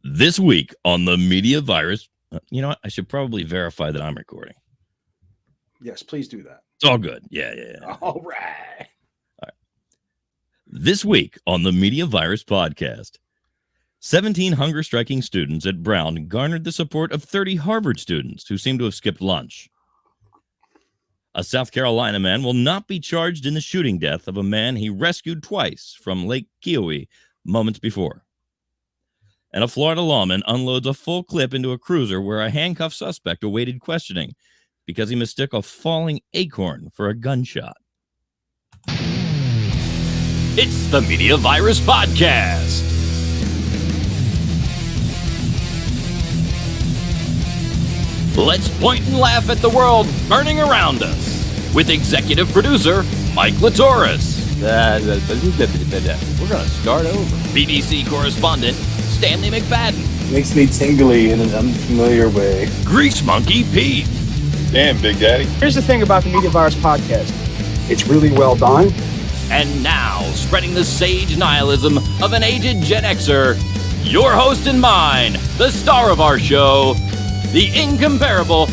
This week on the Media Virus, you know what? I should probably verify that I'm recording. Yes, please do that. It's all good. Yeah. All right. This week on the Media Virus podcast, 17 hunger striking students at Brown garnered the support of 30 Harvard students who seem to have skipped lunch. A South Carolina man will not be charged in the shooting death of a man he rescued twice from Lake Keowee moments before. And a Florida lawman unloads a full clip into a cruiser where a handcuffed suspect awaited questioning because he mistook a falling acorn for a gunshot. It's the Media Virus Podcast. Let's point and laugh at the world burning around us with executive producer Mike Latoris. We're going to start over. BBC correspondent Stanley McFadden. Makes me tingly in an unfamiliar way. Grease Monkey Pete. Damn, Big Daddy. Here's the thing about the Media Virus podcast. It's really well done. And now, spreading the sage nihilism of an aged Gen Xer, your host and mine, the star of our show, the incomparable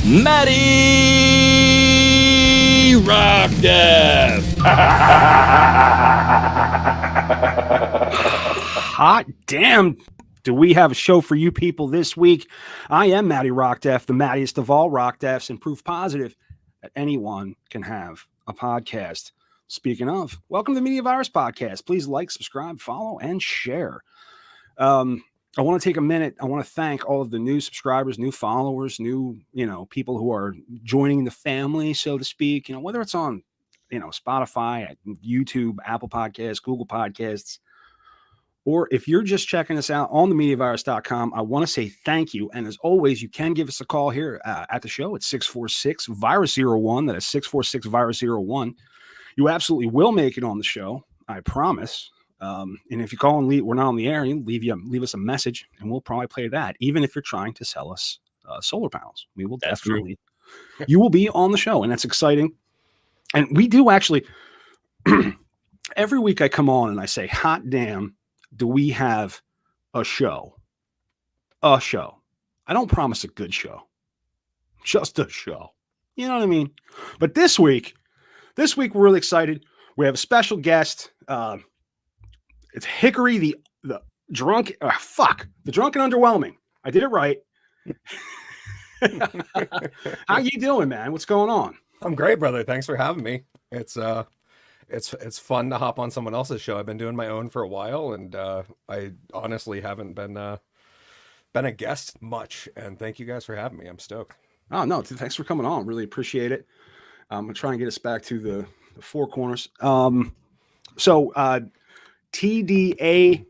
Maddie Rockdeff. Hot damn. Do we have a show for you people this week? I am Maddie Rockdeff, the Maddiest of all Rockdeffs, and proof positive that anyone can have a podcast. Speaking of, welcome to the Media Virus Podcast. Please like, subscribe, follow, and share. I want to take a minute. I want to thank all of the new subscribers, new followers, new, people who are joining the family, so to speak, whether it's on, Spotify, YouTube, Apple Podcasts, Google Podcasts, or if you're just checking us out on themediavirus.com, I want to say thank you. And as always, you can give us a call here at the show at 646-VIRUS-01. That is 646-VIRUS-01. You absolutely will make it on the show. I promise. And if you call and we're not on the air, you leave us a message and we'll probably play that. Even if you're trying to sell us solar panels, we will definitely, you will be on the show, and that's exciting. And we do actually, every week I come on and I say, hot damn, do we have a show? A show. I don't promise a good show. Just a show. You know what I mean? But this week we're really excited. We have a special guest. It's Hickory, the drunk. The drunk and underwhelming. I did it right. How you doing, man? What's going on? I'm great, brother. Thanks for having me. It's fun to hop on someone else's show. I've been doing my own for a while, and I honestly haven't been a guest much. And thank you guys for having me. I'm stoked. Oh no, thanks for coming on. Really appreciate it. I'm gonna try and get us back to the four corners. TDAU.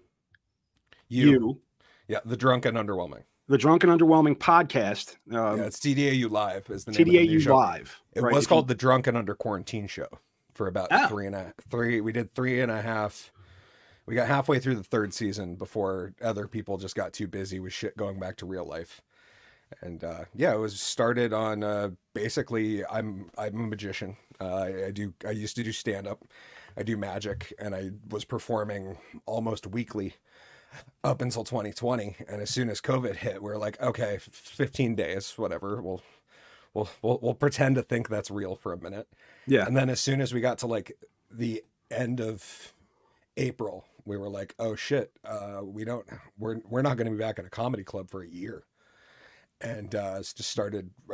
Yeah, the Drunk and Underwhelming. The Drunk and Underwhelming podcast. It's TDAU Live is the name TDAU of the new show. Live. It was called the Drunk and Under Quarantine Show for about we did 3.5. We got halfway through the third season before other people just got too busy with shit going back to real life. And it was started on basically I'm a magician. I used to do stand-up. I do magic, and I was performing almost weekly up until 2020. And as soon as COVID hit, we're like, okay, 15 days, whatever. We'll pretend to think that's real for a minute. Yeah. And then as soon as we got to like the end of April, we were like, oh shit, we're not going to be back at a comedy club for a year. And I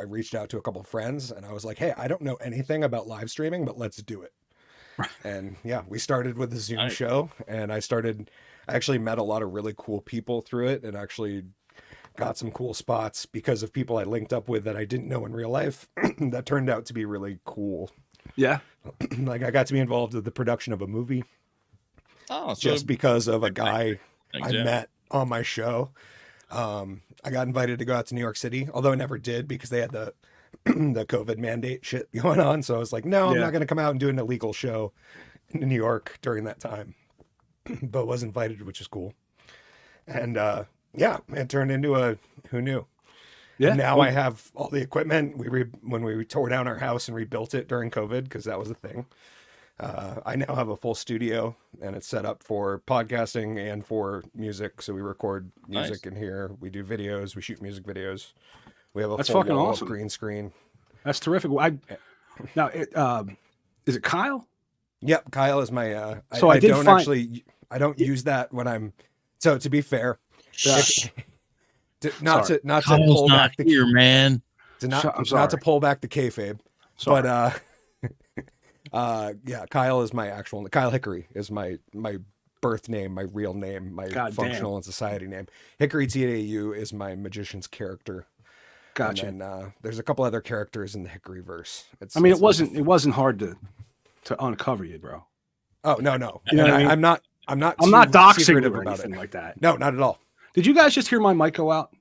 reached out to a couple of friends, and I was like, hey, I don't know anything about live streaming, but let's do it. And yeah, we started with the Zoom show, and I actually met a lot of really cool people through it, and actually got some cool spots because of people I linked up with that I didn't know in real life that turned out to be really cool. Yeah. Like I got to be involved with the production of a movie. Oh, just because of a guy I met on my show. I got invited to go out to New York City, although I never did because they had the COVID mandate shit going on. So I was like, no, I'm not going to come out and do an illegal show in New York during that time, but was invited, which is cool. And it turned into a who knew. Yeah. And now I have all the equipment. When we tore down our house and rebuilt it during COVID, because that was a thing. I now have a full studio, and it's set up for podcasting and for music. So we record music in here. We do videos. We shoot music videos. We have a That's full fucking wall awesome. of green screen. That's terrific. Now, is it Kyle? Yep, Kyle is my. So I don't use that when I'm. So to be fair, not to Kyle's pull not back the here, man. not to pull back the kayfabe, Sorry. but yeah, Kyle is my actual. Kyle Hickory is my birth name, my real name, my functional and society name. Hickory TDAU is my magician's character. Gotcha. And then there's a couple other characters in the Hickory verse. It wasn't hard to uncover you, bro. Oh no. You know what I mean? I'm not doxing you or about anything it. like that. No, not at all. Did you guys just hear my mic go out?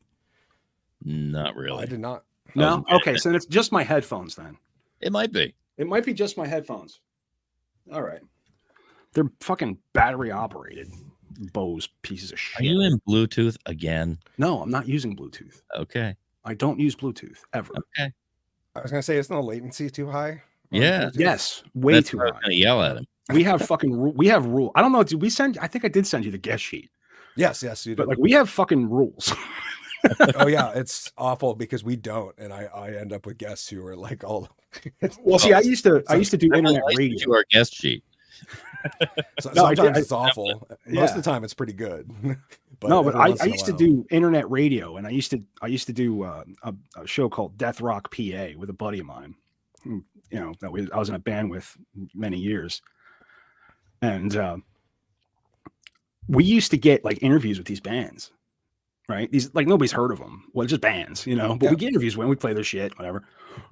Not really. I did not. No? Okay, so it's just my headphones then. It might be. It might be just my headphones. All right. They're fucking battery operated. Bose pieces of shit. Are you in Bluetooth again? No, I'm not using Bluetooth. Okay. I don't use Bluetooth ever. Okay. I was gonna say, isn't the latency too high? Yeah. Yes, way That's too why I was high. gonna yell at him. We have rule. I don't know. Did we send? I think I did send you the guest sheet. Yes, you did. But like we have fucking rules. Oh yeah, it's awful because we don't, and I end up with guests who are like all. Well, see, I used to do internet radio. To our guest sheet. Sometimes it's awful. Yeah. Most of the time, it's pretty good. But I used to do internet radio, and I used to do a show called Death Rock PA with a buddy of mine. Who, I was in a band with many years, and we used to get like interviews with these bands, right? These like nobody's heard of them. Well, just bands, But we get interviews when we play their shit, whatever.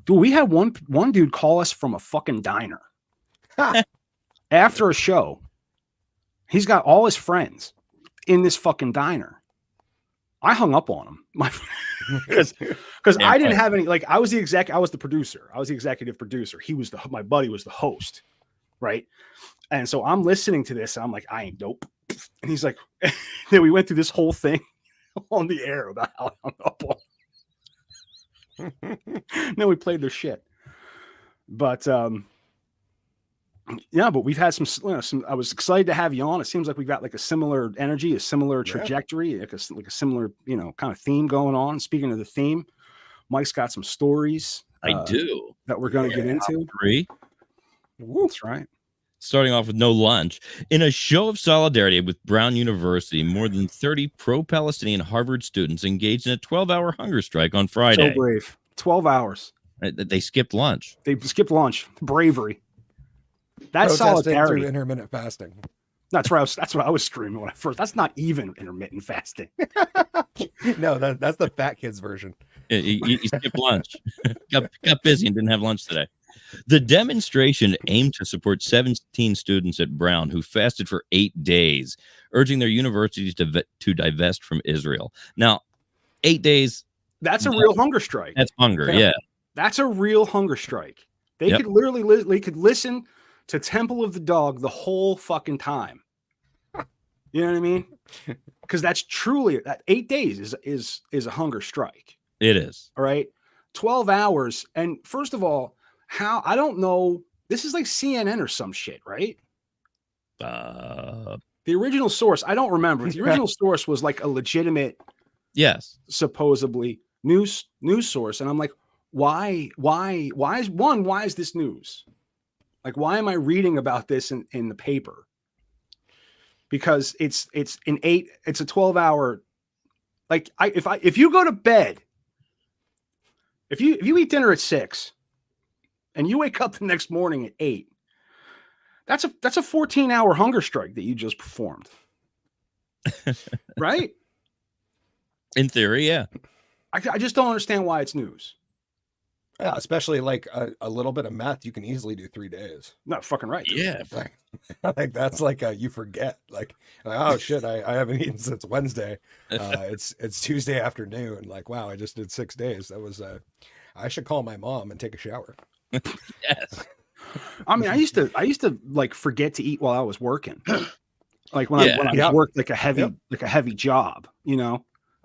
Dude, we had one dude call us from a fucking diner after a show. He's got all his friends in this fucking diner. I hung up on him because I didn't have any, like, I was the producer. I was the executive producer. My buddy was the host. Right. And so I'm listening to this and I'm like, I ain't dope. And he's like, then we went through this whole thing on the air about how I hung up on him. Then we played their shit. But, yeah, but we've had some. I was excited to have you on. It seems like we've got like a similar energy, a similar trajectory, like a similar, kind of theme going on. Speaking of the theme, Mike's got some stories. I do that we're going to get into. 3. That's right. Starting off with no lunch. In a show of solidarity with Brown University, more than 30 pro-Palestinian Harvard students engaged in a 12-hour hunger strike on Friday. So brave. 12 hours. They skipped lunch. They skipped lunch. Bravery. That's solidarity. Through intermittent fasting. That's what I was screaming when I first. That's not even intermittent fasting. No, that's the fat kids version. You skipped lunch. got busy and didn't have lunch today. The demonstration aimed to support 17 students at Brown who fasted for 8 days, urging their universities to divest from Israel. Now, 8 days. That's a real hunger strike. That's hunger, yeah. That's a real hunger strike. They could literally listen to Temple of the Dog the whole fucking time. You know what I mean? Because that's truly that 8 days is a hunger strike. It is. All right. 12 hours. And first of all, I don't know. This is like CNN or some shit, right? The original source, I don't remember. The original source was like a legitimate, supposedly news source. And I'm like, why is this news? Like, why am I reading about this in the paper? Because it's a 12-hour. Like, if you go to bed, if you eat dinner at 6 and you wake up the next morning at 8, that's a 14-hour hunger strike that you just performed. Right? In theory, yeah. I just don't understand why it's news. Yeah, especially like a little bit of meth, you can easily do 3 days. Not fucking right. Dude. Yeah. Like that's like you forget. Like oh shit, I haven't eaten since Wednesday. It's Tuesday afternoon. Like wow, I just did 6 days. That was I should call my mom and take a shower. Yes. I mean, I used to like forget to eat while I was working. Like when I worked like a heavy job, I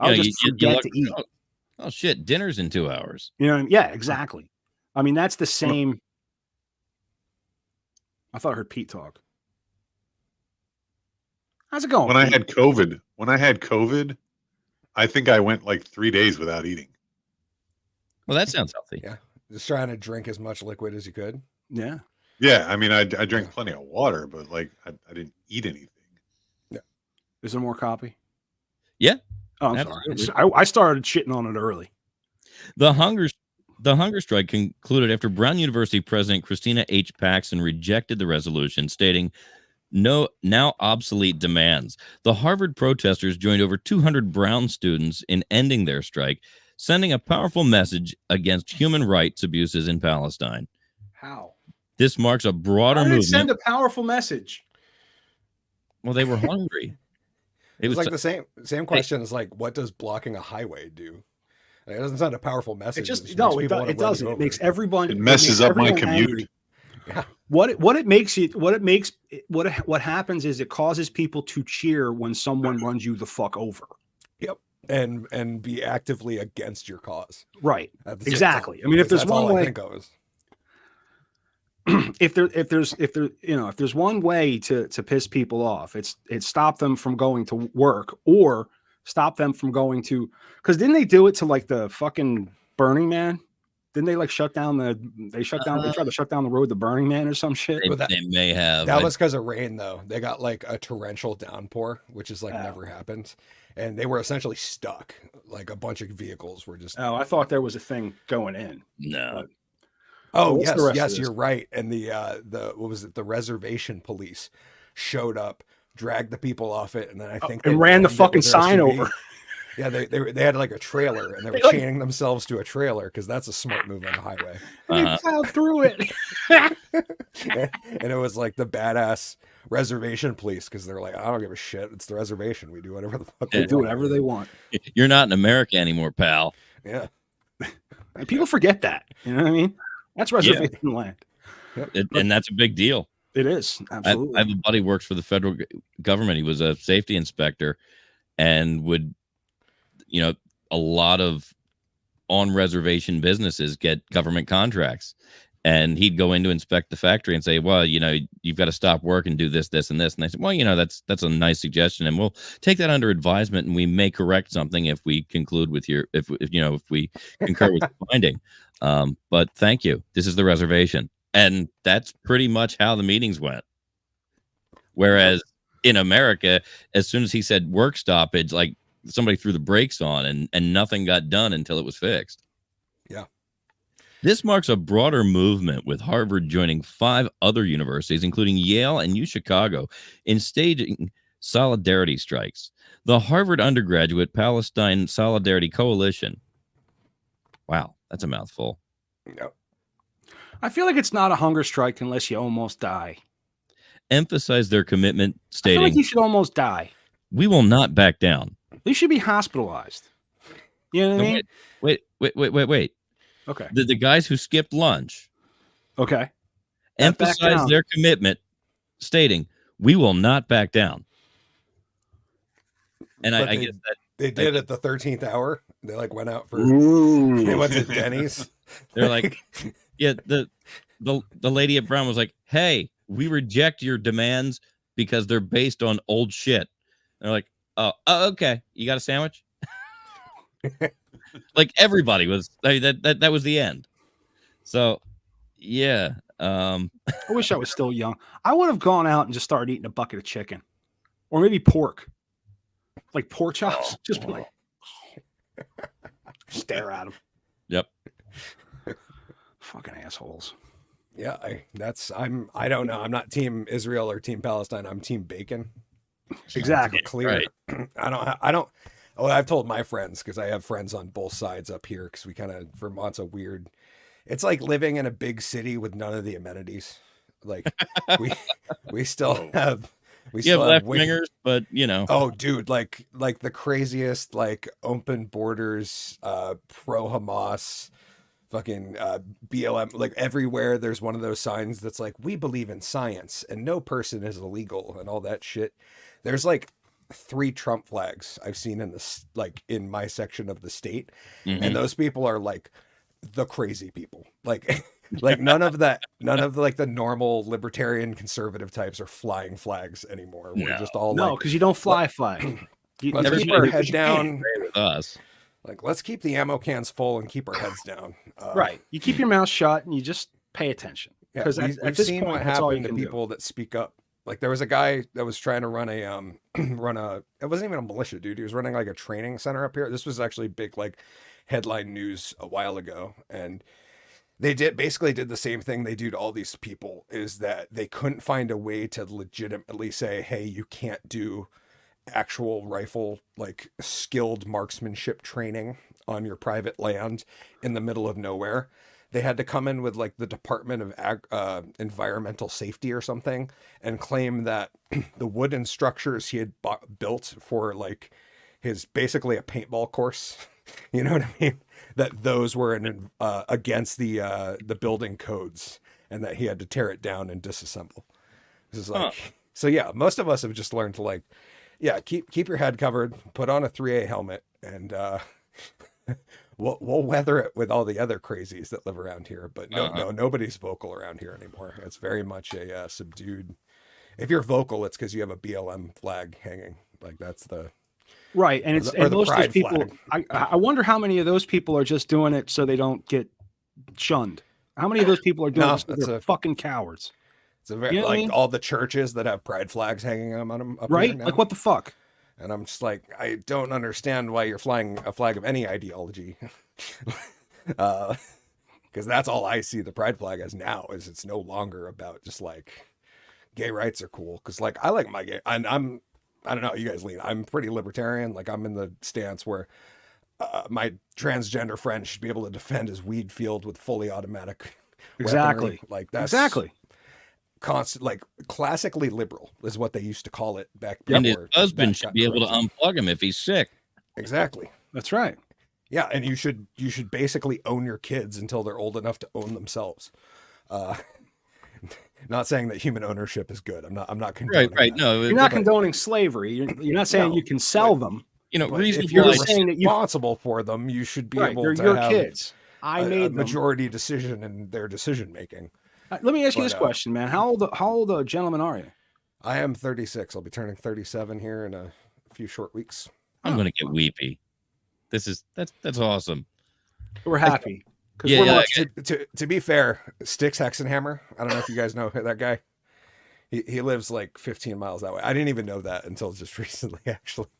would just forget to eat. Oh shit, dinner's in 2 hours. Yeah, exactly. I mean, that's the same. I thought I heard Pete talk. How's it going? When I Pete? had COVID, I think I went like 3 days without eating. Well, that sounds healthy. Yeah. Just trying to drink as much liquid as you could. Yeah. Yeah, I mean, I drank plenty of water, but like I didn't eat anything. Is there more copy? Yeah. Oh, I'm Absolutely. sorry. I started shitting on it early. The hunger strike concluded after Brown University President Christina H. Paxson rejected the resolution, stating, "No, now obsolete demands." The Harvard protesters joined over 200 Brown students in ending their strike, sending a powerful message against human rights abuses in Palestine. How? This marks a broader How did it movement. send a powerful message? Well, they were hungry. It was like the same question as like, what does blocking a highway do? Like, it doesn't sound a powerful message. It just makes no, people it wanna run doesn't. you It over. makes everyone. It messes up my commute. Angry. Yeah. What happens is it causes people to cheer when someone runs you the fuck over. Yep. And be actively against your cause. Right. At the same Exactly. time. I mean, if there's That's one all I way, think of is. if there's one way to piss people off, it's stop them from going to work or stop them from going to, because didn't they do it to like the fucking Burning Man? Didn't they like they tried to shut down the road to Burning Man or some shit? They may have. That was because of rain, though. They got like a torrential downpour, which is like never happened. And they were essentially stuck. Like a bunch of vehicles were just. Oh, I thought there was a thing going in. No. Oh, what's the rest of yes, this? you're right. And the what was it? The reservation police showed up, dragged the people off it, and then I think and they ran the rammed it fucking with their sign SUV. over. Yeah, they had like a trailer, and they were Like- chaining themselves to a trailer because that's a smart move on the highway. They plowed through it. And it was like the badass reservation police because they're like, I don't give a shit. It's the reservation. We do whatever the fuck They we do want. whatever they want. You're not in America anymore, pal. Yeah. And people forget that. You know what I mean? That's reservation land. And that's a big deal. It is. Absolutely. I have a buddy who works for the federal government. He was a safety inspector and would, a lot of on reservation businesses get government contracts. And he'd go in to inspect the factory and say, well, you've got to stop work and do this, this, and this. And I said, well, that's a nice suggestion. And we'll take that under advisement and we may correct something if we conclude with if we concur with your finding. But thank you. This is the reservation. And that's pretty much how the meetings went. Whereas in America, as soon as he said work stoppage, like somebody threw the brakes on and nothing got done until it was fixed. Yeah. This marks a broader movement with Harvard joining 5 other universities, including Yale and UChicago, in staging solidarity strikes. The Harvard Undergraduate Palestine Solidarity Coalition. Wow, that's a mouthful. Yep. I feel like it's not a hunger strike unless you almost die. Emphasize their commitment, I feel stating, like you should almost die. we will not back down. You should be hospitalized. You know what I mean? Wait. Okay. The guys who skipped lunch Okay. emphasize their commitment, stating, we will not back down. And But I guess that They did at the 13th hour. They like went out for Ooh. they went to Denny's. they're like, yeah, the lady at Brown was like, hey, we reject your demands because they're based on old shit. And they're like, oh, okay. You got a sandwich? Like everybody was that was the end. So yeah. I wish I was still young. I would have gone out and just started eating a bucket of chicken. Or maybe pork. Like pork chops. Just be like stare at them. Yep. Fucking assholes. Yeah, I don't know. I'm not team Israel or team Palestine. I'm team bacon. Exactly. Clear. Right. I don't. Oh, I've told my friends because I have friends on both sides up here because we kind of Vermont's a weird. It's like living in a big city with none of the amenities. Like we still have left wingers, but Oh, dude, like the craziest, like open borders, pro Hamas, fucking BLM. Like everywhere, there's one of those signs that's like, we believe in science and no person is illegal and all that shit. There's like 3 Trump flags I've seen in my section of the state, Mhm. and those people are like the crazy people. Like Like none of like the normal libertarian conservative types are flying flags anymore. We're just all no, like, because you don't fly flag. let's keep our head down. With us. Like, let's keep the ammo cans full and keep our heads down. Right. You keep your mouth shut and you just pay attention. Yeah, Because we've seen what happened to people that speak up. Like there was a guy that was trying to run a it wasn't even a militia, dude. He was running like a training center up here. This was actually big like headline news a while ago. And they basically did the same thing they do to all these people, is that they couldn't find a way to legitimately say, hey, you can't do actual rifle, like skilled marksmanship training on your private land in the middle of nowhere. They had to come in with like the Department of Environmental Safety or something and claim that the wooden structures he had built for like his basically a paintball course, you know what I mean? That those were against the building codes, and that he had to tear it down and disassemble. This is like, so yeah, most of us have just learned to like, yeah, keep your head covered, put on a 3A helmet, and we'll weather it with all the other crazies that live around here. But no, nobody's vocal around here anymore. It's very much a subdued. If you're vocal, it's because you have a BLM flag hanging. Like that's the right. And it's and most of those people. I wonder how many of those people are just doing it so they don't get shunned. How many of those people are doing it so they're fucking cowards? It's a very, you know like I mean? All the churches that have pride flags hanging on them up right? Here now. Like what the fuck? And I'm just like, I don't understand why you're flying a flag of any ideology. Because that's all I see the pride flag as now, is it's no longer about just like gay rights are cool. Because like I like my gay, and I don't know, you guys lean. I'm pretty libertarian. Like I'm in the stance where my transgender friend should be able to defend his weed field with fully automatic. Exactly. Weaponry. Like that's exactly. Constant, like classically liberal is what they used to call it back before. And his husband should be able to unplug him if he's sick. Exactly. That's right. Yeah, and you should basically own your kids until they're old enough to own themselves. Not saying that human ownership is good. I'm not condoning right. That. No, you're not condoning slavery. You're not saying you can sell them. You know, if you're responsible for them, you should be able to your have kids. I made a majority decision in their decision making. Let me ask you this question, man. How old a gentleman are you? I am 36. I'll be turning 37 here in a few short weeks. I'm going to get weepy. That's awesome. We're happy. To be fair, Styx Hexenhammer, I don't know if you guys know that guy. He lives like 15 miles that way. I didn't even know that until just recently, actually.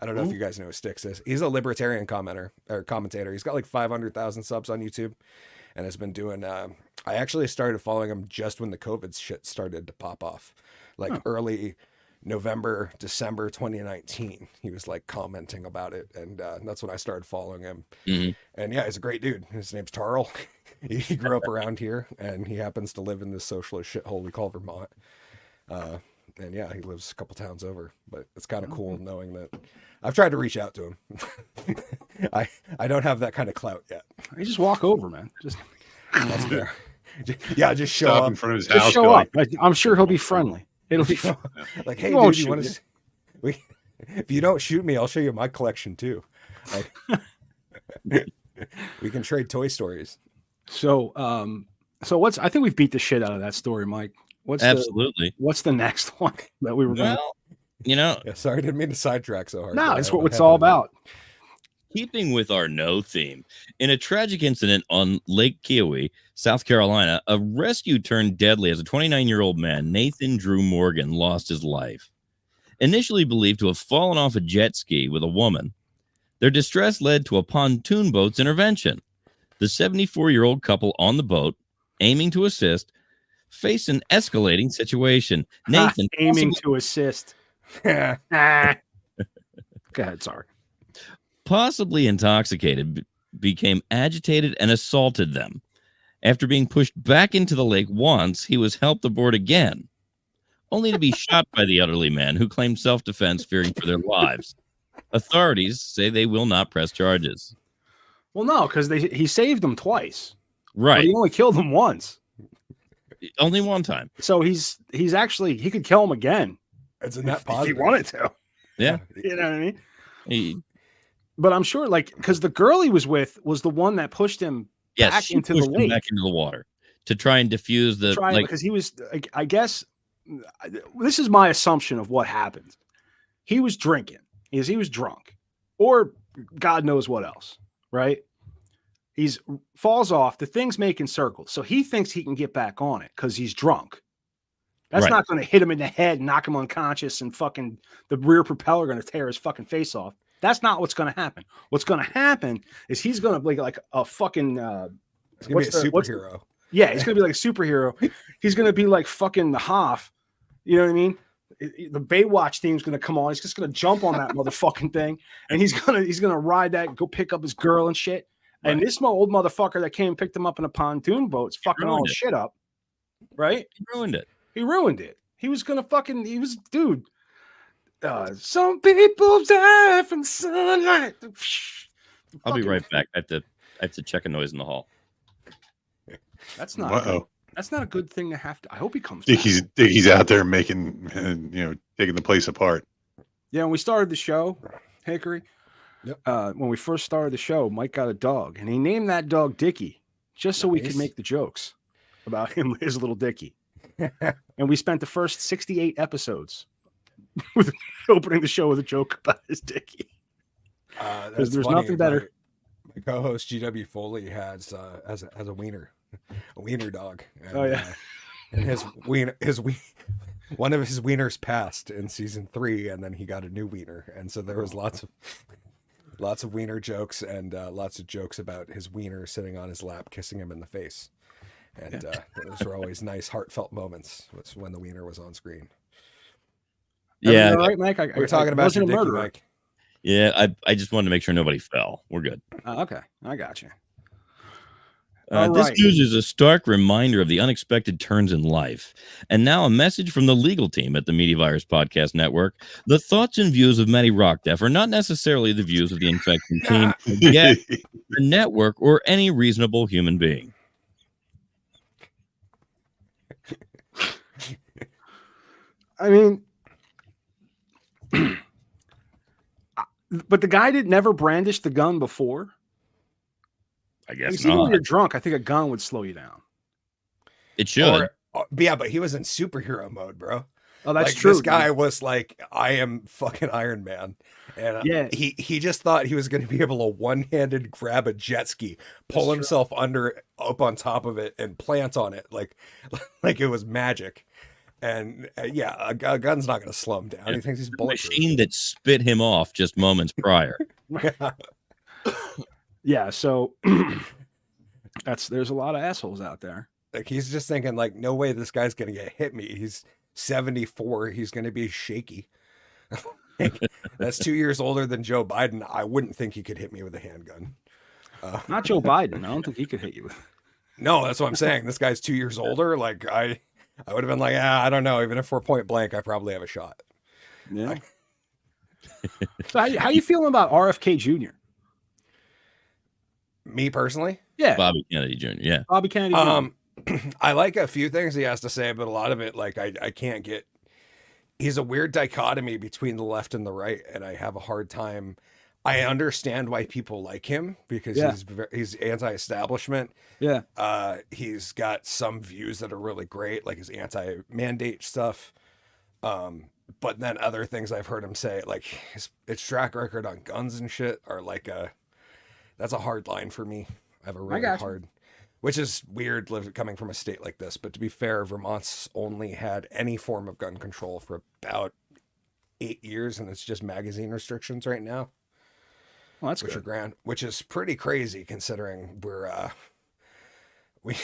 I don't know if you guys know who Styx is. He's a libertarian commentator. He's got like 500,000 subs on YouTube and has been doing... I actually started following him just when the COVID shit started to pop off. Like early November, December 2019. He was like commenting about it. And that's when I started following him. Mm-hmm. And yeah, he's a great dude. His name's Tarl. He grew up around here and he happens to live in this socialist shithole we call Vermont. And yeah, he lives a couple towns over. But it's kind of cool knowing that I've tried to reach out to him. I don't have that kind of clout yet. You just walk over, man. That's fair. Yeah, just show Stop up in front of his just house. show up. I'm sure he'll be friendly. It'll be fun. Like, hey, dude, you want to? If you don't shoot me, I'll show you my collection too. Like, we can trade Toy Stories. So what's? I think we've beat the shit out of that story, Mike. Absolutely. What's the next one that we were going? Well, you know, yeah, sorry, I didn't mean to sidetrack so hard. No, it's what it's all about. Keeping with our no theme, in a tragic incident on Lake Keowee, South Carolina, a rescue turned deadly as a 29-year-old man, Nathan Drew Morgan, lost his life. Initially believed to have fallen off a jet ski with a woman, their distress led to a pontoon boat's intervention. The 74-year-old couple on the boat, aiming to assist, faced an escalating situation. Nathan aiming to assist. Go ahead, sorry. Possibly intoxicated, became agitated and assaulted them. After being pushed back into the lake once, he was helped aboard again, only to be shot by the elderly man, who claimed self-defense, fearing for their lives. Authorities say they will not press charges. Well, no, because he saved them twice. Right. But he only killed them once. Only one time. So he's actually, he could kill him again. It's a net positive. If he wanted to. Yeah. You know what I mean? But I'm sure, like, because the girl he was with was the one that pushed him back into the lake. Back into the water. to try and diffuse the because he was. I guess this is my assumption of what happened. He was drinking. He was drunk, or God knows what else. Right? He's falls off. The thing's making circles, so he thinks he can get back on it because he's drunk. That's not going to hit him in the head, knock him unconscious, and fucking the rear propeller going to tear his fucking face off. That's not what's going to happen. What's going to happen is he's going to be like a fucking. He's going to be a superhero. Yeah, he's going to be like a superhero. He's going to be like fucking the Hoff. You know what I mean? The Baywatch theme's going to come on. He's just going to jump on that motherfucking thing, and he's gonna ride that, go pick up his girl and shit. Right. And this old motherfucker that came and picked him up in a pontoon boat's fucking all his shit up. Right? He ruined it. He ruined it. He was gonna dude. Some people die from sunlight. I'll be right back. I have to check a noise in the hall. That's not. That's not a good thing to have to. I hope he comes. Dickie's out there making, taking the place apart. Yeah, when we started the show, Hickory. Yep. When we first started the show, Mike got a dog, and he named that dog Dickie, just so we could make the jokes about him, his little Dickie. And we spent the first 68 episodes with opening the show with a joke about his Dickie. Because there's nothing better. My co-host GW Foley has a wiener dog. And, and one of his wieners passed in season 3, and then he got a new wiener, and so there was lots of wiener jokes and lots of jokes about his wiener sitting on his lap, kissing him in the face. And those were always nice, heartfelt moments when the wiener was on screen. Yeah. All right, Mike? We're talking about your Dickie, Mike. Yeah, I just wanted to make sure nobody fell. We're good. Okay, I got you. This news is a stark reminder of the unexpected turns in life. And now a message from the legal team at the Media Virus Podcast Network. The thoughts and views of Matty Rockdeff are not necessarily the views of the infection team, yet the network, or any reasonable human being. I mean, but the guy never brandished the gun before. I guess not. When you're drunk, I think a gun would slow you down. It should. Yeah, but he was in superhero mode, bro. Oh, that's true. This guy was like, I am fucking Iron Man. And he just thought he was going to be able to one-handed grab a jet ski, pull himself up on top of it, and plant on it like it was magic. And a gun's not going to slow him down. He thinks he's bulletproof. Machine that spit him off just moments prior. Yeah, so there's a lot of assholes out there. Like, he's just thinking, like, no way this guy's gonna hit me. He's 74. He's gonna be shaky. That's 2 years older than Joe Biden. I wouldn't think he could hit me with a handgun. Not Joe Biden. I don't think he could hit you with. No, that's what I'm saying. This guy's 2 years older. Like, I would have been like, I don't know. Even if we're point blank, I probably have a shot. Yeah. So how you feeling about RFK Jr.? Me personally? Yeah. Bobby Kennedy Jr. Yeah. Bobby Kennedy Jr. I like a few things he has to say, but a lot of it, like, I can't get. He's a weird dichotomy between the left and the right, and I have a hard time. I understand why people like him because he's anti-establishment. Yeah. He's got some views that are really great, like his anti-mandate stuff. But then other things I've heard him say, like his track record on guns and shit, are like that's a hard line for me. I have a really hard, which is weird coming from a state like this. But to be fair, Vermont's only had any form of gun control for about 8 years, and it's just magazine restrictions right now. Well, that's which good. Are grand, which is pretty crazy considering we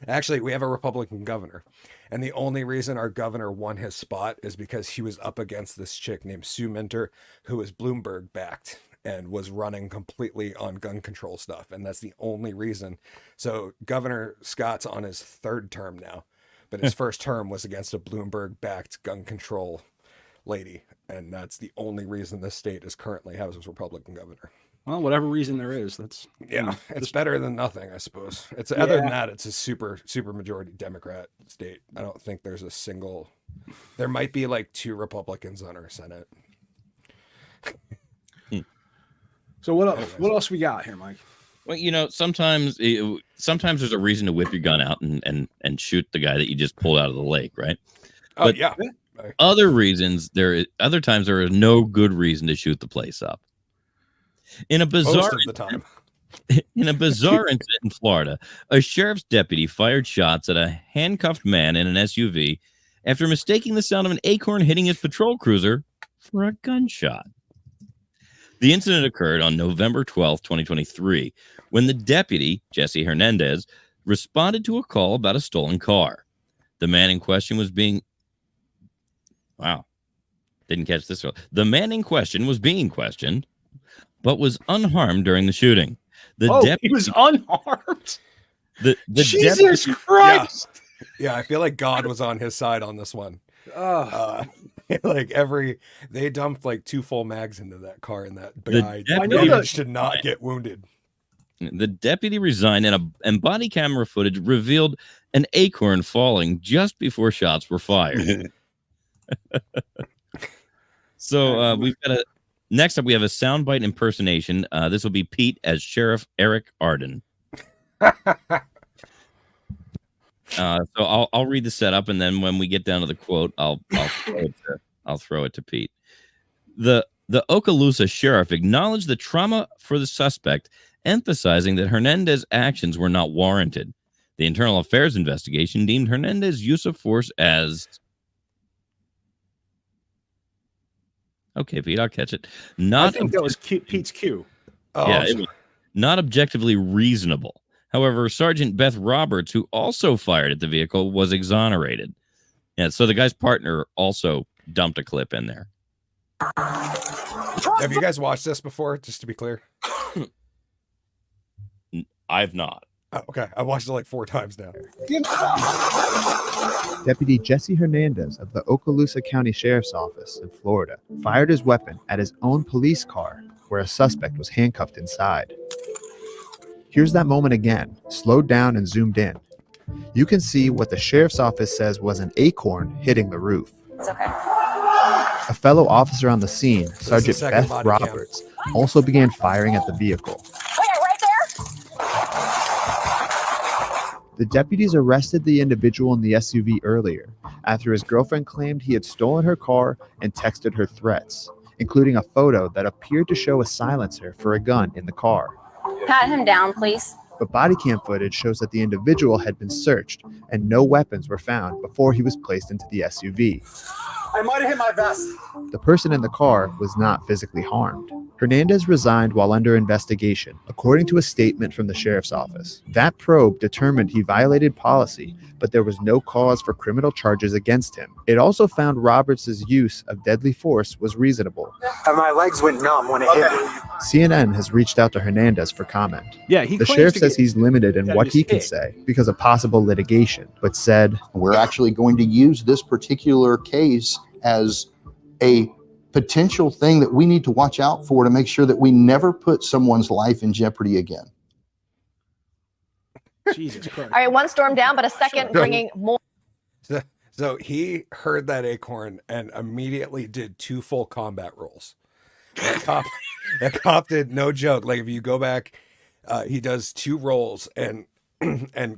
have a Republican governor, and the only reason our governor won his spot is because he was up against this chick named Sue Minter, who was Bloomberg backed and was running completely on gun control stuff, and that's the only reason. So Governor Scott's on his 3rd term now, but his first term was against a Bloomberg backed gun control lady, and that's the only reason this state is currently has a Republican governor. Well, whatever reason there is, it's better than nothing, I suppose. It's other than that, it's a super majority Democrat state. I don't think there's a single. There might be like 2 Republicans on our Senate. So what else we got here, Mike? Well, sometimes there's a reason to whip your gun out and shoot the guy that you just pulled out of the lake, right? Oh, But yeah. other times there is no good reason to shoot the place up. In a bizarre Most of the time. In a bizarre incident in Florida, a sheriff's deputy fired shots at a handcuffed man in an SUV after mistaking the sound of an acorn hitting his patrol cruiser for a gunshot. The incident occurred on November 12th, 2023, when the deputy, Jesse Hernandez, responded to a call about a stolen car. The man in question was being... Wow. Didn't catch this. The man in question was being questioned, but was unharmed during the shooting. He was unharmed. The Jesus Christ! Yeah, I feel like God was on his side on this one. They dumped like 2 full mags into that car, and that guy managed to not get wounded. The deputy resigned, and body camera footage revealed an acorn falling just before shots were fired. So next up, we have a soundbite impersonation. This will be Pete as Sheriff Eric Arden. So I'll read the setup, and then when we get down to the quote, I'll throw it to Pete. The Okaloosa sheriff acknowledged the trauma for the suspect, emphasizing that Hernandez's actions were not warranted. The Internal Affairs investigation deemed Hernandez's use of force as... Okay, Pete, I'll catch it. I think that was Pete's cue. Yeah, it was not objectively reasonable. However, Sergeant Beth Roberts, who also fired at the vehicle, was exonerated. Yeah, so the guy's partner also dumped a clip in there. Have you guys watched this before, just to be clear? I've not. Oh, okay, I watched it like 4 times now. Deputy Jesse Hernandez of the Okaloosa County Sheriff's Office in Florida fired his weapon at his own police car, where a suspect was handcuffed inside. Here's that moment again, slowed down and zoomed in. You can see what the sheriff's office says was an acorn hitting the roof. It's okay. A fellow officer on the scene, Sergeant Beth Roberts, also began firing at the vehicle. Right there? The deputies arrested the individual in the SUV earlier after his girlfriend claimed he had stolen her car and texted her threats, including a photo that appeared to show a silencer for a gun in the car. Pat him down, please. But body cam footage shows that the individual had been searched and no weapons were found before he was placed into the SUV. I might have hit my vest. The person in the car was not physically harmed. Hernandez resigned while under investigation, according to a statement from the sheriff's office. That probe determined he violated policy, but there was no cause for criminal charges against him. It also found Roberts' use of deadly force was reasonable. And my legs went numb when it hit me. CNN has reached out to Hernandez for comment. Yeah, the sheriff says he's limited in what he can say because of possible litigation, but said, "We're actually going to use this particular case as a potential thing that we need to watch out for to make sure that we never put someone's life in jeopardy again." Jesus Christ. All right, 1 storm down, but a second bringing more. So he heard that acorn and immediately did 2 full combat rolls. That cop did, no joke. Like, if you go back, he does 2 rolls, and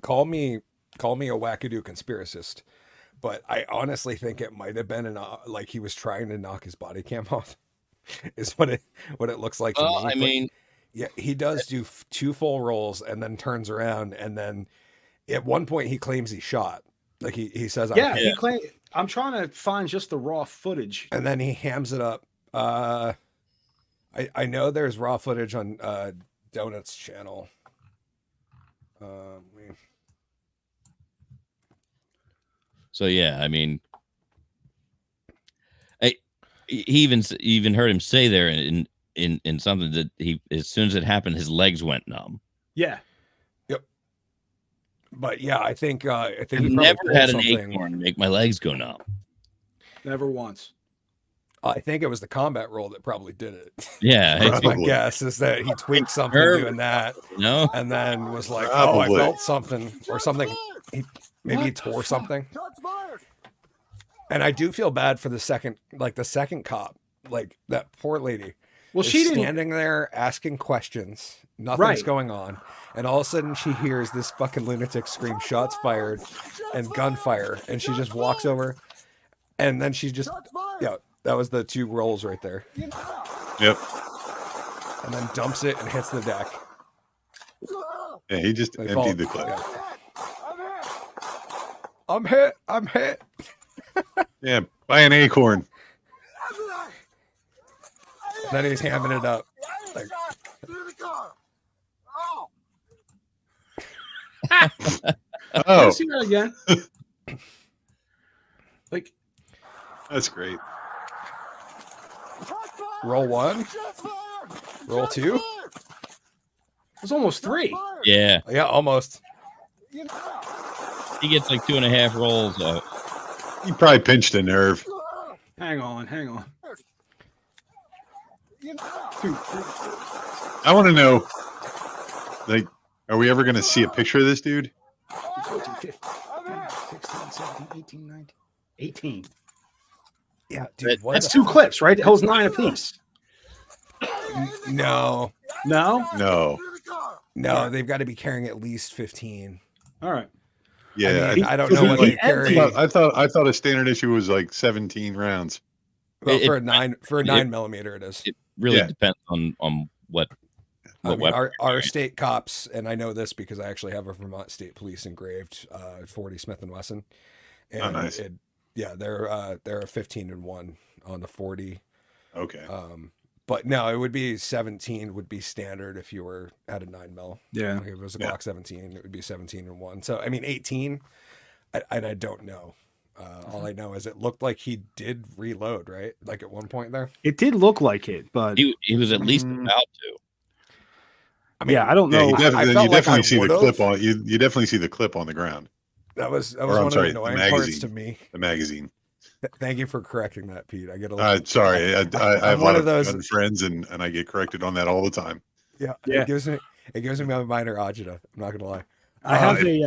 call me a wackadoo conspiracist, but I honestly think it might have been like he was trying to knock his body cam off. Is what it looks like to me. I mean, yeah, he does do 2 full rolls and then turns around, and then at one point he claims he shot. Like he says, he claimed. I'm trying to find just the raw footage, and then he hams it up. I know there's raw footage on Donut's channel. So yeah, I mean, he even heard him say there in something that he, as soon as it happened, his legs went numb. Yeah. Yep. But yeah, I think he never had an acorn make my legs go numb. Never once. I think it was the combat roll that probably did it. Yeah, my guess is that he tweaked something doing that, and then was like, "Oh, I felt something or something." Maybe he tore something. And I do feel bad for the second cop, like that poor lady. Well, is she didn't. standing there asking questions. Nothing's Right. going on. And all of a sudden she hears this fucking lunatic scream, shots fired and gunfire. And she just walks over. And then she just, yeah, that was the 2 rolls right there. Yep. And then dumps it and hits the deck. Yeah, he just They emptied the fall- clip. yeah. I'm hit. Yeah, buy an acorn. Then he's hamming it up. Like, Oh, See that again? Like, that's great. roll 1, roll 2. it was almost 3. Yeah, Yeah, almost. he gets like 2.5 rolls. He probably pinched a nerve. Hang on. I want to know, like, are we ever going to see a picture of this dude? 14, 15, 16, 17, 18, 19, 18. Yeah, dude. What That's the 2 clips, right? It holds 9 apiece. No, No? no, they've got to be carrying at least 15. All right. Yeah, I mean, I don't so know he- what he they carry. I thought a standard issue was like 17 rounds. Well, It- for a it- 9mm, it is. It really Yeah. depends on what I mean, weapon. our state cops, and I know this because I actually have a Vermont State Police engraved 40 Smith and Wesson, and Oh, nice. they're a 15-1 on the 40. Okay. But no, it would be 17 would be standard if you were at a 9mm. Yeah. Like if it was a Yeah. Glock 17, it would be 17-1. So I mean 18, I don't know. All I know is it looked like he did reload, right? Like at one point there. It did look like it, but He was at least Mm. about to. I mean, yeah, I don't Yeah, know. you I definitely, felt you like definitely I see the would've. clip on you definitely see the clip on the ground. that was Or, one I'm of sorry, the the annoying parts magazine. to me. The magazine. Thank you for correcting that, Pete. I get a little. Sorry, I have a one lot of those- gun friends, and I get corrected on that all the time. Yeah, Yeah. it gives me a minor agita. I'm not gonna lie. I have it-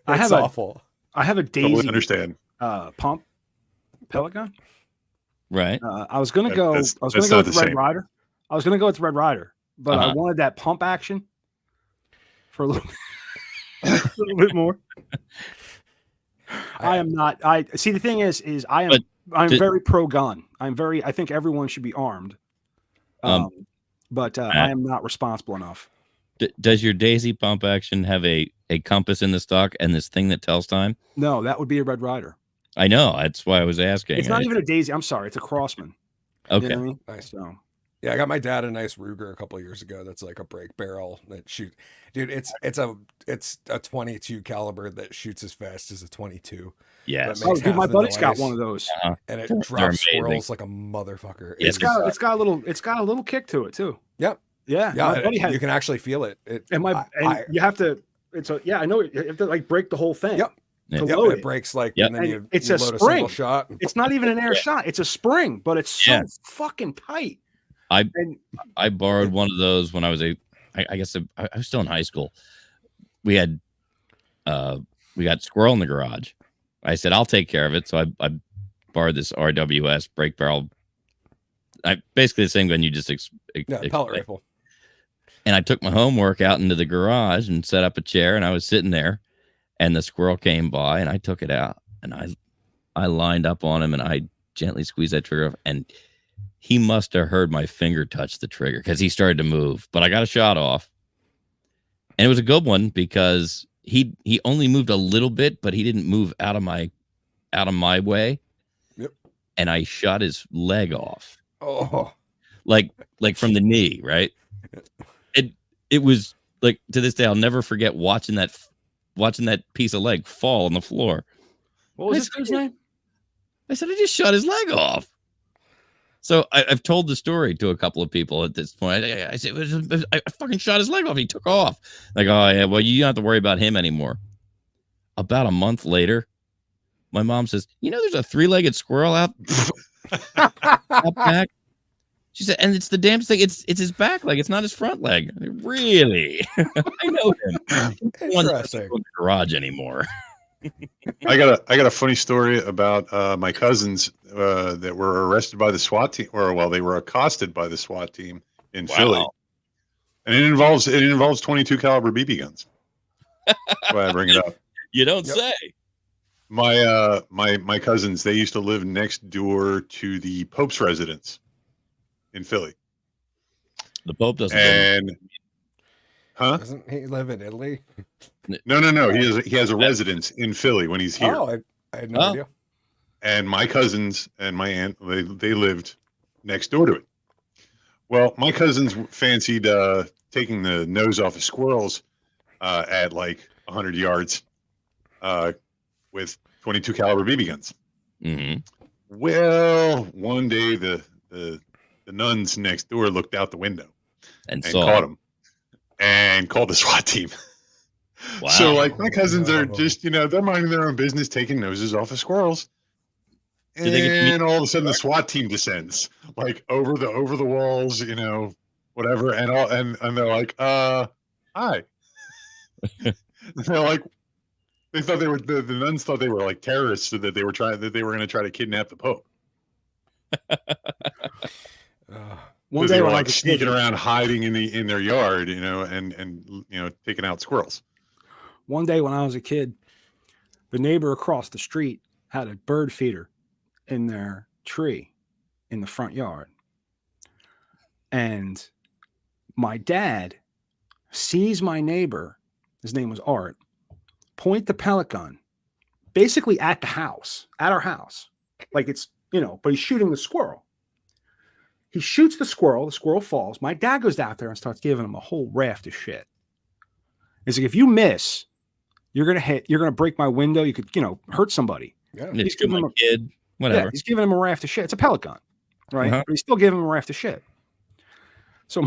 I It's have a awful. Totally Daisy understand. pump pellet gun. Right. I was gonna go. I was gonna that's go not with the Red same. Rider. I was gonna go with Red Rider, but I Uh-huh. wanted that pump action for a little, a little bit more. I am not. I see. The thing is I am. But I'm did- very pro gun. I think everyone should be armed. But I am not responsible enough. Does your Daisy pump action have a compass in the stock and this thing that tells time? No, that would be a Red Rider. I know. That's why I was asking. It's not even a Daisy. I'm sorry. It's a Crossman. Okay. You know what I mean? Nice. So Yeah, I got my dad a nice Ruger a couple of years ago. That's like a break barrel that shoot. Dude, it's a 22 caliber that shoots as fast as a 22, Yes. That makes dude, my half the buddy's got noise. one of those. and it They're drops amazing. squirrels like a motherfucker. Yeah, It's got a little kick to it too. Yep. Yeah. Yeah, My buddy had, you can actually feel it. and you have to. I know you have to like break the whole thing. Yep. To Yep, load it it. breaks like, Yep. and then And it's you a load a spring. single shot. It's not even an air shot. It's a spring, but it's so Yeah. fucking tight. I And I borrowed one of those when I was I guess I was still in high school. We got squirrel in the garage. I said I'll take care of it, so I borrowed this RWS break barrel. Basically the same gun you just Yeah, pellet explained. rifle. And I took my homework out into the garage and set up a chair, and I was sitting there, and the squirrel came by, and I took it out, and I lined up on him, and I gently squeezed that trigger, and he must have heard my finger touch the trigger because he started to move. But I got a shot off, and it was a good one because he only moved a little bit, but he didn't move out of my way. Yep. And I shot his leg off, Oh, like from the knee, right? It was like, to this day I'll never forget watching that piece of leg fall on the floor. what was this guy's name? I said I just shot his leg off. So I've told the story to a couple of people at this point. I said I fucking shot his leg off. He took off. Like, oh yeah, well you don't have to worry about him anymore. About a month later, my mom says, "You know, there's a 3-legged squirrel out back." She said, "And it's the damn thing. It's his back leg. It's not his front leg." Really? I know him. He doesn't want to interesting. go to the garage anymore. I got a funny story about my cousins that were arrested by the SWAT team, or they were accosted by the SWAT team in Philly, and it involves 22 caliber BB guns. That's why I bring it up. You don't say. My cousins, they used to live next door to the Pope's residence in Philly. The Pope doesn't. Doesn't he live in Italy? No. He has a residence in Philly when he's here. Oh, I had no idea. And my cousins and my aunt, they lived next door to it. Well, my cousins fancied taking the nose off of squirrels at like 100 yards with 22 caliber BB guns. Mm-hmm. Well, one day the nuns next door looked out the window and caught him and called the SWAT team. Wow. So like my cousins are just, they're minding their own business, taking noses off of squirrels. And all of a sudden the SWAT team descends like over the walls, whatever. And they're like, hi. They're like, they thought they were, the nuns thought they were like terrorists, so that they were going to try to kidnap the Pope. One day they were when I like was a sneaking kid- around, hiding in their yard, and taking out squirrels. One day when I was a kid, the neighbor across the street had a bird feeder in their tree in the front yard. And my dad sees my neighbor, his name was Art, point the pellet gun basically at our house. Like it's, but he's shooting the squirrel. He shoots the squirrel falls. My dad goes out there and starts giving him a whole raft of shit. He's like, if you miss, you're going to break my window. You could, hurt somebody. Yeah. He's giving him a kid, whatever. Yeah, he's giving him a raft of shit. It's a pellet gun, right? Uh-huh. But he's still giving him a raft of shit. So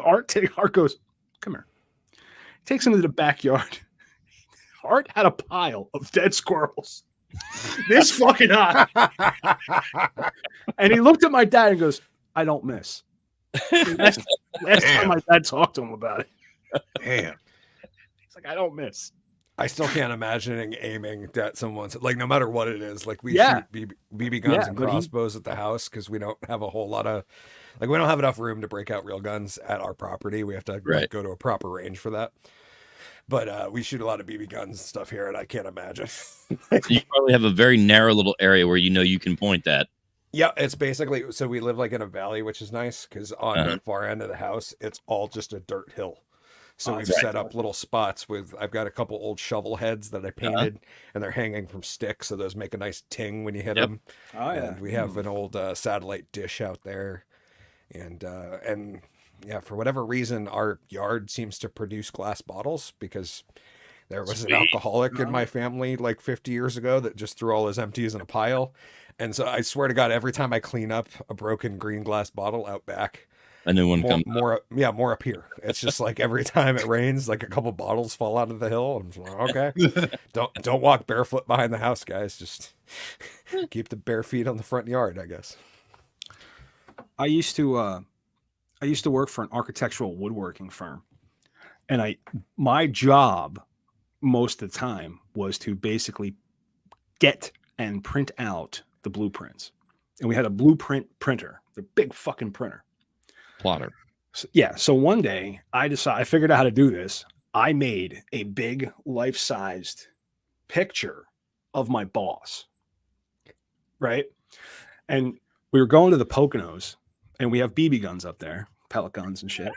Art goes, come here. Takes him to the backyard. Art had a pile of dead squirrels. This fucking high. And he looked at my dad and goes, I don't miss. Last time my dad talked to him about it. Damn. He's like, I don't miss. I still can't imagine aiming at someone's, like, no matter what it is. Like, we shoot BB guns and crossbows at the house because we don't have a whole lot of, like, we don't have enough room to break out real guns at our property. We have to go to a proper range for that. But we shoot a lot of BB guns and stuff here, and I can't imagine. You probably have a very narrow little area where you can point that. Yeah, it's basically, so we live like in a valley, which is nice because on the far end of the house, it's all just a dirt hill. So we've set up little spots I've got a couple old shovel heads that I painted, and they're hanging from sticks, so those make a nice ting when you hit them. Oh, yeah. And we have an old satellite dish out there, and yeah, for whatever reason, our yard seems to produce glass bottles because there was an alcoholic in my family like 50 years ago that just threw all his empties in a pile. And so I swear to God, every time I clean up a broken green glass bottle out back, a new one comes. More up here. It's just like every time it rains, like a couple bottles fall out of the hill. I'm just like, okay, don't walk barefoot behind the house, guys. Just keep the bare feet on the front yard, I guess. I used to work for an architectural woodworking firm, and my job most of the time was to basically get and print out the blueprints. And we had a blueprint printer, the big fucking printer. Plotter. So one day I figured out how to do this. I made a big life-sized picture of my boss. Right? And we were going to the Poconos, and we have BB guns up there, pellet guns and shit.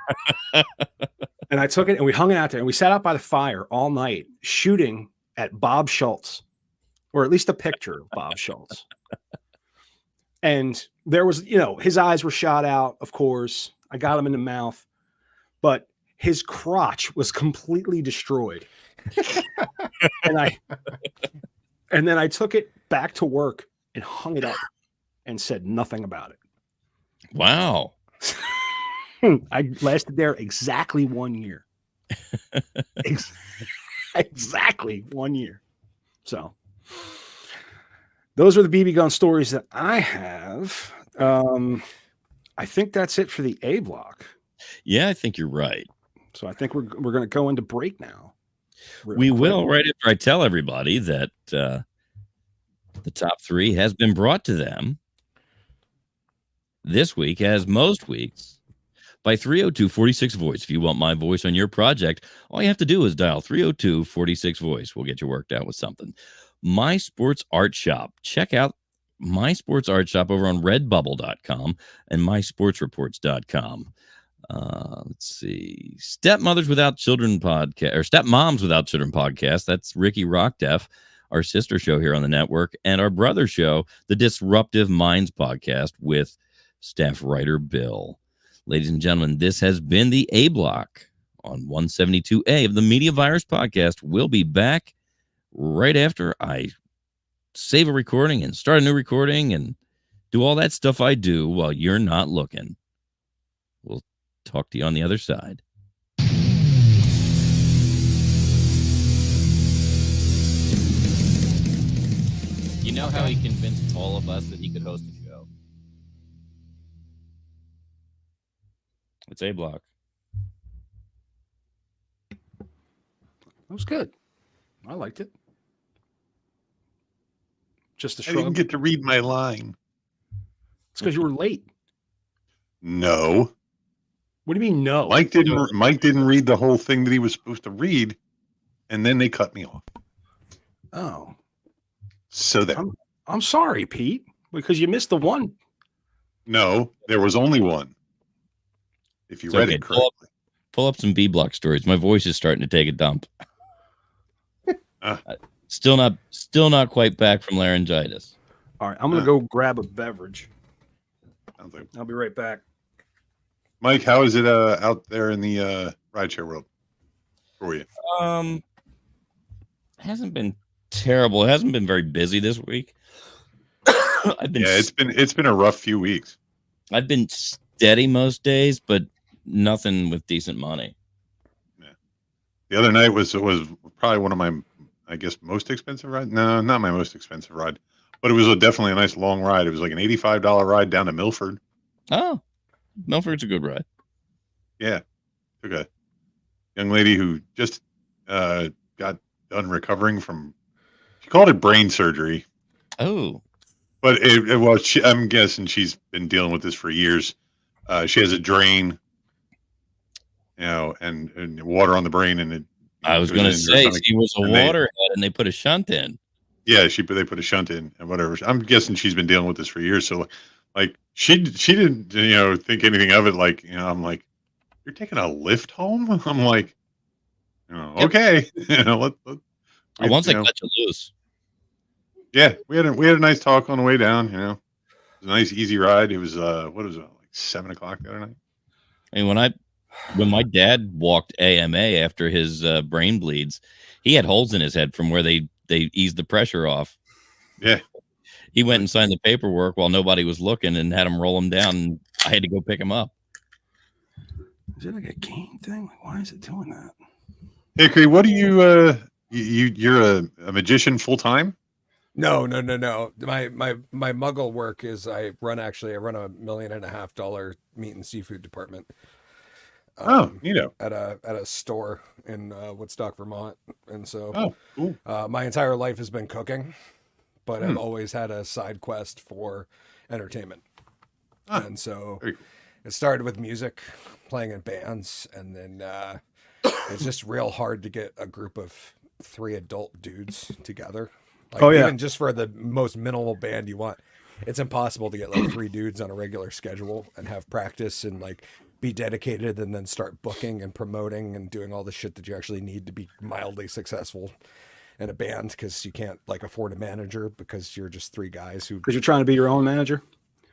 And I took it and we hung it out there, and we sat out by the fire all night shooting at Bob Schultz, or at least a picture of Bob Schultz. And there was, his eyes were shot out, of course. I got him in the mouth, but his crotch was completely destroyed. And then I took it back to work and hung it up and said nothing about it. Wow. I lasted there exactly 1 year. Exactly 1 year. So those are the BB gun stories that I have. I think that's it for the A block. Yeah, I think you're right. So I think we're going to go into break now. We will right after I tell everybody that the top 3 has been brought to them this week, as most weeks, by 302-46-VOICE. If you want my voice on your project, all you have to do is dial 302-46-VOICE. We'll get you worked out with something. My Sports Art Shop. Check out My Sports Art Shop over on redbubble.com and mysportsreports.com. Let's see. Stepmothers Without Children podcast, or Stepmoms Without Children podcast. That's Ricky Rockdeff, our sister show here on the network, and our brother show, the Disruptive Minds podcast with staff writer Bill. Ladies and gentlemen, this has been the A Block on 172A of the Media Virus podcast. We'll be back right after I save a recording and start a new recording and do all that stuff I do while you're not looking. We'll talk to you on the other side. You know how he convinced all of us that he could host a show? It's A Block. That was good. I liked it. Just a I didn't get to read my line. It's because you were late. No. What do you mean no? Mike didn't read the whole thing that he was supposed to read, and then they cut me off. Oh. So that I'm sorry, Pete, because you missed the one. No, there was only one. If you read it correctly. Pull up some B Block stories. My voice is starting to take a dump. Still not quite back from laryngitis. All right, I'm gonna go grab a beverage. I'll be right back. Mike, how is it out there in the rideshare world for you? Hasn't been terrible. It hasn't been very busy this week. It's been a rough few weeks. I've been steady most days, but nothing with decent money. Yeah. The other night was probably one of my, I guess, most expensive ride. No, not my most expensive ride, but it was definitely a nice long ride. It was like an $85 ride down to Milford. Oh, Milford's a good ride. Yeah. Took a young lady who just got done recovering from, she called it brain surgery. Oh. But I'm guessing she's been dealing with this for years. She has a drain, and water on the brain, and I was going to say she was a waterhead, and they put a shunt in. Yeah, they put a shunt in and whatever. I'm guessing she's been dealing with this for years. So, like, she didn't think anything of it. Like, I'm like, you're taking a lift home? I'm like, okay, Once I cut you loose. Yeah, we had a nice talk on the way down. It was a nice easy ride. It was what was it, like 7 o'clock the other night? I mean, when my dad walked AMA after his brain bleeds, he had holes in his head from where they eased the pressure off. Yeah, he went and signed the paperwork while nobody was looking and had him roll him down. And I had to go pick him up. Is it like a game thing? Like, why is it doing that? Hickory, what do you you're a magician full time? No. My muggle work is I run a $1.5 million meat and seafood department. At a store in Woodstock, Vermont, and so cool. My entire life has been cooking, but I've always had a side quest for entertainment, and so it started with music, playing in bands, and then it's just real hard to get a group of 3 adult dudes together. Even just for the most minimal band you want, it's impossible to get like 3 dudes on a regular schedule and have practice and like be dedicated and then start booking and promoting and doing all the shit that you actually need to be mildly successful in a band, because you can't like afford a manager because you're just 3 guys because you're trying to be your own manager.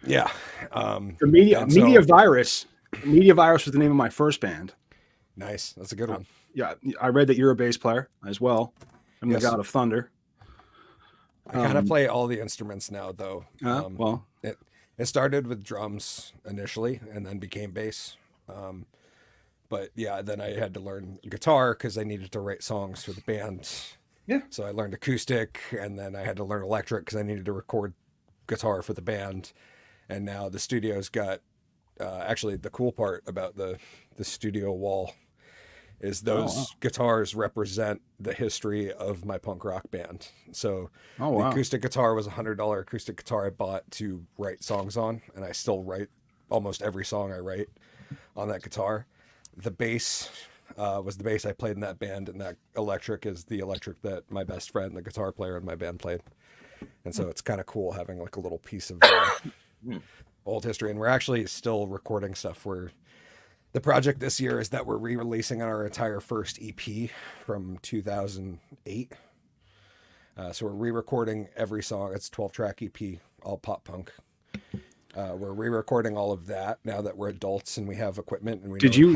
Yeah. The Media Virus was the name of my first band. Nice. That's a good one. Yeah. I read that you're a bass player as well. I'm the God of Thunder. I kind of play all the instruments now, though. It started with drums initially, and then became bass. But yeah, then I had to learn guitar because I needed to write songs for the band. Yeah. So I learned acoustic, and then I had to learn electric because I needed to record guitar for the band. And now the studio's got actually the cool part about the studio wall is those guitars represent the history of my punk rock band. So the acoustic guitar was $100 acoustic guitar I bought to write songs on, and I still write almost every song I write on that guitar. The bass was the bass I played in that band, and that electric is the electric that my best friend, the guitar player in my band, played. And so it's kind of cool having like a little piece of old history. And we're actually still recording stuff. The project this year is that we're re-releasing our entire first EP from 2008. So we're re-recording every song. It's a 12-track EP, all pop punk. We're re-recording all of that now that we're adults and we have equipment. And we did you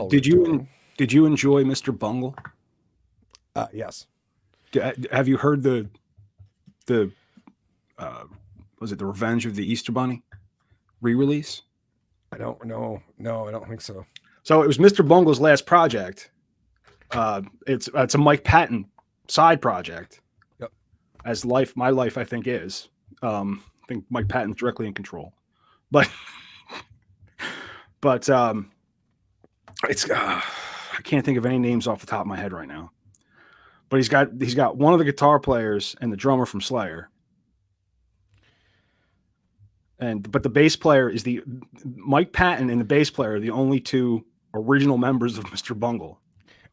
enjoy Mr. Bungle? Yes. Have you heard the was it the Revenge of the Easter Bunny re-release? I don't know. No, I don't think so. So it was Mr. Bungle's last project. It's a Mike Patton side project. Yep. As my life, I think is. I think Mike Patton's directly in control, but it's I can't think of any names off the top of my head right now. But he's got one of the guitar players and the drummer from Slayer. But the bass player is Mike Patton and the bass player are the only two original members of Mr. Bungle.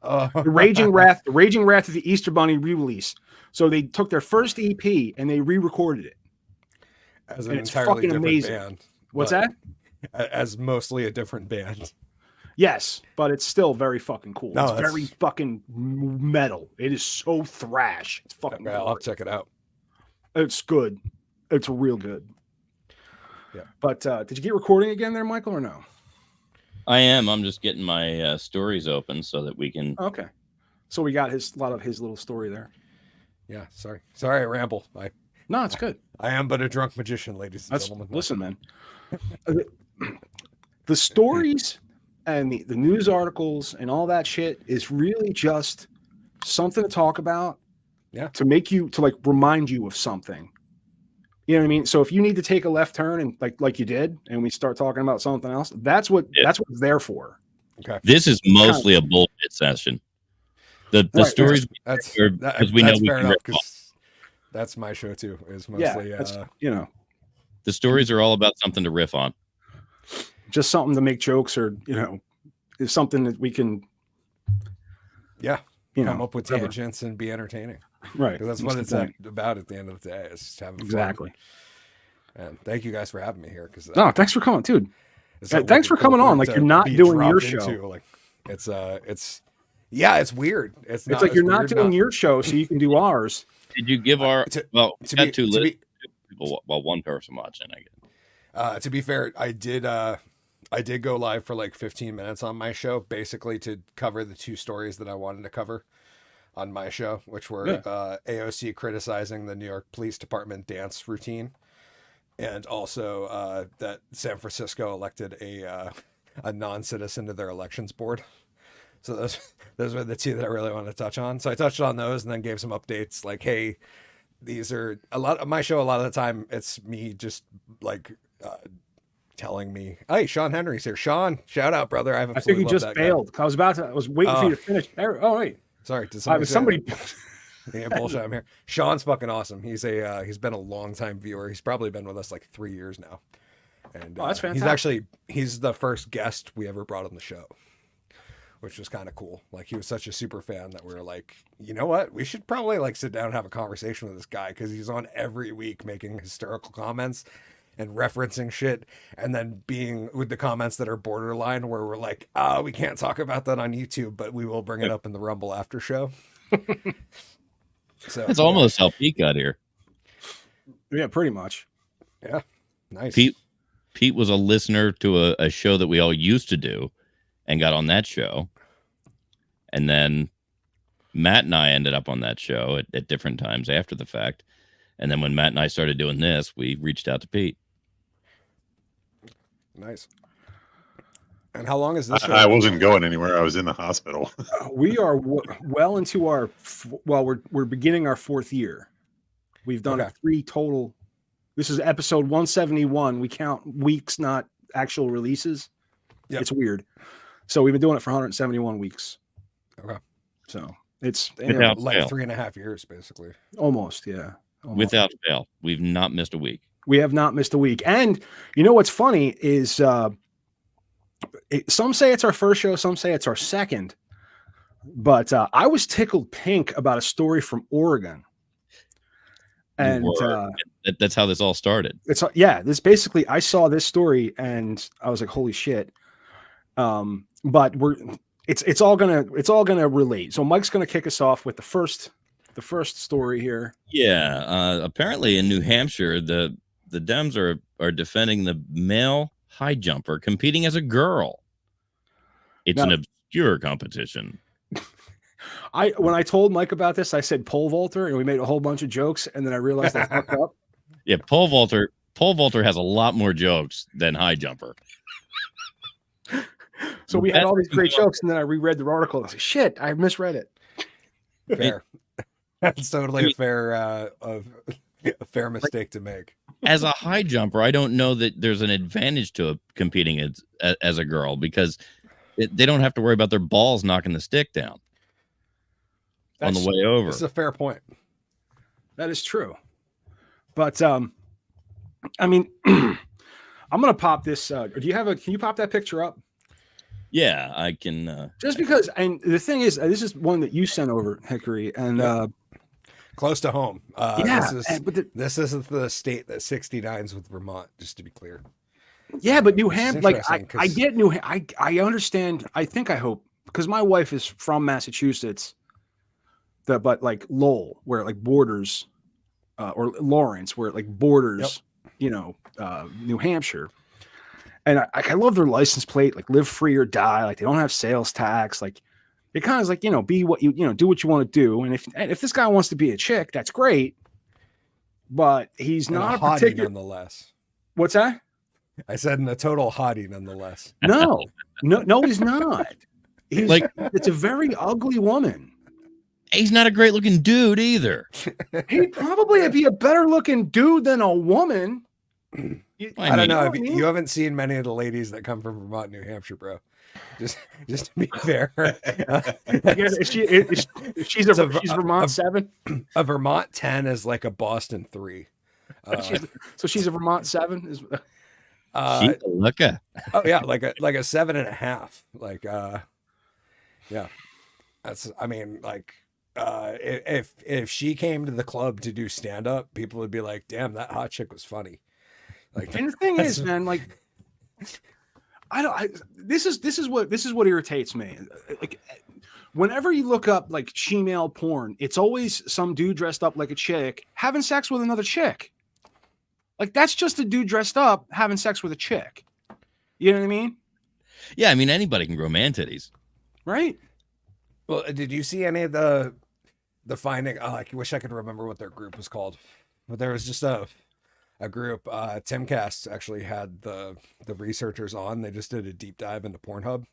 The Raging Wrath of the Easter Bunny re-release. So they took their first EP and they re-recorded it. As an entirely different amazing. Band. What's that? As mostly a different band. Yes, but it's still very fucking cool. No, it's very fucking metal. It is so thrash. It's fucking I'll have to check it out. It's good. It's real good. Yeah. But did you get recording again there, Michael, or no? I am. I'm just getting my stories open so that we can. Okay. So we got a lot of his little story there. Yeah. Sorry, I ramble. No, it's good. I am but a drunk magician, ladies and gentlemen. Listen, man. The stories and the news articles and all that shit is really just something to talk about. Yeah. To make you to remind you of something. You know what I mean? So if you need to take a left turn and like you did, and we start talking about something else, that's what it's there for. Okay. This is mostly a bullshit session. The stories because we know we can rip off. That's my show too. Is mostly the stories are all about something to riff on. Just something to make jokes, or is something that we can come up with tangents and be entertaining. Right. Because that's what it's about at the end of the day, is just having fun. And thank you guys for having me here. Because thanks for coming, dude. Thanks for coming on. Like, you're not doing your show. It's weird. It's like you're not doing your show, so you can do ours. Did you give our people? Well, one person watching, I guess. To be fair, I did go live for like 15 minutes on my show, basically to cover the two stories that I wanted to cover on my show, which were AOC criticizing the New York Police Department dance routine, and also that San Francisco elected a non-citizen to their elections board. So those were the two that I really wanted to touch on. So I touched on those and then gave some updates like, hey, these are a lot of my show. A lot of the time it's me just telling me, hey, Sean Henry's here. Sean, shout out, brother. I think he just bailed. I was waiting for you to finish. Oh, wait. Sorry. Did somebody yeah, bullshit. I'm here. Sean's fucking awesome. He's been a long time viewer. He's probably been with us like 3 years now. And that's fantastic. He's the first guest we ever brought on the show, which was kind of cool. Like, he was such a super fan that we were like, you know what? We should probably sit down and have a conversation with this guy, because he's on every week making hysterical comments and referencing shit, and then being with the comments that are borderline, where we're like, we can't talk about that on YouTube, but we will bring it up in the Rumble after show. So that's almost how Pete got here. Yeah, pretty much. Yeah, nice. Pete was a listener to a show that we all used to do, and got on that show. And then Matt and I ended up on that show at different times after the fact. And then when Matt and I started doing this, we reached out to Pete. Nice. And how long is this show? I wasn't going anywhere. I was in the hospital. We are well into we're beginning our 4th year. We've done 3 total. This is episode 171. We count weeks, not actual releases. Yep. It's weird. So we've been doing it for 171 weeks. Okay. So it's Without like fail. 3.5 years, basically. almost, yeah. Almost. Without fail, we've not missed a week. We have not missed a week. And you know what's funny is some say it's our first show, some say it's our second. But I was tickled pink about a story from Oregon. And that's how this all started. This basically, I saw this story and I was like, holy shit. But it's all gonna relate. So Mike's gonna kick us off with the first story here. Yeah. Apparently in New Hampshire, the Dems are defending the male high jumper competing as a girl. It's an obscure competition. When I told Mike about this, I said pole vaulter, and we made a whole bunch of jokes, and then I realized I fucked up. Yeah, pole vaulter has a lot more jokes than high jumper. So we had all these great jokes, and then I reread the article. And I was like, shit, I misread it. Fair. That's totally a fair mistake to make. As a high jumper, I don't know that there's an advantage to competing as a girl because they don't have to worry about their balls knocking the stick down on the way over. That's a fair point. That is true. But I mean, I'm gonna pop this. Can you pop that picture up? Yeah, I can. Just because, and the thing is, this is one that you sent over, Hickory, and close to home. Yeah, this isn't the state that 69's with Vermont. Just to be clear. Yeah, but New Hampshire, like I get I understand. I hope because my wife is from Massachusetts. But like Lowell, where it like borders, or Lawrence, where it like borders, New Hampshire. And I love their license plate, like live free or die. Like they don't have sales tax. Like it kind of is like, be what do what you want to do. And if this guy wants to be a chick, that's great. But he's not a particular. Nonetheless. What's that? I said in a total hottie, nonetheless. No, he's not. He's like, it's a very ugly woman. He's not a great looking dude either. He'd probably be a better looking dude than a woman. I don't know. You haven't seen many of the ladies that come from Vermont, New Hampshire, bro. Just to be fair. She's Vermont 7. A Vermont 10 is like a Boston 3. So she's a Vermont 7. She's a looker. Oh yeah, like a 7.5. Like yeah. That's if she came to the club to do stand up, people would be like, "Damn, that hot chick was funny." Like, and the thing is, man, like, this is what irritates me. Like, whenever you look up like female porn, it's always some dude dressed up like a chick having sex with another chick. Like that's just a dude dressed up having sex with a chick. You know what I mean? Yeah, I mean anybody can grow man titties, right? Well, did you see any of the finding? Oh, I wish I could remember what their group was called, but there was just a group. Timcast actually had the researchers on. They just did a deep dive into Pornhub,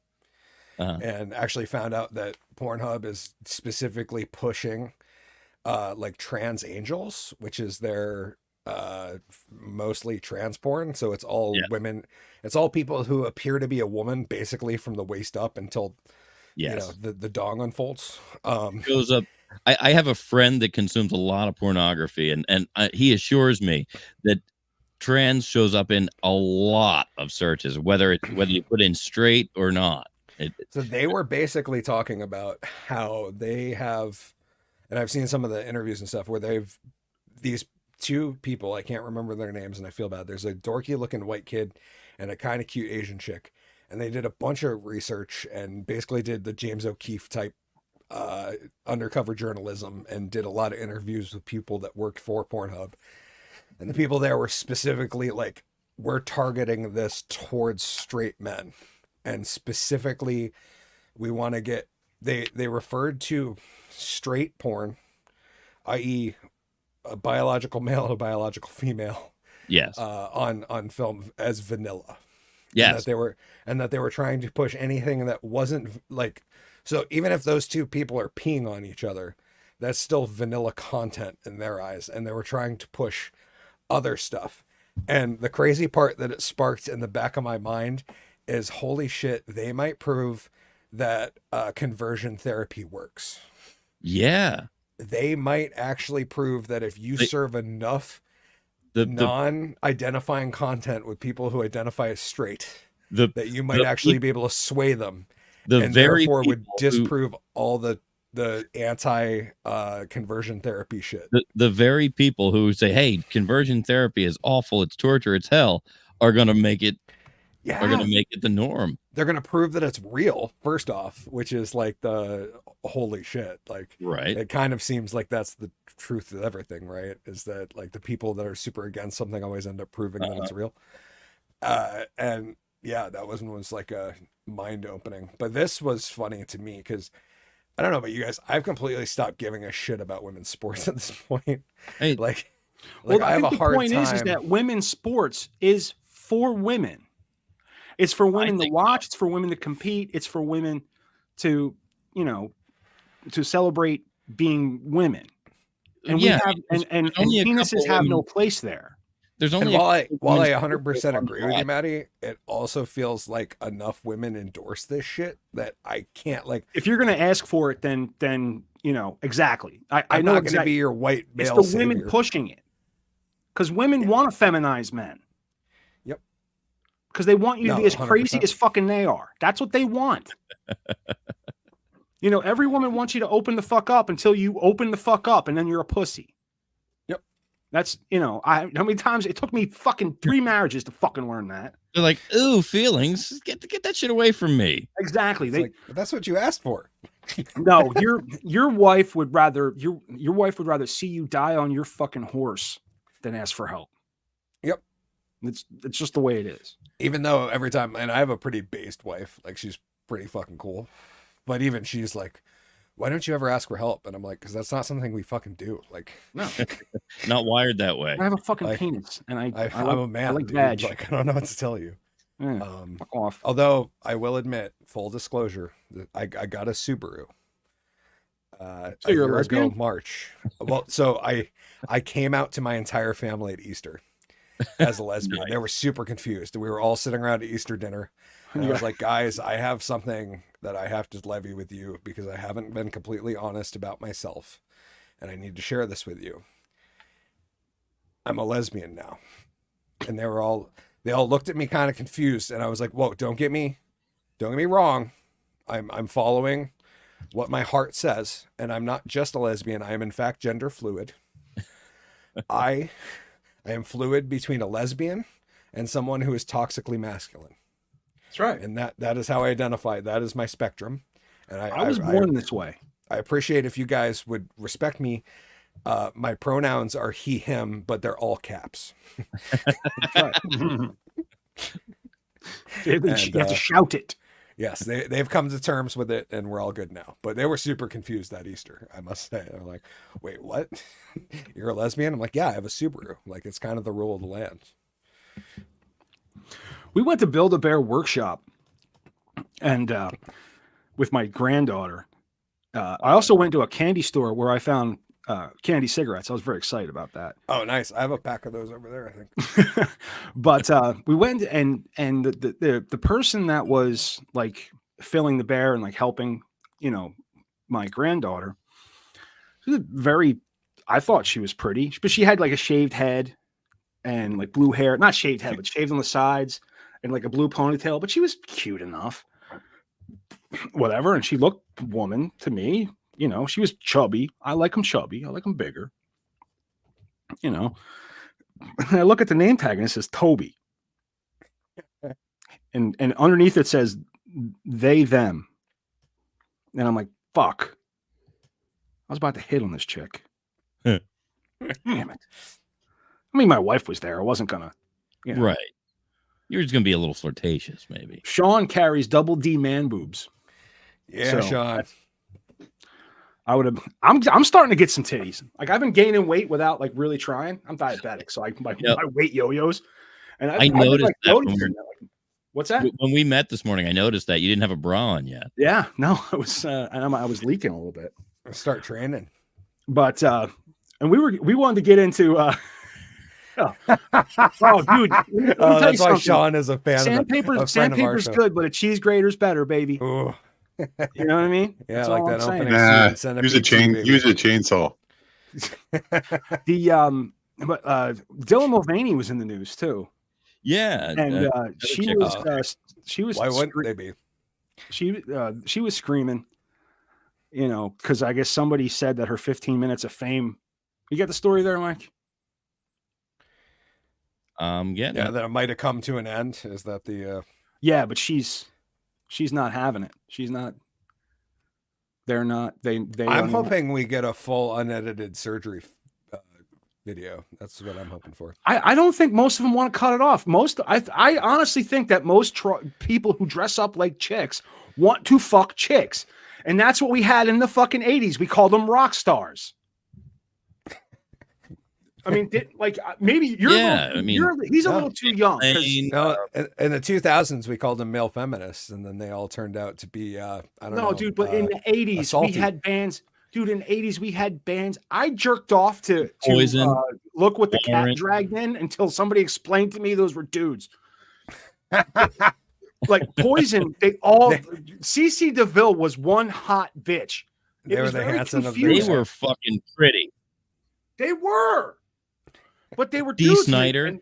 and actually found out that Pornhub is specifically pushing like trans angels, which is their mostly trans porn. So it's all women. It's all people who appear to be a woman, basically from the waist up until. Yes. The dong unfolds. Goes up. I have a friend that consumes a lot of pornography, and he assures me that trans shows up in a lot of searches, whether you put in straight or not. So they were basically talking about how they have, and I've seen some of the interviews and stuff where these two people, I can't remember their names, and I feel bad. There's a dorky looking white kid and a kind of cute Asian chick. And they did a bunch of research and basically did the James O'Keefe type undercover journalism and did a lot of interviews with people that worked for Pornhub. And the people there were specifically like, we're targeting this towards straight men. And specifically, we want to get, they referred to straight porn, i.e. a biological male and a biological female. Yes. On film as vanilla. Yes. And that they were trying to push anything that wasn't like, so even if those two people are peeing on each other, that's still vanilla content in their eyes. And they were trying to push other stuff. And the crazy part that it sparked in the back of my mind is, holy shit, they might prove that conversion therapy works. Yeah. They might actually prove that if you serve enough non-identifying content with people who identify as straight, that you might actually be able to sway them, and therefore would disprove all the anti conversion therapy shit. The very people who say, "Hey, conversion therapy is awful, it's torture, it's hell," are going to make it. Yeah. Are going to make it the norm. They're going to prove that it's real, first off, which is like the holy shit. Like, right. It kind of seems like that's the truth of everything, right? Is that like the people that are super against something always end up proving that it's real. And yeah, that one was like a mind opening. But this was funny to me because I don't know about you guys. I've completely stopped giving a shit about women's sports at this point. Hey, like well, I have a hard time. The point is that women's sports is for women. It's for women to watch. It's for women to compete. It's for women to, to celebrate being women. And we have, and penises have no place there. There's only while I 100% agree with you, Maddie, it also feels like enough women endorse this shit that I can't like. If you're going to ask for it, then exactly. I know not going to be your white male. It's the women pushing it because women want to feminize men. Because they want you to be as 100%. crazy as fucking they are. That's what they want. Every woman wants you to open the fuck up until you open the fuck up, and then you're a pussy. Yep. That's, how many times it took me fucking 3 marriages to fucking learn that. They're like, ooh, feelings. Get that shit away from me. Exactly. But that's what you asked for. No, your wife would rather your wife would rather see you die on your fucking horse than ask for help. Yep. It's just the way it is. Even though every time, and I have a pretty based wife, like she's pretty fucking cool, but even she's like, why don't you ever ask for help? And I'm like, because that's not something we fucking do. Like, no, not wired that way. I have a fucking penis, and I'm a man. I like veg. Like, I don't know what to tell you. Yeah, fuck off. Although I will admit, full disclosure, I got a Subaru. So you're a lesbian? March. Well, so I came out to my entire family at Easter as a lesbian. Nice. They were super confused. We were all sitting around at Easter dinner. And I was like, guys, I have something that I have to levy with you because I haven't been completely honest about myself. And I need to share this with you. I'm a lesbian now. And they all looked at me kind of confused. And I was like, whoa, don't get me wrong. I'm following what my heart says. And I'm not just a lesbian. I am in fact gender fluid. I am fluid between a lesbian and someone who is toxically masculine. That's right. And that is how I identify. That is my spectrum. And I was born this way. I appreciate if you guys would respect me. My pronouns are he, him, but they're all caps. You have to shout it. Yes, they've come to terms with it, and we're all good now. But they were super confused that Easter, I must say. They're like, wait, what? You're a lesbian? I'm like, yeah, I have a Subaru. Like, it's kind of the rule of the land. We went to Build-A-Bear workshop, and with my granddaughter. I also went to a candy store where I found candy cigarettes. I was very excited about that. Oh, nice. I have a pack of those over there, I think. But we went and the person that was like filling the bear and like helping, my granddaughter, she was I thought she was pretty, but she had like a shaved head and like blue hair, not shaved head, but shaved on the sides and like a blue ponytail, but she was cute enough. Whatever. And she looked woman to me. She was chubby. I like them chubby. I like them bigger. And I look at the name tag and it says Toby. And underneath it says they, them. And I'm like, fuck. I was about to hit on this chick. Damn it. I mean, my wife was there. I wasn't going to. Right. You're just going to be a little flirtatious, maybe. Sean carries double D man boobs. Yeah, so, Sean. I'm starting to get some titties. Like I've been gaining weight without like really trying. I'm diabetic, so my weight yo-yos. And I noticed that. What's that? When we met this morning, I noticed that you didn't have a bra on yet. Yeah, no, I was leaking a little bit. Start training. But and we wanted to get into oh dude, that's why Sean is a fan. Sandpaper's good, but a cheese grater's better, baby. Ooh. You know what I mean? Yeah, That's like all that I'm saying. opening Nah, scene. Centipede use a 2, chain. baby. Use a chainsaw. Dylan Mulvaney was in the news too. Yeah, And she was Why wouldn't they be? she was screaming, you know, because I guess somebody said that her 15 minutes of fame. You got the story there, Mike? Yeah, that it might have come to an end. Is that the? Yeah, but she's not having it. She's not. They're not. They. I'm hoping we get a full unedited surgery video. That's what I'm hoping for. I don't think most of them want to cut it off. I honestly think that most people who dress up like chicks want to fuck chicks, and that's what we had in the fucking 80s. We called them rock stars. I mean, maybe you're. Yeah, he's a little too young. No, in the 2000s we called them male feminists, and then they all turned out to be I don't know. No, dude, but in the 80s assaulty. we had bands. Dude, in the 80s we had bands. I jerked off to Poison, look what the cat Orange. dragged in until somebody explained to me those were dudes. Like Poison, CC DeVille was one hot bitch. They were the Hanson of the They were fucking pretty. They were. But they were D. dudes, Snyder. and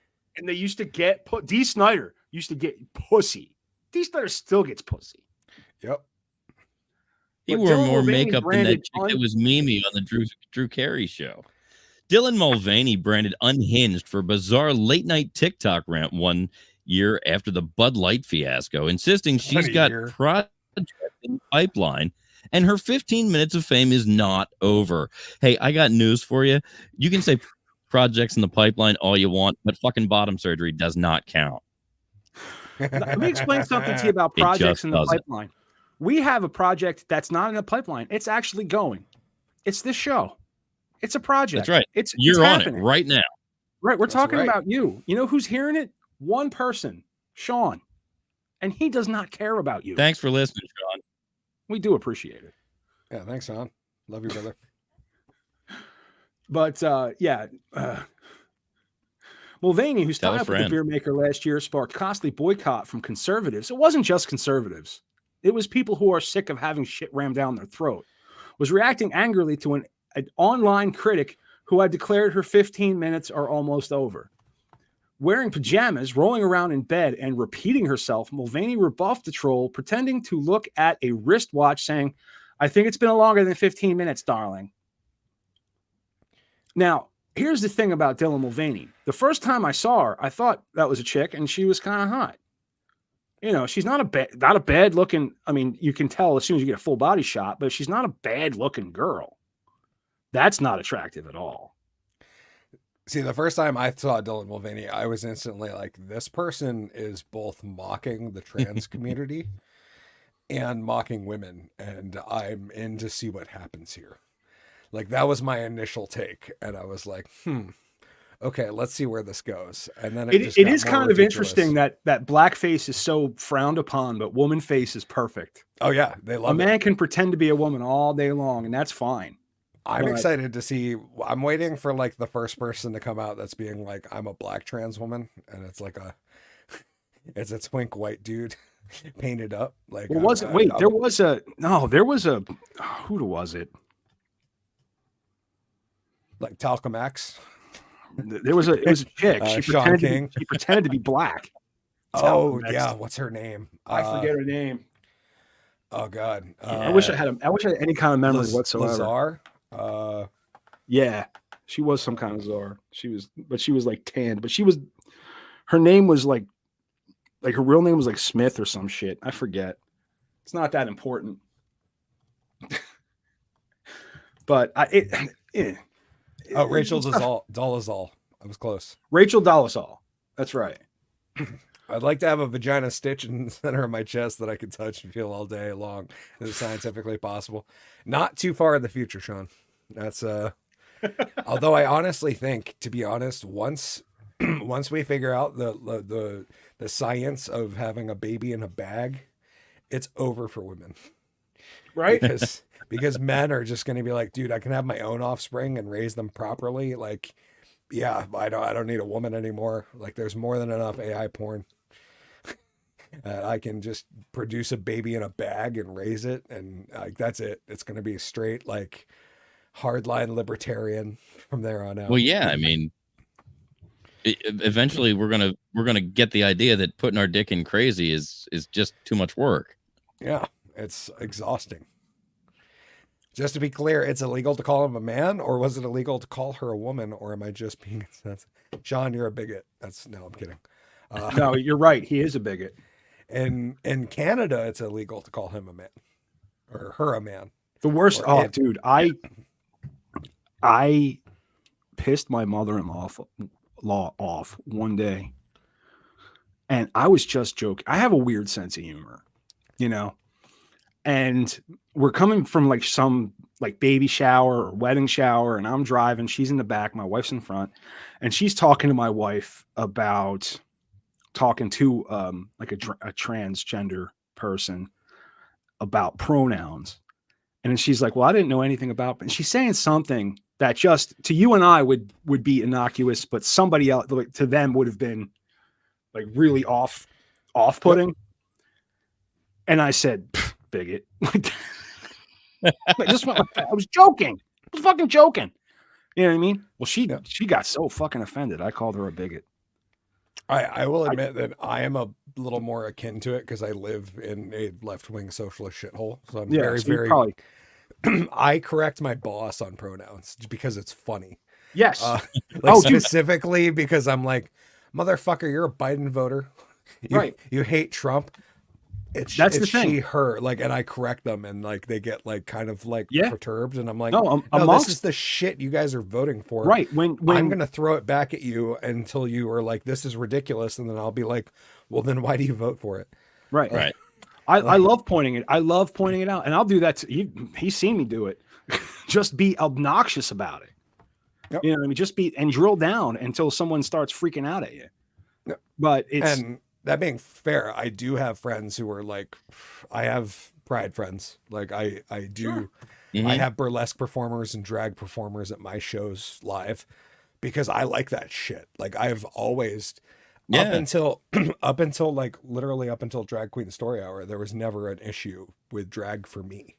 they used to get D. Snyder used to get pussy. D. Snyder still gets pussy. Yep. He But wore Dylan more Mulvaney makeup than that branded chick that was Mimi on the Drew Carey show. Dylan Mulvaney branded unhinged for a bizarre late night TikTok rant one year after the Bud Light fiasco, insisting she's got projects in the pipeline and her 15 minutes of fame is not over. Hey, I got news for you. You can say projects in the pipeline all you want, but fucking bottom surgery does not count. Let me explain something to you about projects in the pipeline. We have a project that's not in the pipeline. It's actually going. It's this show. It's a project. That's right. You're on it right now. Right. We're talking about you. You know who's hearing it? One person, Sean. And he does not care about you. Thanks for listening, Sean. We do appreciate it. Yeah, thanks, Sean. Love you, brother. But Mulvaney, who tied up with the beer maker last year, sparked costly boycott from conservatives. It wasn't just conservatives. It was people who are sick of having shit rammed down their throat. Was reacting angrily to an online critic who had declared her 15 minutes are almost over. Wearing pajamas, rolling around in bed, and repeating herself, Mulvaney rebuffed the troll, pretending to look at a wristwatch, saying, "I think it's been longer than 15 minutes, darling." Now, here's the thing about Dylan Mulvaney. The first time I saw her, I thought that was a chick, and she was kind of hot. You know, she's not a bad looking. I mean, you can tell as soon as you get a full body shot, but she's not a bad looking girl. That's not attractive at all. See, the first time I saw Dylan Mulvaney, I was instantly like, this person is both mocking the trans community and mocking women, and I'm in to see what happens here. Like, that was my initial take, and I was like, okay, let's see where this goes. And then it is kind of interesting that blackface is so frowned upon, but woman face is perfect. Oh yeah, they love it. A man can pretend to be a woman all day long, and that's fine. I'm excited to see. I'm waiting for like the first person to come out that's being like, I'm a black trans woman, and it's like it's a twink white dude painted up. Like, well, there was a who was it? Like Talcum X. It was a chick. She pretended to be black. Oh yeah, what's her name? I forget her name. Oh god, I wish I had any kind of memory whatsoever. Lazar. Yeah, she was some kind of czar. She was like tanned, but her name was like her real name was like Smith or some shit. I forget. It's not that important. But Rachel Dolezal. I was close. Rachel Dolezal. That's right. I'd like to have a vagina stitch in the center of my chest that I could touch and feel all day long. It's scientifically possible. Not too far in the future, Sean. That's although I honestly think, to be honest, once we figure out the science of having a baby in a bag, it's over for women. Right? Because men are just going to be like, dude, I can have my own offspring and raise them properly. Like, yeah, I don't need a woman anymore. Like, there's more than enough AI porn. I can just produce a baby in a bag and raise it, and like that's it. It's going to be straight like hardline libertarian from there on out. Well, yeah, I mean, eventually we're gonna get the idea that putting our dick in crazy is just too much work. Yeah, it's exhausting. Just to be clear, it's illegal to call him a man, or was it illegal to call her a woman, or am I just being insensitive? Sean, you're a bigot. No, I'm kidding. No, you're right. He is a bigot. In Canada, it's illegal to call him a man or her a man. The worst. Oh, dude, I pissed my mother-in-law off one day, and I was just joking. I have a weird sense of humor, you know, and we're coming from like some like baby shower or wedding shower, and I'm driving. She's in the back, my wife's in front, and she's talking to my wife about talking to like a transgender person about pronouns. And then she's like, well, I didn't know anything about, and she's saying something that just to you and I would be innocuous, but somebody else, like, to them would have been like really off-putting. Yep. And I said, bigot. I was joking. I was fucking joking. You know what I mean? Well, she got so fucking offended. I called her a bigot. I will admit that I am a little more akin to it because I live in a left-wing socialist shithole. So I'm very probably... I correct my boss on pronouns because it's funny. Yes. Specifically because I'm like, motherfucker, you're a Biden voter. Right. You hate Trump. It's the thing. She, her, like, and I correct them, and like they get like kind of like perturbed, and I'm like, no, this is the shit you guys are voting for. Right. When I'm gonna throw it back at you until you are like, this is ridiculous, and then I'll be like, well, then why do you vote for it? Right. Right. I love pointing it. I love pointing it out, and I'll do that. He's seen me do it. Just be obnoxious about it. Yep. You know what I mean? Just be and drill down until someone starts freaking out at you. Yep. But it's. And that being fair, I do have friends who are like, I have pride friends. Like I do, Sure. Mm-hmm. I have burlesque performers and drag performers at my shows live because I like that shit. Like I've always, up until like literally up until Drag Queen Story Hour, there was never an issue with drag for me.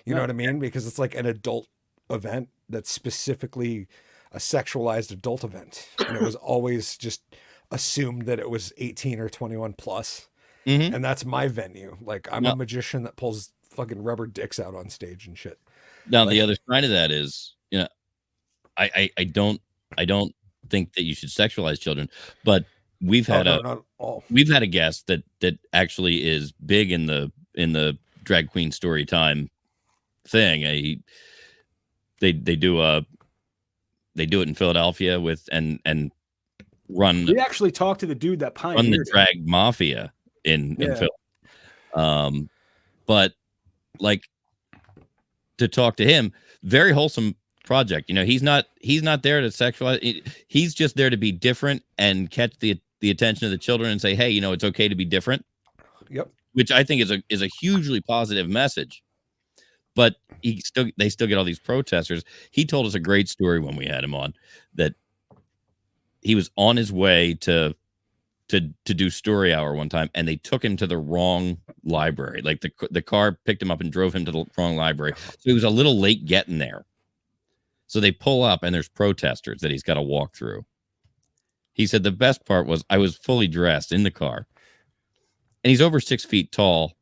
You know what I mean? Because it's like an adult event that's specifically a sexualized adult event. And it was always just assumed that it was 18 or 21 plus. Mm-hmm. And that's my venue. Like I'm a magician that pulls fucking rubber dicks out on stage and shit. Now the other side of that is, you know, I don't think that you should sexualize children, but we've had a guest that actually is big in the drag queen story time thing. They do it in Philadelphia with and run. We actually talked to the dude that pioneered the drag mafia in Philly. But like to talk to him, very wholesome project. You know, he's not there to sexualize. He's just there to be different and catch the attention of the children and say, hey, you know, it's okay to be different. Yep. Which I think is a hugely positive message. But they still get all these protesters. He told us a great story when we had him on that he was on his way to do story hour one time, and they took him to the wrong library. Like the car picked him up and drove him to the wrong library. So he was a little late getting there. So they pull up and there's protesters that he's got to walk through. He said the best part was I was fully dressed in the car, and he's over 6 feet tall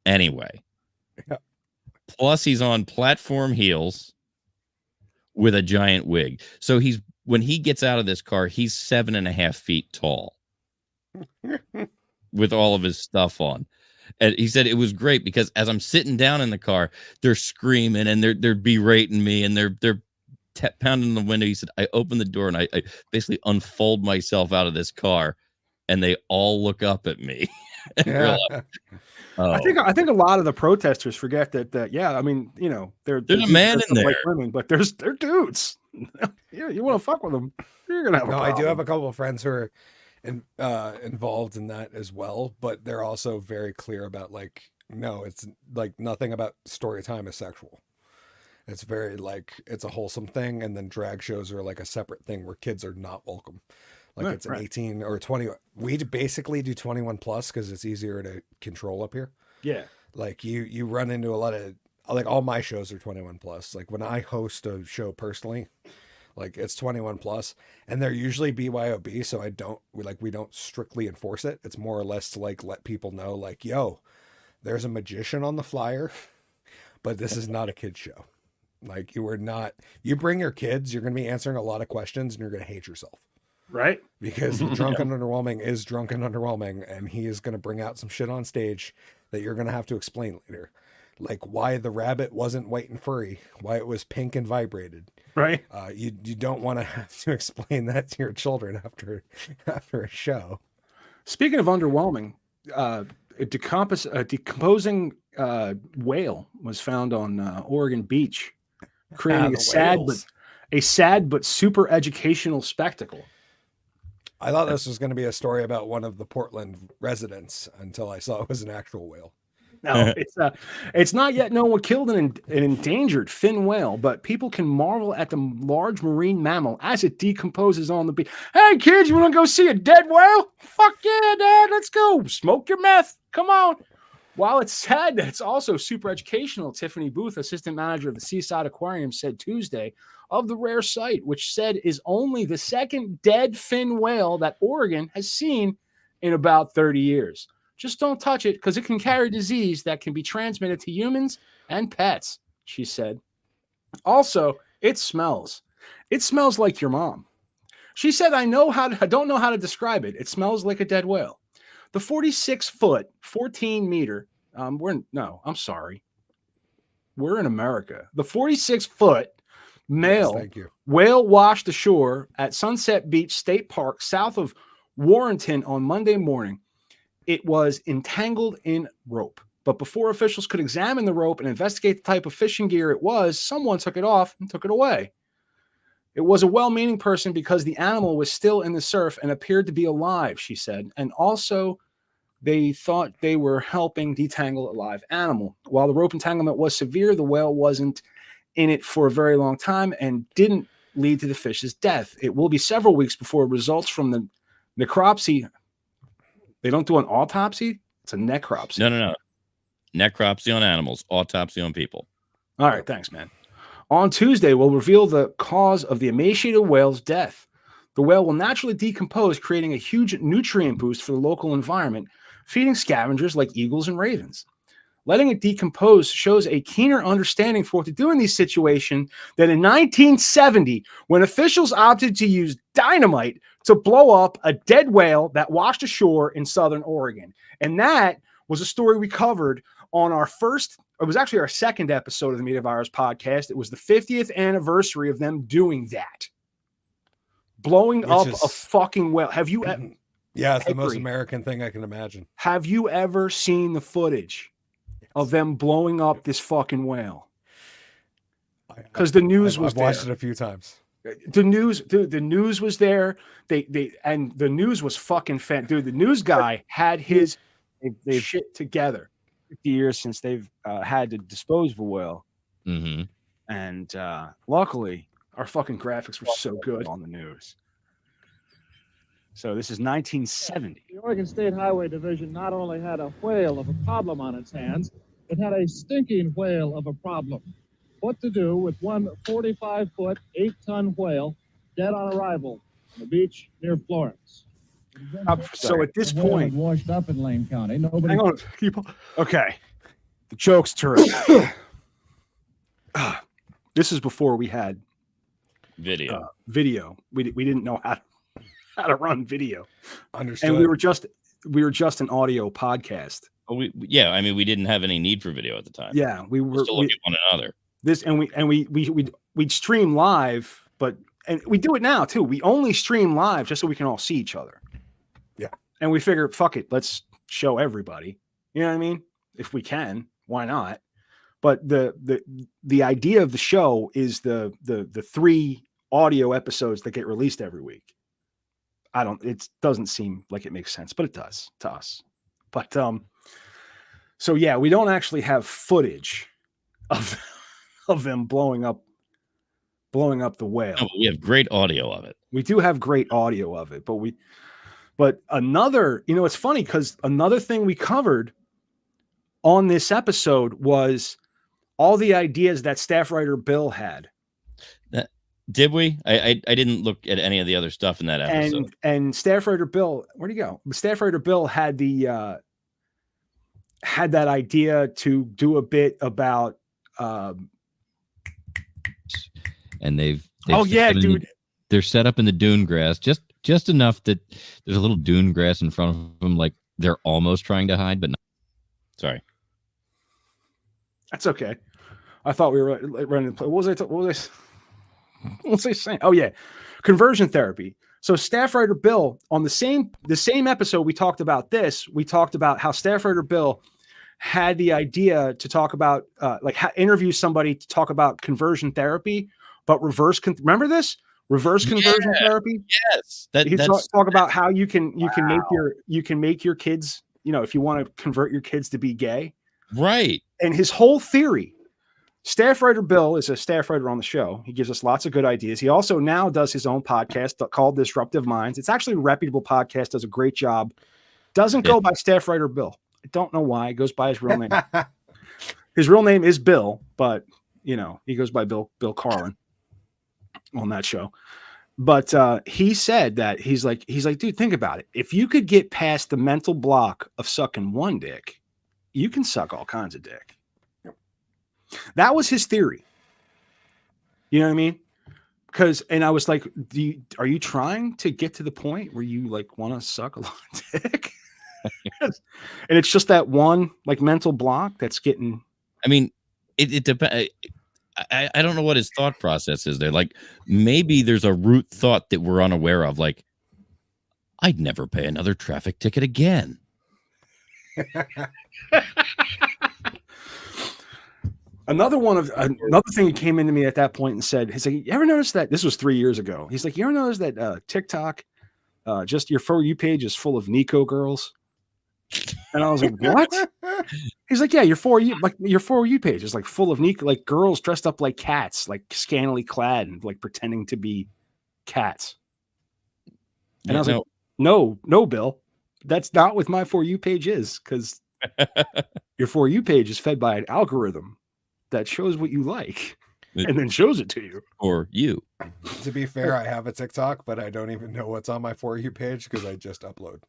anyway. Yeah. Plus he's on platform heels with a giant wig. So when he gets out of this car, he's 7.5 feet tall with all of his stuff on. And he said it was great because as I'm sitting down in the car, they're screaming and they're berating me and they're pounding on the window. He said, I open the door and I basically unfold myself out of this car and they all look up at me. I think a lot of the protesters forget that I mean, you know, there's a man in there, like women, but they're dudes. Yeah, you want to fuck with them, you're gonna have a problem. I do have a couple of friends who are involved in that as well, but they're also very clear about like, no, it's like nothing about story time is sexual. It's very like it's a wholesome thing, and then drag shows are like a separate thing where kids are not welcome. Like it's an 18 or 20. We basically do 21 plus because it's easier to control up here. Yeah. Like you run into a lot of, like all my shows are 21 plus. Like when I host a show personally, like it's 21 plus, and they're usually BYOB. So we don't strictly enforce it. It's more or less to like let people know, like, yo, there's a magician on the flyer, but this is not a kid show. Like you bring your kids, you're going to be answering a lot of questions and you're going to hate yourself. Right. Because Drunk and Underwhelming is drunk and underwhelming, and he is going to bring out some shit on stage that you're going to have to explain later. Like why the rabbit wasn't white and furry, why it was pink and vibrated. Right. You don't want to have to explain that to your children after a show. Speaking of underwhelming, a decomposing whale was found on Oregon Beach, creating a sad but super educational spectacle. I thought this was going to be a story about one of the Portland residents until I saw it was an actual whale. No, it's not yet known what killed an endangered fin whale, but people can marvel at the large marine mammal as it decomposes on the beach. Hey, kids, you want to go see a dead whale? Fuck yeah, Dad, let's go. Smoke your meth. Come on. While it's sad that it's also super educational, Tiffany Booth, assistant manager of the Seaside Aquarium, said Tuesday of the rare sight, which said is only the second dead fin whale that Oregon has seen in about 30 years. Just don't touch it because it can carry disease that can be transmitted to humans and pets, she said. Also, it smells. It smells like your mom. She said, I don't know how to describe it. It smells like a dead whale. The 46-foot, 14-meter, I'm sorry. We're in America. The 46-foot male whale washed ashore at Sunset Beach State Park south of Warrenton on Monday morning. It was entangled in rope. But before officials could examine the rope and investigate the type of fishing gear it was, someone took it off and took it away. It was a well-meaning person because the animal was still in the surf and appeared to be alive, she said. And also, they thought they were helping detangle a live animal. While the rope entanglement was severe, the whale wasn't in it for a very long time and didn't lead to the fish's death. It will be several weeks before results from the necropsy. They don't do an autopsy. It's a necropsy. No. Necropsy on animals, autopsy on people. All right. Thanks, man. On Tuesday, we'll reveal the cause of the emaciated whale's death. The whale will naturally decompose, creating a huge nutrient boost for the local environment, feeding scavengers like eagles and ravens. Letting it decompose shows a keener understanding for what to do in these situations than in 1970, when officials opted to use dynamite to blow up a dead whale that washed ashore in southern Oregon. And that was a story we covered on our second episode of the Media Virus podcast. It was the 50th anniversary of them doing that. Blowing up a fucking whale. Have you ever? Yeah, it's the most American thing I can imagine. Have you ever seen the footage of them blowing up this fucking whale? Because the news was I've watched it a few times. The news was there. And the news was fucking fan. Dude, the news guy had his shit together. 50 years since they've had to dispose of a whale. Mm-hmm. And luckily, our fucking graphics were so good on the news. So this is 1970. The Oregon State Highway Division not only had a whale of a problem on its hands, it had a stinking whale of a problem. What to do with one 45-foot, 8-ton whale dead on arrival on the beach near Florence? So at this point, washed up in Lane County. Nobody. Hang on, okay. The joke's terrific. This is before we had video. We didn't know how to run video. Understood. And we were just an audio podcast. Oh, we didn't have any need for video at the time. Yeah, we were still looking at one another. We'd stream live, and we do it now too. We only stream live just so we can all see each other. Yeah. And we figure, fuck it, let's show everybody. You know what I mean? If we can, why not? But the idea of the show is the 3 audio episodes that get released every week. It doesn't seem like it makes sense, but it does to us. But so yeah, we don't actually have footage of them blowing up blowing up the whale. No, we have great audio of it. We do have great audio of it, but another, it's funny because another thing we covered on this episode was all the ideas that staff writer Bill had. Did we? I didn't look at any of the other stuff in that episode. And staff writer Bill, where'd he go? Staff writer Bill had that idea to do a bit about and they've oh yeah, dude. They're set up in the dune grass, just enough that there's a little dune grass in front of them, like they're almost trying to hide, but not. Sorry. That's okay. I thought we were running. What was I saying? Oh yeah, conversion therapy. So staff writer Bill, on the same episode we talked about this. We talked about how staff writer Bill had the idea to talk about interview somebody to talk about conversion therapy, but remember this reverse conversion therapy? Yes, talk about how you can make your kids, if you want to convert your kids to be gay, right? And his whole theory. Staff writer Bill is a staff writer on the show. He gives us lots of good ideas. He also now does his own podcast called Disruptive Minds. It's actually a reputable podcast, does a great job. Doesn't go by staff writer Bill. I don't know why. It goes by his real name. His real name is Bill, but he goes by Bill Carlin on that show. But he said that he's like, dude, think about it. If you could get past the mental block of sucking one dick, you can suck all kinds of dick. That was his theory. You know what I mean? And I was like, are you trying to get to the point where you want to suck a lot of dick? And it's just that one mental block that's getting. I mean, it depends. I don't know what his thought process is there. Maybe there's a root thought that we're unaware of. I'd never pay another traffic ticket again. Another thing that came into me at that point and said, he's like, you ever notice that this was 3 years ago? He's like, you ever notice that TikTok, just your For You page is full of Nico girls? And I was like, what? He's like, yeah, your For You page is full of Nico, girls dressed up like cats, scantily clad and pretending to be cats. And I was like, no, Bill, that's not what my For You page is, because your For You page is fed by an algorithm that shows what you like and then shows it to you. Or you. To be fair, I have a TikTok, but I don't even know what's on my For You page because I just upload.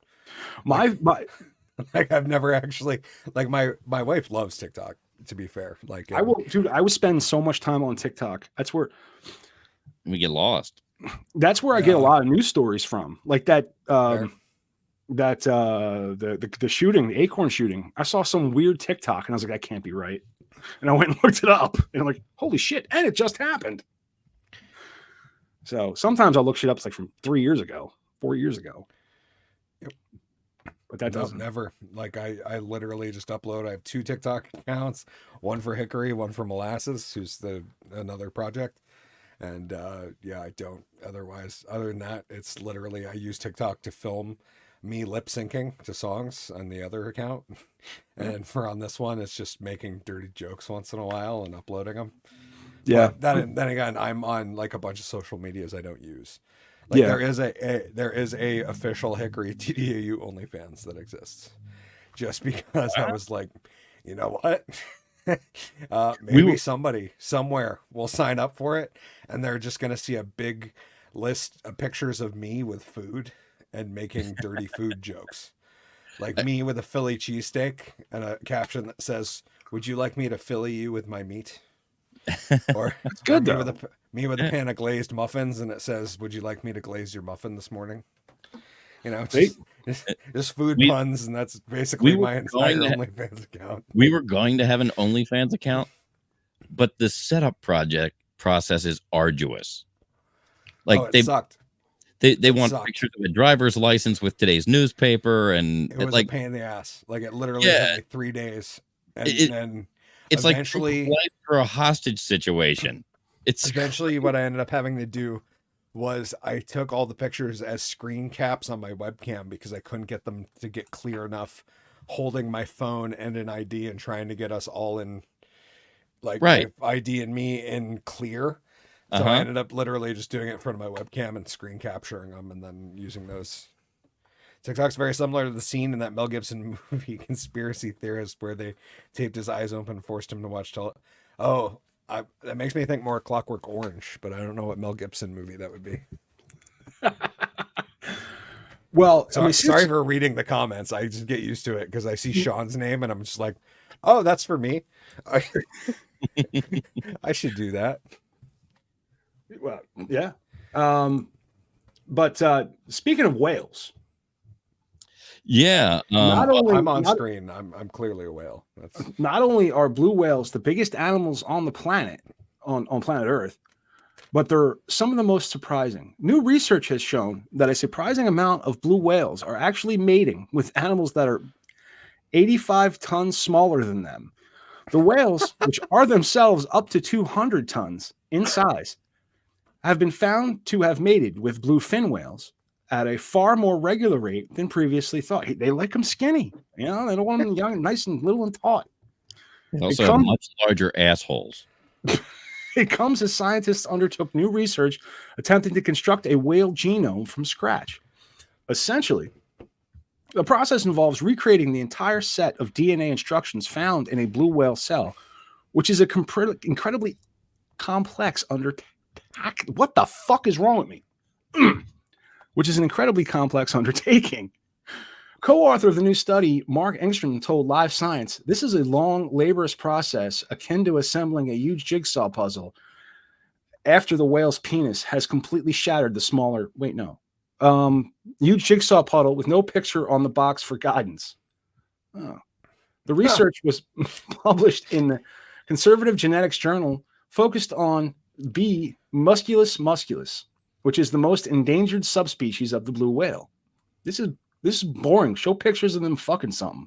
I've never actually my wife loves TikTok, to be fair. I will spend so much time on TikTok. That's where we get lost. That's where I get a lot of news stories from. The shooting, the Acorn shooting. I saw some weird TikTok and I was like, that can't be right. And I went and looked it up and I'm like, holy shit. And it just happened. So sometimes I'll look shit up. It's from 4 years ago. Yep. But that doesn't never I literally just upload. I have 2 TikTok accounts, one for Hickory, one for Molasses, who's another project. And I don't otherwise. Other than that, it's literally I use TikTok to film me lip syncing to songs on the other account. And on this one, it's just making dirty jokes once in a while and uploading them. Yeah. But then again, I'm on a bunch of social medias I don't use. There is a official Hickory TDAU OnlyFans that exists. Just because I was like, you know what? Maybe somebody somewhere will sign up for it and they're just going to see a big list of pictures of me with food and making dirty food jokes. Me with a Philly cheesesteak and a caption that says, would you like me to Philly you with my meat? Or it's good or me with a pan of glazed muffins and it says, would you like me to glaze your muffin this morning? Just food puns, and that's basically my entire OnlyFans account. We were going to have an OnlyFans account, but the setup process is arduous. It sucked. They want pictures of a driver's license with today's newspaper, and it was a pain in the ass. It literally took me 3 days, and it's eventually like for a hostage situation. It's eventually what I ended up having to do was I took all the pictures as screen caps on my webcam because I couldn't get them to get clear enough holding my phone and an ID and trying to get us all in my ID and me in clear. So I ended up literally just doing it in front of my webcam and screen capturing them and then using those. TikTok's very similar to the scene in that Mel Gibson movie Conspiracy Theorist where they taped his eyes open and forced him to watch that makes me think more Clockwork Orange, but I don't know what Mel Gibson movie that would be. Well, sorry for reading the comments. I just get used to it because I see Sean's name and I'm just like, oh, that's for me. I should do that. Well, yeah. But speaking of whales. Yeah. I'm on screen. I'm clearly a whale. Not only are blue whales the biggest animals on the planet, on planet Earth, but they're some of the most surprising. New research has shown that a surprising amount of blue whales are actually mating with animals that are 85 tons smaller than them. The whales, which are themselves up to 200 tons in size, have been found to have mated with blue fin whales at a far more regular rate than previously thought. They like them skinny. They don't want them young, nice and little and taut. They also have much larger assholes. It comes as scientists undertook new research attempting to construct a whale genome from scratch. Essentially, the process involves recreating the entire set of DNA instructions found in a blue whale cell, which is incredibly complex what the fuck is wrong with me? Which is an incredibly complex undertaking. Co-author of the new study, Mark Engstrom, told Live Science, this is a long, laborious process akin to assembling a huge jigsaw puzzle after the whale's penis has completely shattered the smaller, huge jigsaw puzzle with no picture on the box for guidance. Oh. The research was published in the Conservative Genetics Journal, focused on B. musculus, which is the most endangered subspecies of the blue whale. This is boring. Show pictures of them fucking something.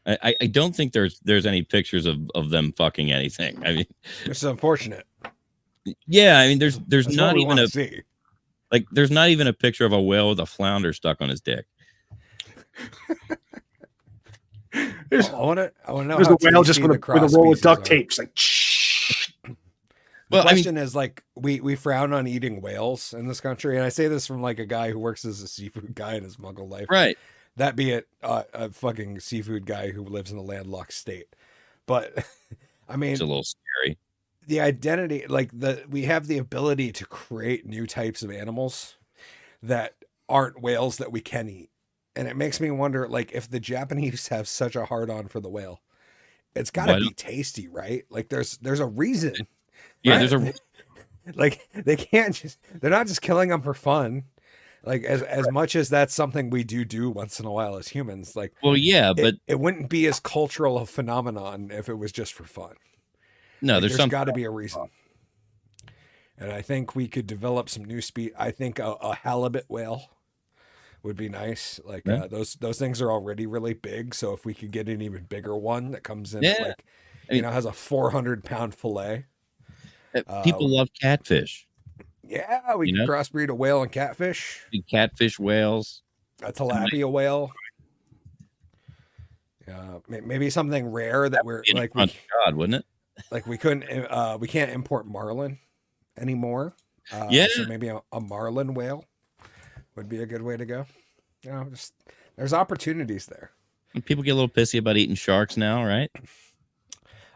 I don't think there's any pictures of them fucking anything. I mean, it's unfortunate. Yeah, I mean, there's That's not even there's not even a picture of a whale with a flounder stuck on his dick. I want to know. There's a whale just with a roll of duct tape. It's like. The question is, like, we frown on eating whales in this country, and I say this from like a guy who works as a seafood guy in his muggle life, right? That be it, a fucking seafood guy who lives in a landlocked state. But I mean, it's a little scary. The identity, we have the ability to create new types of animals that aren't whales that we can eat, and it makes me wonder, like, if the Japanese have such a hard on for the whale, it's got to be tasty, right? Like, there's a reason. Yeah, right? there's a like they can't they're not just killing them for fun. Like as much as that's something we do once in a while as humans. Like, well, yeah, but it wouldn't be as cultural a phenomenon if it was just for fun. No, like, there's got to be a reason. And I think we could develop some new speed. I think a halibut whale would be nice. Like those things are already really big. So if we could get an even bigger one that comes in has a 400-pound fillet. People love catfish. Yeah, we can crossbreed a whale and catfish. Catfish whales. A tilapia whale. Maybe something rare that we're like. God, wouldn't it? Like we can't import marlin anymore. So maybe a marlin whale would be a good way to go. There's opportunities there. People get a little pissy about eating sharks now, right?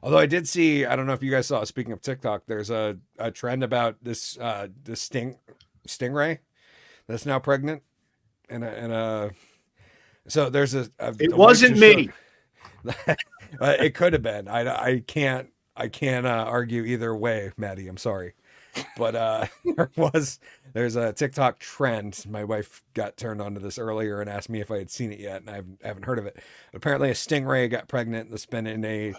Although I did see, I don't know if you guys saw, speaking of TikTok, there's a trend about this stingray that's now pregnant, and so there's it wasn't me. It could have been. I can't argue either way, Maddie. I'm sorry, but there's a TikTok trend. My wife got turned onto this earlier and asked me if I had seen it yet, and I haven't heard of it. But apparently, a stingray got pregnant that's been in a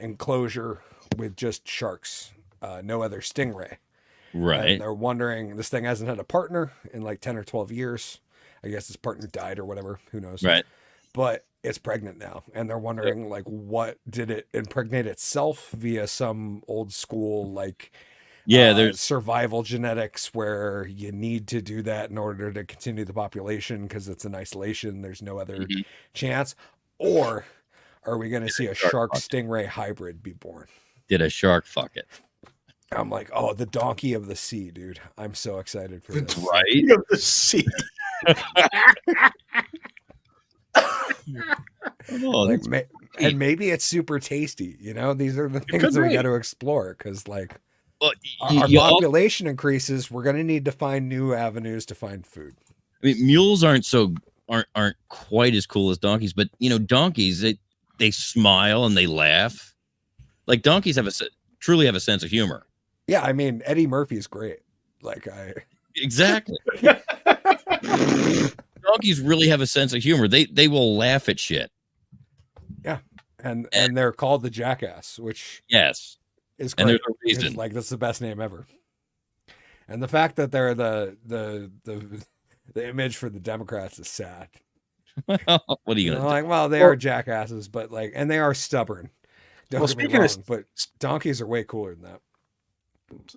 enclosure with just sharks, no other stingray. Right. And they're wondering, this thing hasn't had a partner in like 10 or 12 years. I guess his partner died or whatever. Who knows? Right. But it's pregnant now. And they're wondering, like, what did it impregnate itself via some old school, like, there's survival genetics where you need to do that in order to continue the population because it's in isolation. There's no other chance. Or are we going to see a shark stingray hybrid be born? Did a shark fuck it? I'm like, oh, the donkey of the sea, dude. I'm so excited for this. Right? Of the sea. Like, and maybe it's super tasty. You know, these are the things that we got to explore because, like, our population increases. We're going to need to find new avenues to find food. I mean, mules aren't quite as cool as donkeys, but you know, donkeys they smile and they laugh. Like donkeys truly have a sense of humor. Yeah, I mean, Eddie Murphy's great. Like exactly. Donkeys really have a sense of humor. They will laugh at shit. Yeah, and they're called the Jackass, which yes is great. And there's a reason. Like that's the best name ever. And the fact that they're the image for the Democrats is sad. Well, what are you gonna do? Like? Well, they are jackasses, but like, and they are stubborn. Don't get me speaking wrong, but donkeys are way cooler than that.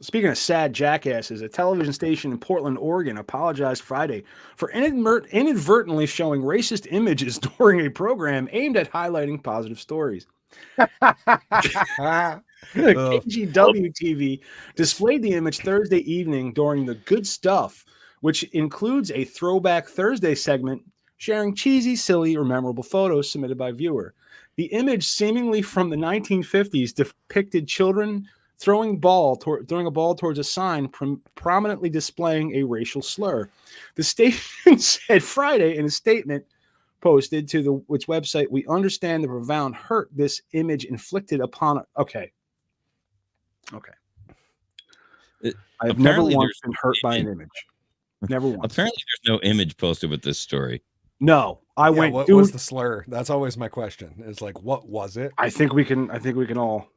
Speaking of sad jackasses, a television station in Portland, Oregon apologized Friday for inadvertently showing racist images during a program aimed at highlighting positive stories. KGW TV displayed the image Thursday evening during the Good Stuff, which includes a Throwback Thursday segment sharing cheesy, silly, or memorable photos submitted by viewer. The image, seemingly from the 1950s, depicted children throwing a ball towards a sign prominently displaying a racial slur. The station said Friday in a statement posted to its website, "We understand the profound hurt this image inflicted upon." Okay. I have never once been hurt by an image. Never once. Apparently, there's no image posted with this story. No, what was the slur? That's always my question. Is like, what was it? I think we can all.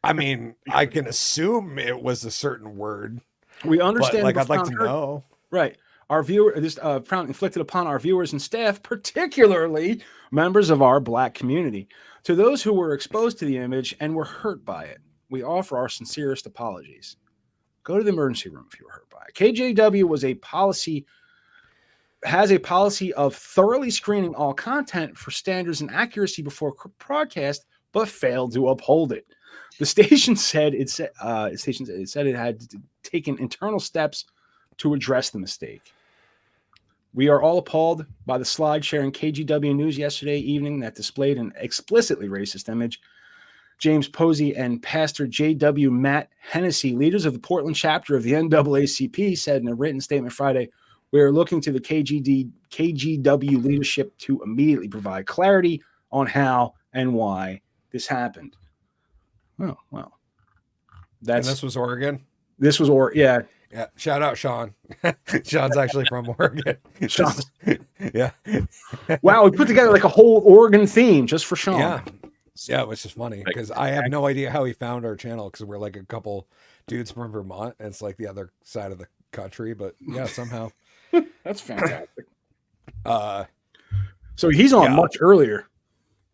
I mean, I can assume it was a certain word. We understand. Like, I'd like to know. Right. Our viewer, this inflicted upon our viewers and staff, particularly members of our Black community. To those who were exposed to the image and were hurt by it, we offer our sincerest apologies. Go to the emergency room if you were hurt by it. KJW has a policy of thoroughly screening all content for standards and accuracy before broadcast, but failed to uphold it. The station said it had taken internal steps to address the mistake. We are all appalled by the slide sharing KGW News yesterday evening that displayed an explicitly racist image. James Posey and Pastor J.W. Matt Hennessy, leaders of the Portland chapter of the NAACP, said in a written statement Friday, "We are looking to the KGW leadership to immediately provide clarity on how and why this happened." Oh, well. And this was Oregon? This was Yeah. Yeah. Shout out Sean. Sean's actually from Oregon. Sean. Yeah. Wow, we put together like a whole Oregon theme just for Sean. Yeah. Yeah, which is funny because I have no idea how he found our channel because we're like a couple dudes from Vermont and it's like the other side of the country, but yeah, somehow. That's fantastic. So he's on much earlier.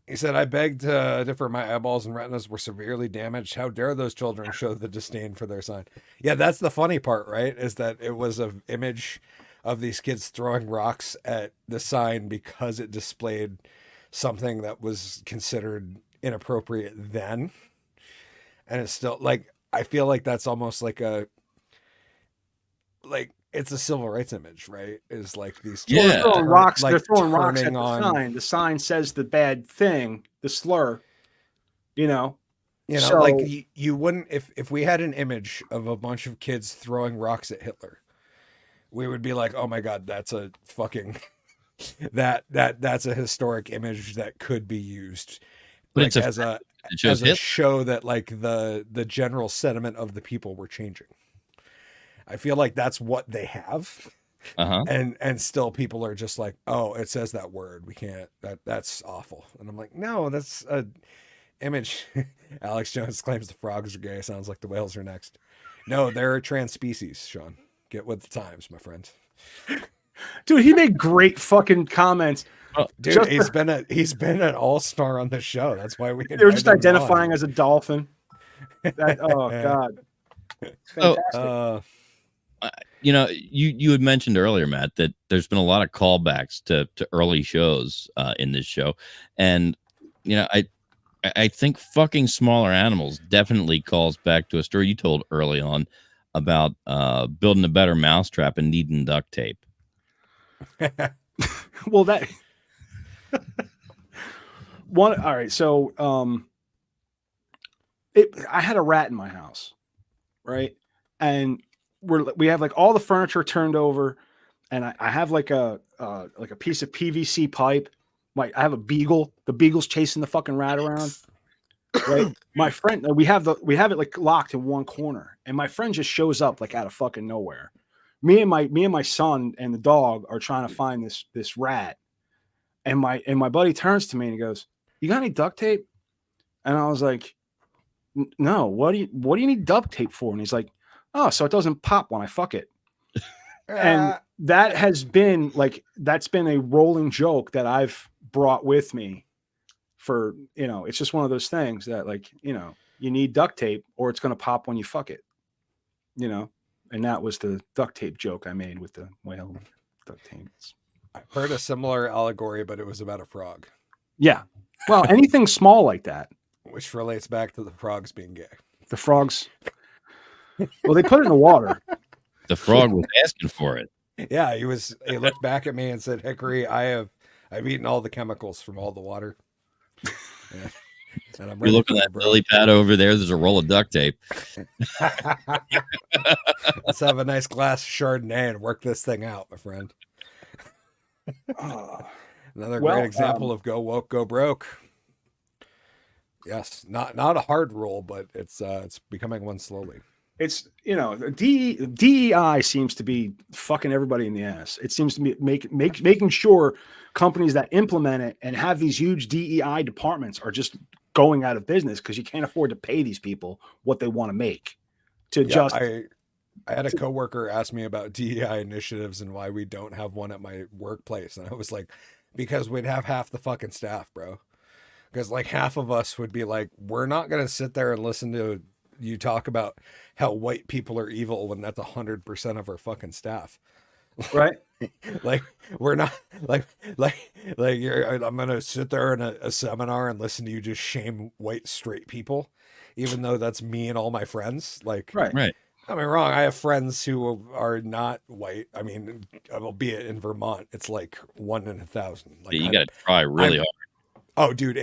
He said, "I begged to differ. My eyeballs and retinas were severely damaged. How dare those children show the disdain for their sign?" Yeah, that's the funny part, right? Is that it was an image of these kids throwing rocks at the sign because it displayed something that was considered inappropriate then. And it's still like, I feel like that's almost like it's a civil rights image, right? Is like these they're throwing rocks. They're throwing rocks at the sign. The sign says the bad thing, the slur. So, like you wouldn't if we had an image of a bunch of kids throwing rocks at Hitler, we would be like, oh my god, that's a fucking that's a historic image that could be used, but like, as a show that like the general sentiment of the people were changing. I feel like that's what they have. And still people are just like, oh, it says that word. We can't, that's awful. And I'm like, no, that's a image. Alex Jones claims the frogs are gay. Sounds like the whales are next. No, they're a trans species, Sean. Get with the times, my friend. Dude, he made great fucking comments. Dude, he's been an all-star on the show. That's why they were just identifying as a dolphin. Oh god. Fantastic. You had mentioned earlier, Matt, that there's been a lot of callbacks to early shows in this show, and I think fucking smaller animals definitely calls back to a story you told early on about building a better mousetrap and needing duct tape. Well, that one. All right. So, I had a rat in my house, right? And we have like all the furniture turned over, and I have like a piece of PVC pipe. I have a beagle. The beagle's chasing the fucking rat around. Right. My friend, we have it like locked in one corner, and my friend just shows up like out of fucking nowhere. Me and my son and the dog are trying to find this rat, and my buddy turns to me and he goes, "You got any duct tape?" And I was like, "No. What do you need duct tape for?" And he's like, "Oh, so it doesn't pop when I fuck it." And that's been a rolling joke that I've brought with me for, it's just one of those things that, like, you need duct tape or it's going to pop when you fuck it, and that was the duct tape joke I made with the whale duct tape. I've heard a similar allegory, but it was about a frog. Yeah. Well, anything small like that. Which relates back to the frogs being gay. The frogs. Well, they put it in the water. The frog was asking for it. Yeah, he looked back at me and said, "Hickory, I've eaten all the chemicals from all the water." Yeah. And I'm you look at that lily pad over there. There's a roll of duct tape. Let's have a nice glass of Chardonnay and work this thing out, my friend. Another great example of go woke, go broke. Yes, not a hard rule, but it's becoming one slowly. It's, DEI seems to be fucking everybody in the ass. It seems to be making sure companies that implement it and have these huge DEI departments are just going out of business because you can't afford to pay these people what they want to make. I had a coworker ask me about DEI initiatives and why we don't have one at my workplace, and I was like, because we'd have half the fucking staff, bro. Because like half of us would be like, we're not gonna sit there and listen to you talk about how white people are evil when that's 100% of our fucking staff. Right. Like we're not like I'm going to sit there in a seminar and listen to you just shame white straight people, even though that's me and all my friends. Like, right. I mean, wrong. I have friends who are not white. I mean, albeit in Vermont, it's like 1 in 1,000. Like, yeah, you got to try really hard. Oh, dude,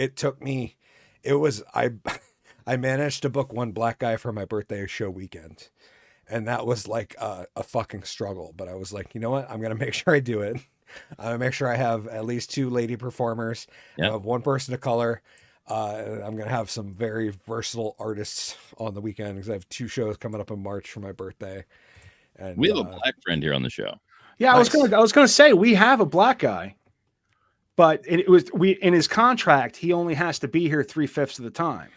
I managed to book one black guy for my birthday show weekend. And that was like a fucking struggle. But I was like, you know what? I'm going to make sure I do it. I'm going to make sure I have at least 2 lady performers. Yep. I have 1 person of color. I'm going to have some very versatile artists on the weekend because I have 2 shows coming up in March for my birthday. And we have a black friend here on the show. Yeah, nice. I was going to say we have a black guy, but in his contract he only has to be here 3/5 of the time.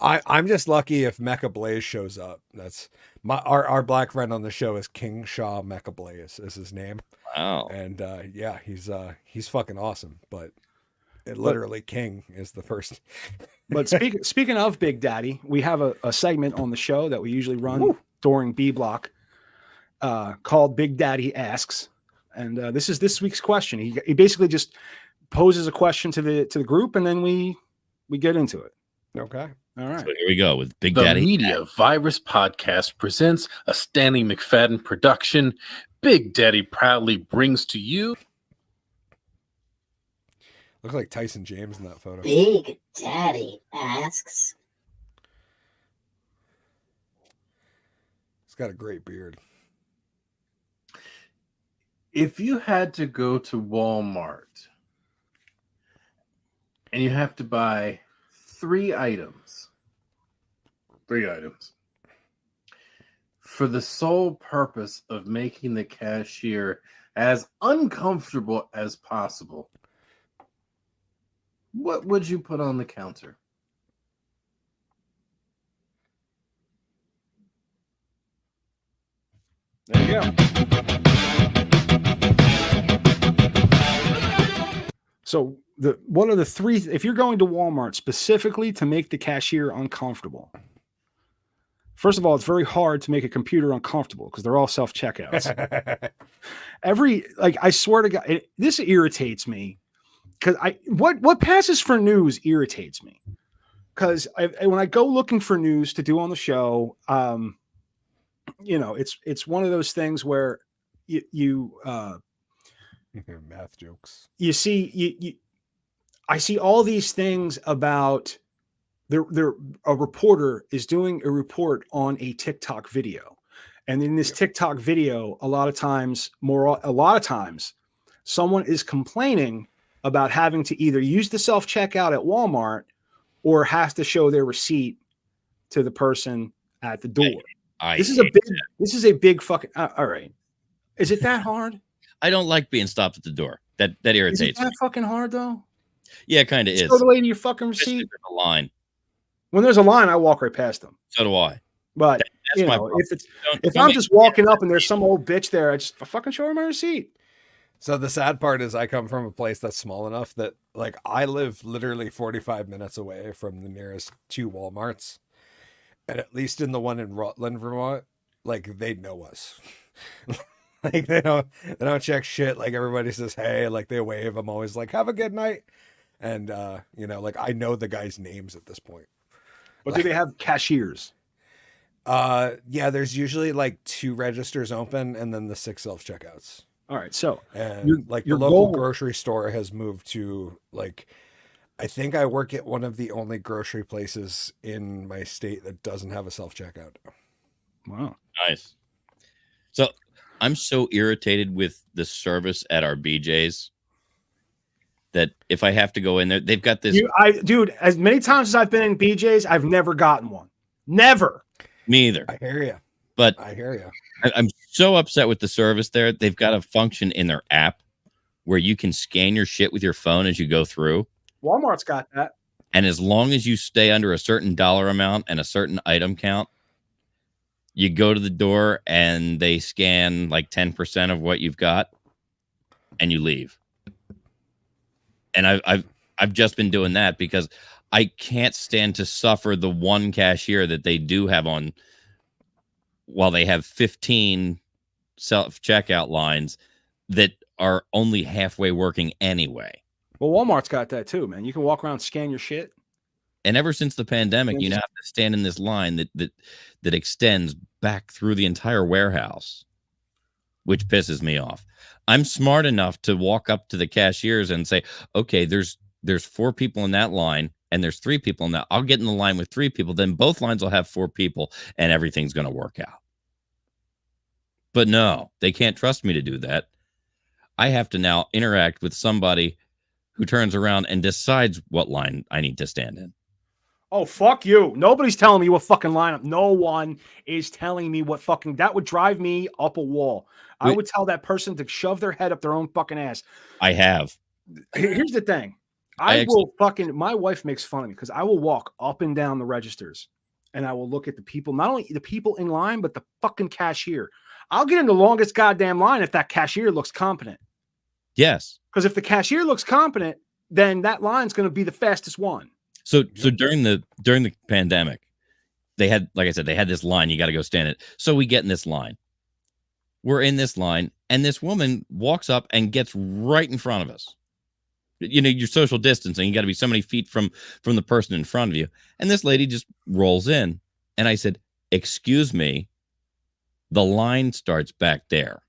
I'm just lucky if Mecha Blaze shows up. That's our black friend on the show is King Shaw Mecha Blaze is his name. Wow. And yeah, he's fucking awesome. But literally King is the first. But speaking of Big Daddy, we have a segment on the show that we usually run during B Block called Big Daddy Asks. And this is this week's question. He basically just poses a question to the group, and then we get into it. Okay. All right. So here we go with Big The Daddy. Media Virus Podcast presents a Stanley McFadden production. Big Daddy proudly brings to you. Looks like Tyson James in that photo. Big Daddy asks. He's got a great beard. If you had to go to Walmart and you have to buy 3 items for the sole purpose of making the cashier as uncomfortable as possible, what would you put on the counter? There you go. So what are the 3, if you're going to Walmart specifically to make the cashier uncomfortable? First of all, it's very hard to make a computer uncomfortable because they're all self-checkouts. I swear to God, this irritates me. because what passes for news irritates me. Because when I go looking for news to do on the show, it's one of those things where you math jokes. You see, I see all these things about a reporter is doing a report on a TikTok video, and in this TikTok video, a lot of times, someone is complaining about having to either use the self-checkout at Walmart or has to show their receipt to the person at the door. This is a big fucking. All right, is it that hard? I don't like being stopped at the door. That irritates me. Is it that fucking hard though? Yeah, kind of is. Go the way to your fucking receipt. A line. When there's a line, I walk right past them. So do I. But if I'm just walking up and there's some old bitch there, I fucking show her my receipt. So the sad part is I come from a place that's small enough that like I live literally 45 minutes away from the nearest 2 Walmarts. And at least in the one in Rutland, Vermont, like they know us. Like they don't check shit. Like everybody says, hey, like they wave. I'm always like, have a good night. And like I know the guys' names at this point. But do they have cashiers? Yeah, there's usually like 2 registers open and then the 6 self-checkouts. All right, so and the local grocery store has moved to like, I think I work at one of the only grocery places in my state that doesn't have a self-checkout. Wow, nice. So I'm so irritated with the service at our BJ's that if I have to go in there, they've got this. Dude, as many times as I've been in BJ's, I've never gotten one. Never. Me either. I hear you. But I hear you. I'm so upset with the service there. They've got a function in their app where you can scan your shit with your phone as you go through. Walmart's got that. And as long as you stay under a certain dollar amount and a certain item count, you go to the door and they scan like 10% of what you've got and you leave. And I've just been doing that because I can't stand to suffer the one cashier that they do have on while they have 15 self-checkout lines that are only halfway working anyway. Well, Walmart's got that too, man. You can walk around and scan your shit. And ever since the pandemic, you now have to stand in this line that extends back through the entire warehouse, which pisses me off. I'm smart enough to walk up to the cashiers and say, okay, there's 4 people in that line and there's 3 people in that. I'll get in the line with 3 people. Then both lines will have 4 people and everything's going to work out. But no, they can't trust me to do that. I have to now interact with somebody who turns around and decides what line I need to stand in. Oh, fuck you. Nobody's telling me what fucking lineup. No one is telling me what fucking... That would drive me up a wall. I would tell that person to shove their head up their own fucking ass. I have. Here's the thing. My wife makes fun of me because I will walk up and down the registers and I will look at the people, not only the people in line, but the fucking cashier. I'll get in the longest goddamn line if that cashier looks competent. Yes. Because if the cashier looks competent, then that line's going to be the fastest one. So during the pandemic, they had, like I said, they had this line. You got to go stand it. So we get in this line. We're in this line, and this woman walks up and gets right in front of us. You know, your social distancing, you got to be so many feet from the person in front of you. And this lady just rolls in. And I said, excuse me, the line starts back there.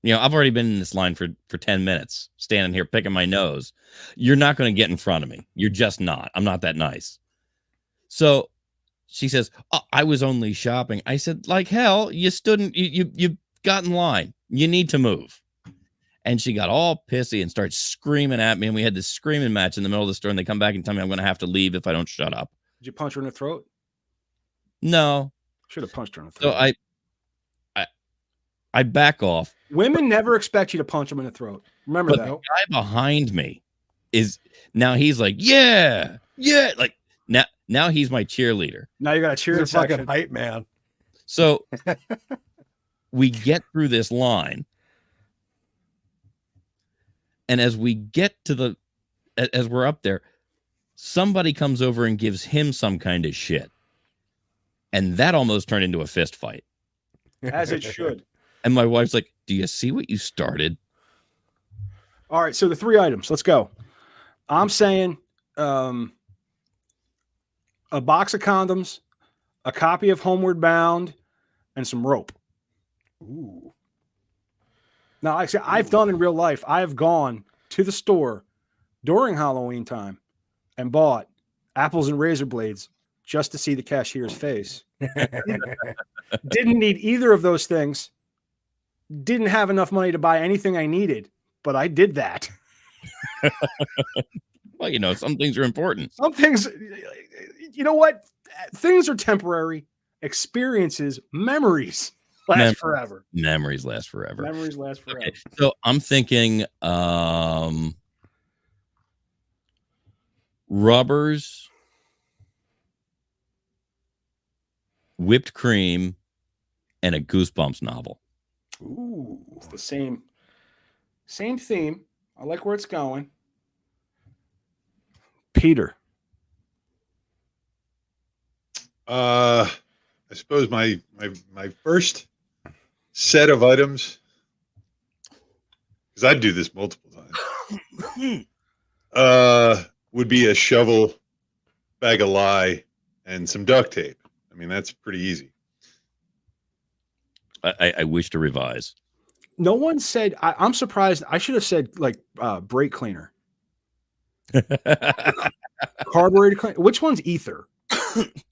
You know, I've already been in this line for 10 minutes, standing here picking my nose. You're not going to get in front of me. You're just not. I'm not that nice. So she says, oh, I was only shopping. I said, like hell, you got in line. You need to move. And she got all pissy and started screaming at me. And we had this screaming match in the middle of the store. And they come back and tell me I'm going to have to leave if I don't shut up. Did you punch her in the throat? No. Should have punched her in the throat. So I back off. Women never expect you to punch them in the throat. Remember that. The guy behind me is now he's like, yeah. Like now he's my cheerleader. Now you got a cheerleader fucking hype man. So we get through this line. And as we get to as we're up there, somebody comes over and gives him some kind of shit. And that almost turned into a fist fight. As it should. And my wife's like, do you see what you started? All right, so the 3 items. Let's go. I'm saying a box of condoms, a copy of Homeward Bound, and some rope. Ooh. Now, actually, I've done in real life. I have gone to the store during Halloween time and bought apples and razor blades just to see the cashier's face. Didn't need either of those things. Didn't have enough money to buy anything I needed, but I did that. Well, you know, some things are important. Some things, you know what? Things are temporary. Experiences, memories last forever. Memories last forever. Memories last forever. Okay, so I'm thinking rubbers, whipped cream, and a Goosebumps novel. Ooh, it's the same theme. I like where it's going. Peter. I suppose my first set of items, because I do this multiple times, would be a shovel, bag of lye, and some duct tape. I mean, that's pretty easy. I wish to revise. No one said. I'm surprised. I should have said like brake cleaner, carburetor cleaner. Which one's ether?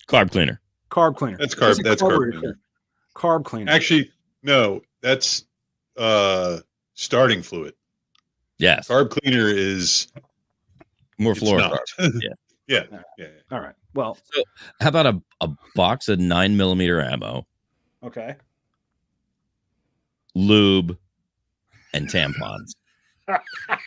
Carb cleaner. Carb cleaner. That's carb. That's carb cleaner. Carb cleaner. Actually, no. That's starting fluid. Yes. Carb cleaner is more fluorocarbon. Yeah. All right. Well, so how about a box of 9mm ammo? Okay. Lube and tampons.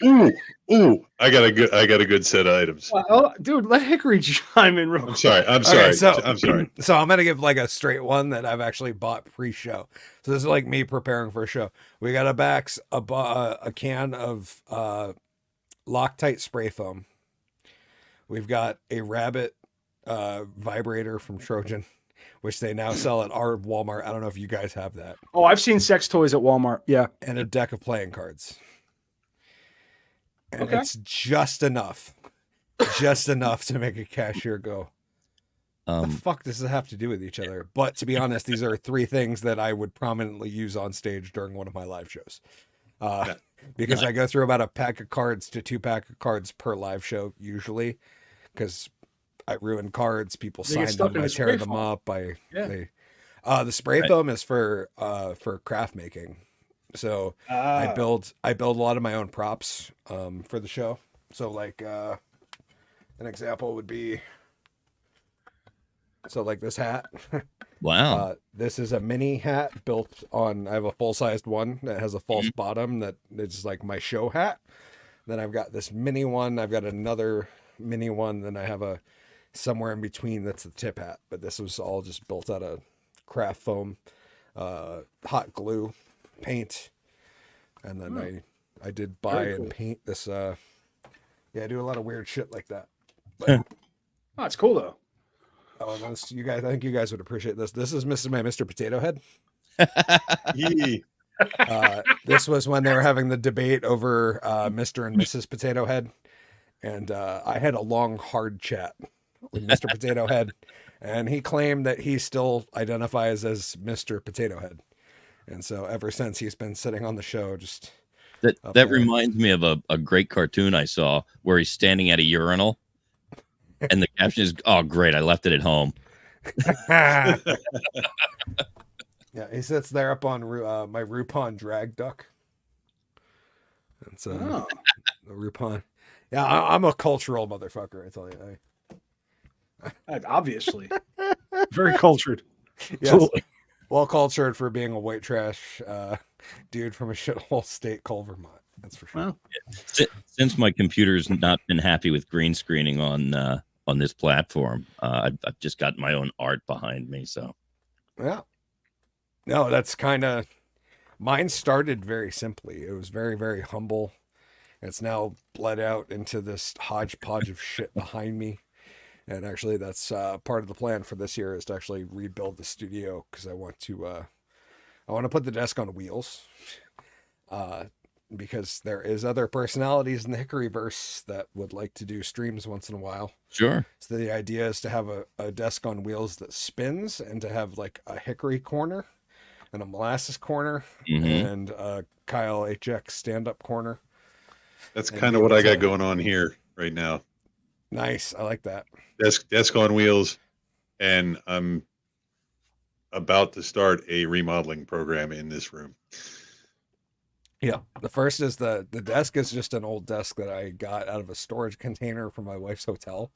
Ooh! I got a good set of items. Oh, dude, let Hickory chime in real quick. I'm sorry. Okay, I'm sorry. So I'm gonna give like a straight one that I've actually bought pre-show. So this is like me preparing for a show. We got a can of Loctite spray foam. We've got a rabbit vibrator from Trojan, which they now sell at our Walmart. I don't know if you guys have that. Oh, I've seen sex toys at Walmart. Yeah. And a deck of playing cards. And Okay. it's just enough to make a cashier go, what the fuck does this have to do with each other? But to be honest, these are 3 things that I would prominently use on stage during one of my live shows. Because I go through about a pack of cards to 2 pack of cards per live show, usually, because I ruin cards, people sign them, I tear them up. The spray foam is for craft making. So I build a lot of my own props for the show. So like an example would be like this hat. Wow. This is a mini hat built on. I have a full-sized one that has a false bottom that is like my show hat. Then I've got this mini one. I've got another mini one. Then I have a somewhere in between that's the tip hat. But this was all just built out of craft foam, hot glue, paint, and then I did buy and paint this. I do a lot of weird shit like that. But, oh, it's cool though. Oh, this, you guys, I think you guys would appreciate this. This is my Mr. Potato Head. This was when they were having the debate over Mr. and Mrs. Potato Head, and I had a long, hard chat with Mr. Potato Head, and he claimed that he still identifies as Mr. Potato Head. And so ever since, he's been sitting on the show just... That reminds me of a great cartoon I saw where he's standing at a urinal, and the caption is, "Oh, great, I left it at home." Yeah, he sits there up on my Rupon drag duck. That's the Rupon. Yeah, I'm a cultural motherfucker, I tell you. Obviously. Very cultured. Yes. Totally. Well cultured for being a white trash dude from a shithole state called Vermont. That's for sure. Well, since my computer's not been happy with green screening on this platform, I've just got my own art behind me. So, yeah. No, that's kind of mine. Started very simply. It was very, very humble. It's now bled out into this hodgepodge of shit behind me. And actually, that's part of the plan for this year is to actually rebuild the studio because I want to put the desk on wheels. because there is other personalities in the Hickoryverse that would like to do streams once in a while. Sure. So the idea is to have a desk on wheels that spins and to have like a Hickory corner and a Molasses corner and a Kyle HX stand-up corner. That's kind of what I got going on here right now. Nice. I like that. Desk on wheels, and I'm about to start a remodeling program in this room. Yeah. The first is the desk is just an old desk that I got out of a storage container from my wife's hotel.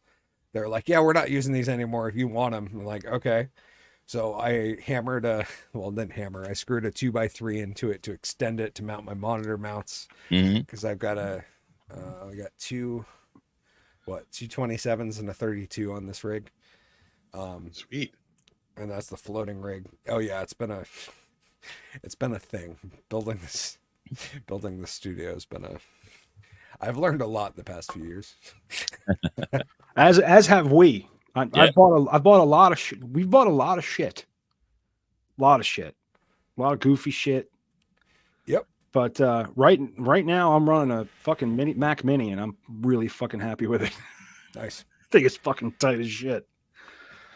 They're like, yeah, we're not using these anymore. If you want them, I'm like, okay. So I hammered I screwed a 2x3 into it to extend it to mount my monitor mounts. Because I've got I got two 27s and a 32 on this rig. Sweet. And that's the floating rig. Oh yeah, it's been a thing. Building this studio has been I've learned a lot the past few years. as have we. I bought a lot of shit. We've bought a lot of shit. A lot of goofy shit. Yep. But right now I'm running a fucking Mac Mini and I'm really fucking happy with it. Nice. I think it's fucking tight as shit.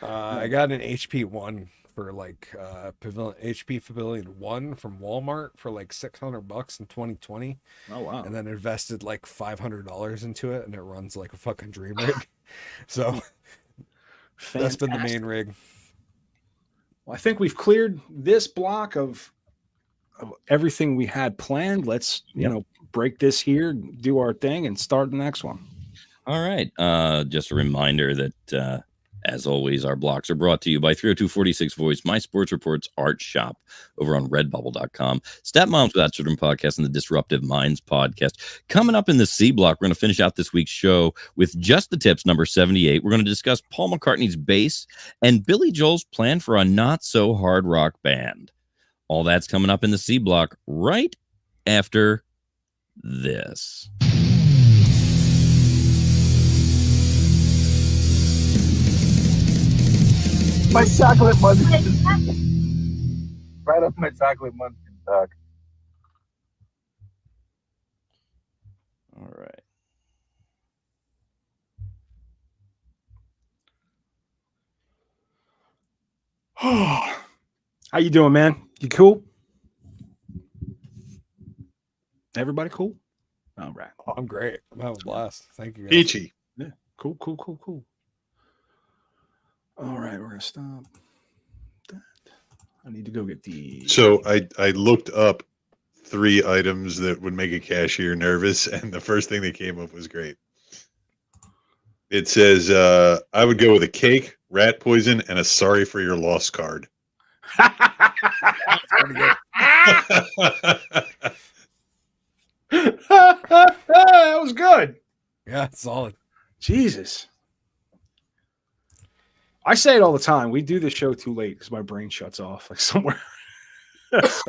I got an HP 1 for like HP Pavilion 1 from Walmart for like $600 in 2020. Oh wow. And then invested like $500 into it and it runs like a fucking dream rig. So that's been the main rig. Well, I think we've cleared this block of everything we had planned. Let's break this here, do our thing, and start the next one. All right. Just a reminder that as always, our blocks are brought to you by 302-46 Voice, My Sports Reports Art Shop over on redbubble.com, Stat Moms Without Children podcast, and the Disruptive Minds podcast. Coming up in the C block, we're going to finish out this week's show with Just the Tips, number 78. We're going to discuss Paul McCartney's bass and Billy Joel's plan for a not-so-hard rock band. All that's coming up in the C block right after this. My chocolate munchkin. Right up my chocolate munchkin dog. All right. How you doing, man? You cool? Everybody cool? All right. Oh, I'm great. I'm having a blast. Thank you guys. Peachy. Yeah. Cool. All right, we're gonna stop that. I need to go get the. So I looked up 3 items that would make a cashier nervous, and the first thing that came up was great. It says I would go with a cake, rat poison, and a sorry for your loss card. That's pretty good. That was good. Yeah, solid. Jesus. I say it all the time. We do the show too late because my brain shuts off like somewhere. That's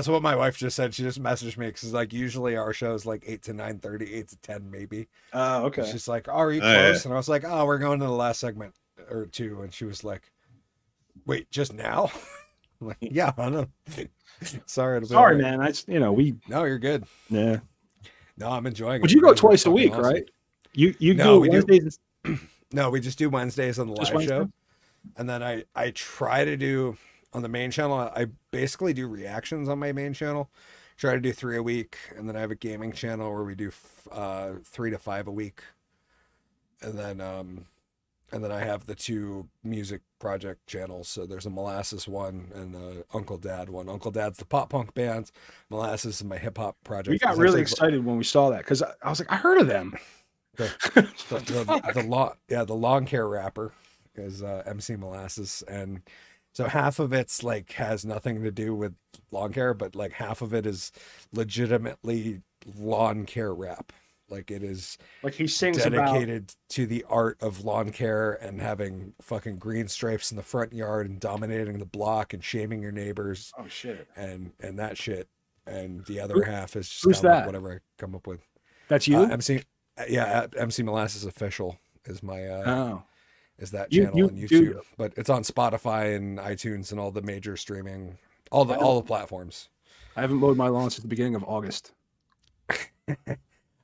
what my wife just said. She just messaged me because like usually our show is like 8 to 9:30, 8 to 10 maybe. Oh, okay. She's like, oh, are you close? Yeah. And I was like, oh, we're going to the last segment or 2. And she was like, wait, just now? I'm like, yeah, I know. Sorry, man. No, you're good. Yeah. No, I'm enjoying it. But you go twice a week, right? You No, do we Wednesdays. No, we just do Wednesdays on the live show. And then I try to do on the main channel. I basically do reactions on my main channel. Try to do 3 a week. And then I have a gaming channel where we do 3 to 5 a week. And then I have the 2 music project channels. So there's a Molasses one and a Uncle Dad one. Uncle Dad's the pop punk band. Molasses is my hip hop project. We got really excited when we saw that because I was like, I heard of them. The lawn care rapper is MC Molasses, and so half of it's like has nothing to do with lawn care, but like half of it is legitimately lawn care rap. Like it is like he sings dedicated to the art of lawn care and having fucking green stripes in the front yard and dominating the block and shaming your neighbors. Oh shit. And that shit. And the other half is just who's that? Whatever I come up with. That's you? MC Molasses Official is my is that You- channel you- on YouTube, you- but it's on Spotify and iTunes and all the major streaming, all the platforms. I haven't mowed my lawn since the beginning of August.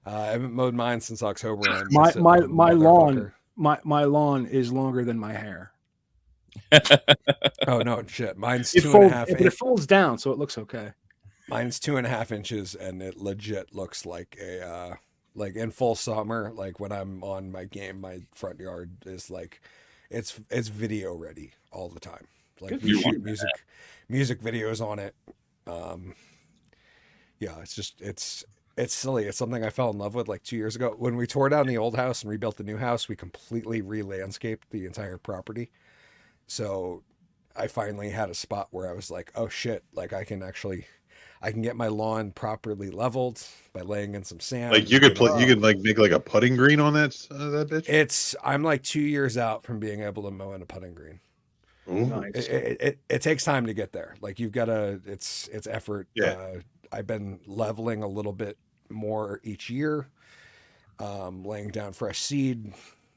I haven't mowed mine since October. And My lawn is longer than my hair. Oh no, shit! Mine's It 2.5 But it folds down, so it looks okay. Mine's 2.5 inches, and it legit looks like a like in full summer. Like when I'm on my game, my front yard is like it's video ready all the time. Like we shoot music videos on it. Yeah, it's silly. It's something I fell in love with like 2 years ago when we tore down the old house and rebuilt the new house. We completely re-landscaped the entire property. So I finally had a spot where I was like, oh shit, like I can get my lawn properly leveled by laying in some sand. Like you could like make like a putting green on that bitch. I'm like 2 years out from being able to mow in a putting green. Nice. It takes time to get there. Like you've got to, it's effort. Yeah. I've been leveling a little bit more each year, laying down fresh seed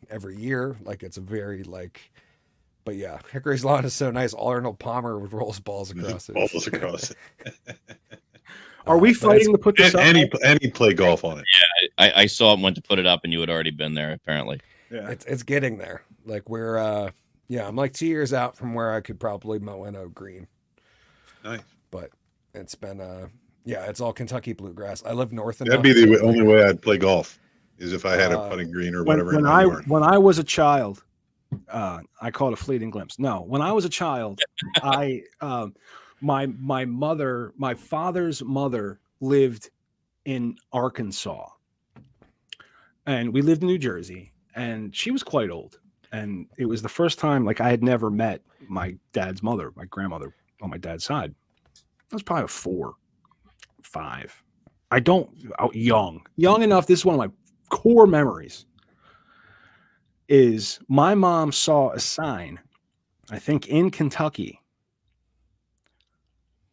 every year. Like it's a very like, but yeah, Hickory's lawn is so nice. Arnold Palmer would roll his balls across it. Balls across it. Are we fighting to put this up? And he played golf on it. Yeah, I saw him went to put it up, and you had already been there apparently. Yeah, it's getting there. Like we're yeah, I'm like 2 years out from where I could probably mow in a green. Nice, but it's been yeah, it's all Kentucky bluegrass. I live north enough. That'd be the only way I'd play golf is if I had a putting green or whatever. When I was a child, I call it a fleeting glimpse. No, when I was a child, my father's mother lived in Arkansas, and we lived in New Jersey, and she was quite old. And it was the first time, like, I had never met my dad's mother, my grandmother on my dad's side. I was probably 4, 5. Young enough. This is one of my core memories. Is my mom saw a sign, I think in Kentucky,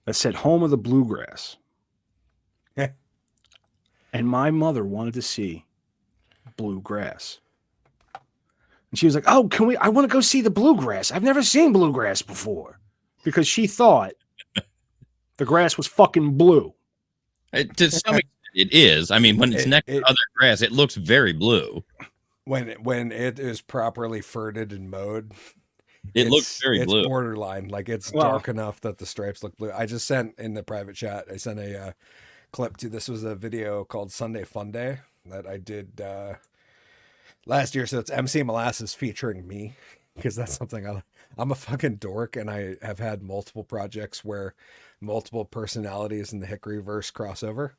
that said "Home of the Bluegrass," and my mother wanted to see bluegrass. And she was like, "Oh, I want to go see the bluegrass. I've never seen bluegrass before," because she thought the grass was fucking blue. To some extent, it is. I mean, when it's next to other grass, it looks very blue. When it is properly ferted and mowed, it looks very blue. It's borderline. Like it's dark enough that the stripes look blue. I just sent in the private chat. I sent a clip to. This was a video called Sunday Fun Day that I did last year. So it's MC Molasses featuring me because that's something I'm a fucking dork, and I have had multiple projects where multiple personalities in the Hickory verse crossover,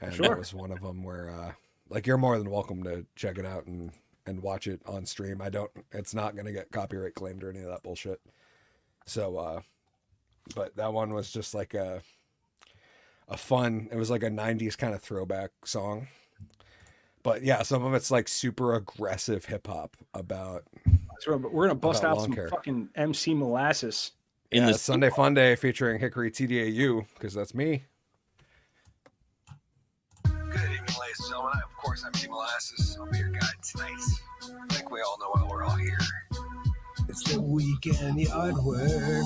and that was one of them where like you're more than welcome to check it out and watch it on stream. It's not going to get copyright claimed or any of that bullshit. So, but that one was just like a fun, it was like a 90s kind of throwback song. But yeah, some of it's like super aggressive hip hop about. We're going to bust out some fucking MC Molasses. In the Sunday Fun Day featuring Hickory TDAU, because that's me. Good evening, ladies and gentlemen. Of course, I'm Team Molasses. I'll be your guide tonight. I think we all know why we're all here. It's the weekend yard work.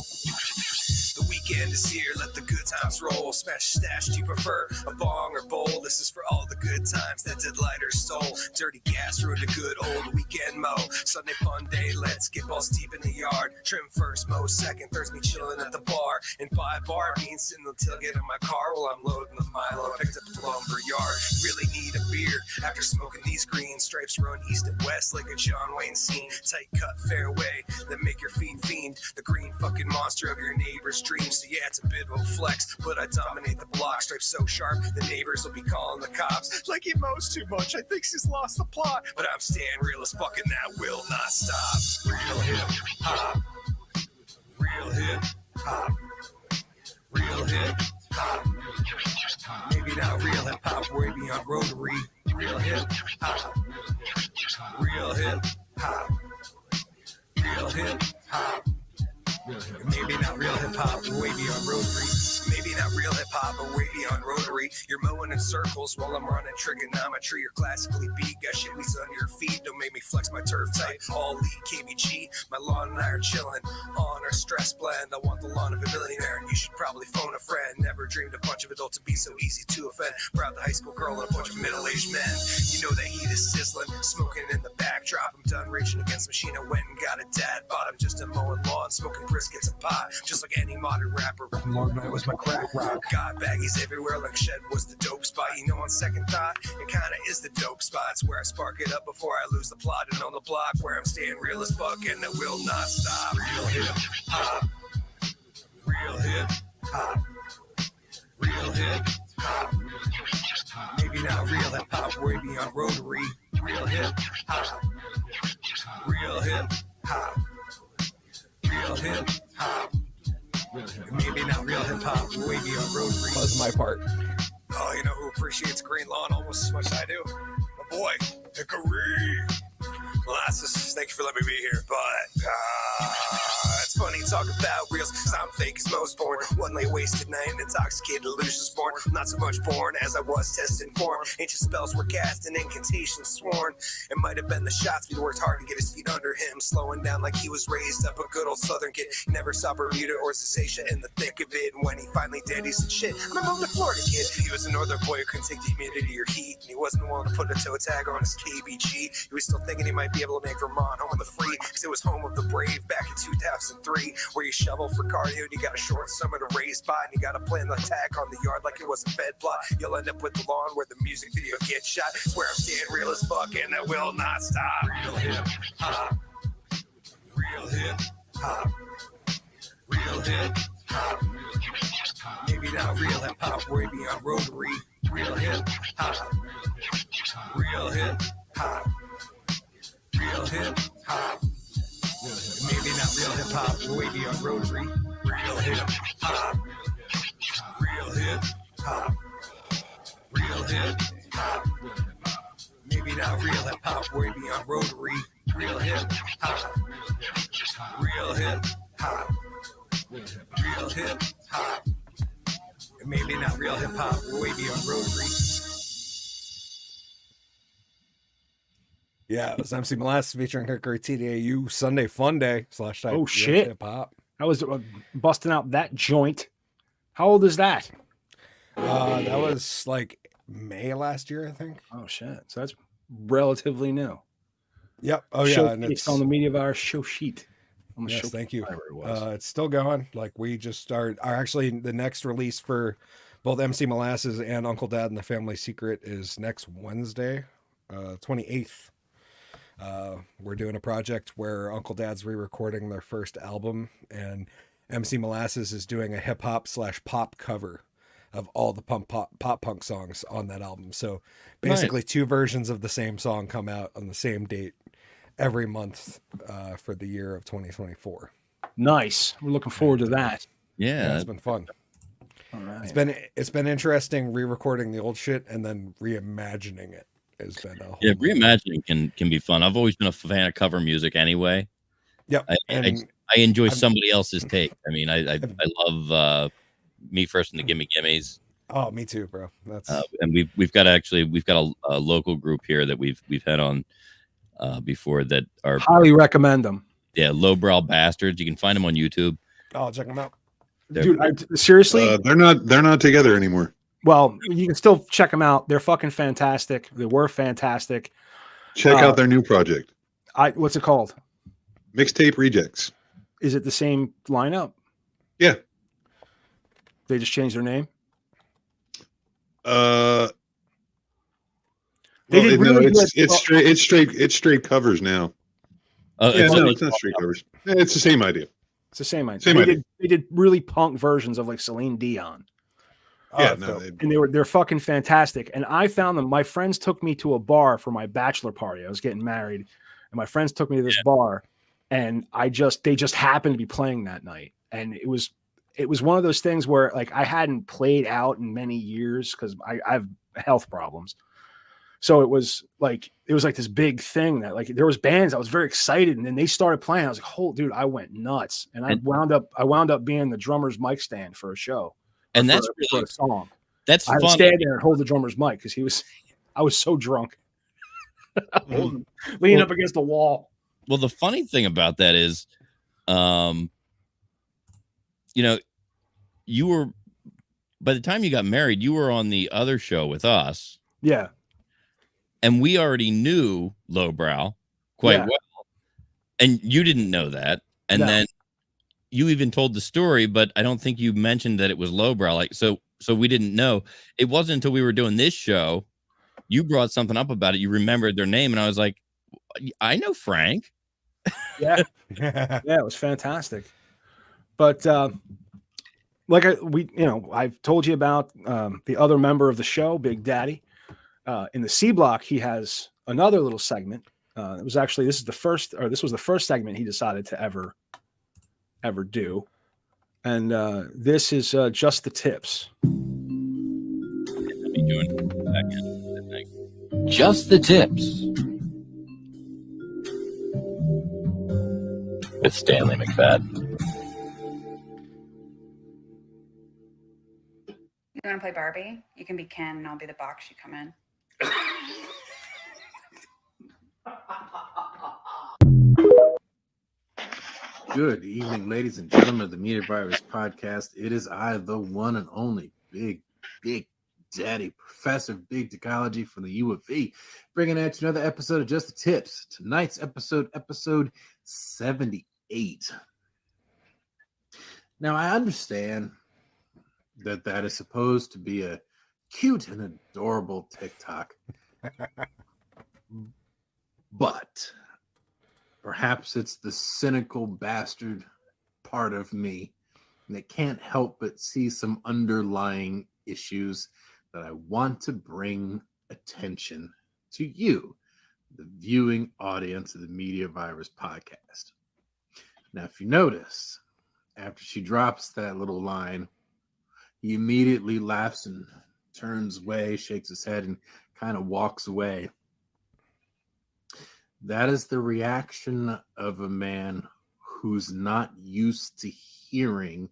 The weekend is here, let the good times roll. Smash stash, do you prefer a bong or bowl? This is for all the good times that did lighter stole. Dirty gas ruined a good old weekend mow. Sunday fun day, let's get balls deep in the yard. Trim first, mow second, there's me chilling at the bar. And by bar means sitting on the tailgate of my car while I'm loading the Milo. Picked up the lumber yard, really need a beer. After smoking these green stripes run east and west like a John Wayne scene. Tight cut fairway that make your feet fiend. The green fucking monster of your neighbor's dreams. So yeah, it's a bit of a flex, but I dominate the block. Stripes so sharp, the neighbors will be calling the cops. Like he mows too much, I think he's lost the plot. But I'm staying real as fuck and that will not stop. Real hip hop. Real hip hop. Real hip hop. Maybe not real hip hop, way beyond rotary. Real hip hop. Real hip hop. Real hip hop. Maybe not real hip hop, but way beyond rotary. Maybe not real hip hop, but way beyond rotary. You're mowing in circles while I'm running trigonometry. You're classically beat, got shimmies on your feet. Don't make me flex my turf tight. All lead KBG. My lawn and I are chilling on our stress blend. I want the lawn of a billionaire, and you should probably phone a friend. Never never dreamed a bunch of adults would be so easy to offend. Proud the high school girl and a bunch of middle-aged men. You know that heat is sizzling, smoking in the backdrop. I'm done raging against the machine. I went and got a dad bod. I'm just a mowing lawn, smoking briskets and pot, just like any modern rapper. Long night was my crack rock. Got baggies everywhere like Shed was the dope spot. You know, on second thought, it kinda is the dope spot. It's where I spark it up before I lose the plot. And on the block where I'm staying real as fuck and I will not stop. Real hip hop. Real hip hop. Real hip hop. Maybe not real hip hop, way beyond rotary. Real hip hop. Real hip hop. Real hip hop. Maybe not real hip hop, way beyond rotary. That's my part. Oh, you know who appreciates green lawn almost as much as I do? My boy, Hickory. Molasses, thank you for letting me be here, but it's funny talk about reels, cause I'm fake as most born. One late wasted night, an intoxicated illusions born. Not so much born as I was testing form. Ancient spells were cast and incantations sworn. It might have been the shots, we worked hard to get his feet under him. Slowing down like he was raised up a good old southern kid. He never saw Bermuda or Zazacia in the thick of it. And when he finally did, he said, shit, I'm moving to Florida, kid. He was a northern boy who couldn't take the humidity or heat. And he wasn't willing to put a toe tag on his KBG. He was still thinking he might be able to make Vermont home of the free, cause it was home of the brave back in 2003, where you shovel for cardio and you got a short summer to raise by, and you gotta plan the attack on the yard like it was a fed plot. You'll end up with the lawn where the music video gets shot. It's where I'm staying real as fuck and I will not stop. Real hip hop. Real hip hop. Real hip hop. Maybe not real hip hop, way beyond rotary. Real hip hop. Real hip hop. Real hip hop. Maybe not real hip hop, way beyond rotary. Real hip hop. Real hip hop. Real hip hop. Maybe not real hip hop, way beyond rotary. Real hip hop. Real hip hop. Real hip hop. Maybe not real hip hop, way beyond rotary. Yeah, it was MC Molasses featuring Hickory TDAU Sunday Fun Day / Oh shit! Hip hop. I was busting out that joint. How old is that? That was like May last year, I think. Oh shit! So that's relatively new. Yep. Oh yeah, Show and it's on the Media Virus show sheet. On the yes, show thank you. It was. It's still going. Like we just started. Actually, the next release for both MC Molasses and Uncle Dad and the Family Secret is next Wednesday, 28th. We're doing a project where Uncle Dad's re-recording their first album, and MC Molasses is doing a hip hop / pop cover of all the pop punk songs on that album. So basically, two versions of the same song come out on the same date every month for the year of 2024. Nice. We're looking forward to that. Yeah, it's been fun. All right. It's been interesting re-recording the old shit and then reimagining it. Has been a whole reimagining can be fun. I've always been a fan of cover music anyway. Yep. I enjoy somebody else's take. I mean, I love Me First and the Gimme Gimmes. Oh, me too, bro. That's and we've got a local group here that we've had on before that are highly recommend them. Yeah, Lowbrow Bastards. You can find them on YouTube. Oh, check them out. Dude, seriously, they're not together anymore. Well, you can still check them out. They're fucking fantastic. They were fantastic. Check out their new project. What's it called? Mixtape Rejects. Is it the same lineup? Yeah. They just changed their name? It's straight covers now. It's not straight covers. It's the same idea. It's the same idea. They did really punk versions of like Celine Dion. Yeah, and they're fucking fantastic. And I found them. My friends took me to a bar for my bachelor party. I was getting married, and my friends took me to this bar, and they just happened to be playing that night. And it was one of those things where like I hadn't played out in many years because I have health problems. So it was like this big thing that like there was bands. I was very excited, and then they started playing. I was like, "Oh, dude!" I went nuts, and I wound up being the drummer's mic stand for a show. And that's really a song. That's I fun. would stand there and hold the drummer's mic because I was so drunk, leaning up against the wall. Well, the funny thing about that is, you were by the time you got married, you were on the other show with us. Yeah. And we already knew Lowbrow quite well. And you didn't know that. And then you even told the story, but I don't think you mentioned that it was Lowbrow. Like, so we didn't know. It wasn't until we were doing this show, you brought something up about it. You remembered their name. And I was like, I know Frank. Yeah. Yeah, it was fantastic. But like I've told you about the other member of the show, Big Daddy. In the C block, he has another little segment. This was the first segment he decided to ever do. And this is just the tips. Just the tips with Stanley McFadden. You want to play Barbie? You can be Ken and I'll be the box you come in. Good evening, ladies and gentlemen of the Media Virus Podcast. It is I, the one and only Big Daddy, Professor of Big Technology from the U of V, bringing at you another episode of Just the Tips. Tonight's episode 78. Now, I understand that is supposed to be a cute and adorable TikTok, but perhaps it's the cynical bastard part of me that can't help but see some underlying issues that I want to bring attention to you, the viewing audience of the Media Virus Podcast. Now, if you notice, after she drops that little line, he immediately laughs and turns away, shakes his head, and kind of walks away. That is the reaction of a man who's not used to hearing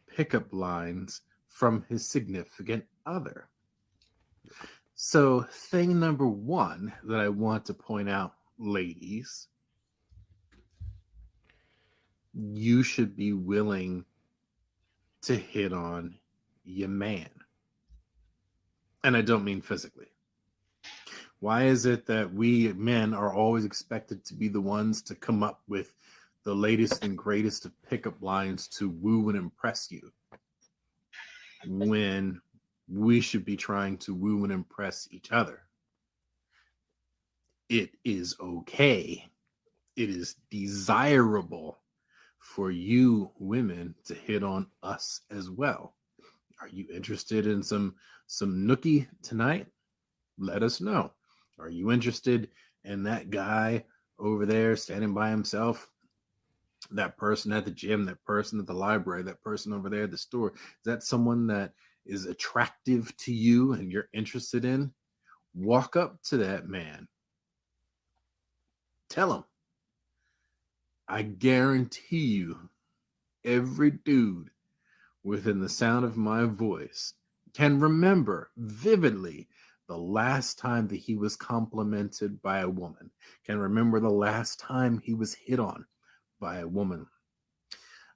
pickup lines from his significant other. So, thing number one that I want to point out, ladies, you should be willing to hit on your man. And I don't mean physically. Why is it that we men are always expected to be the ones to come up with the latest and greatest of pickup lines to woo and impress you, when we should be trying to woo and impress each other? It is okay. It is desirable for you women to hit on us as well. Are you interested in some nookie tonight? Let us know. Are you interested in that guy over there standing by himself? That person at the gym, that person at the library, that person over there at the store. Is that someone that is attractive to you and you're interested in? Walk up to that man. Tell him. I guarantee you, every dude within the sound of my voice can remember vividly the last time that he was complimented by a woman, can remember the last time he was hit on by a woman.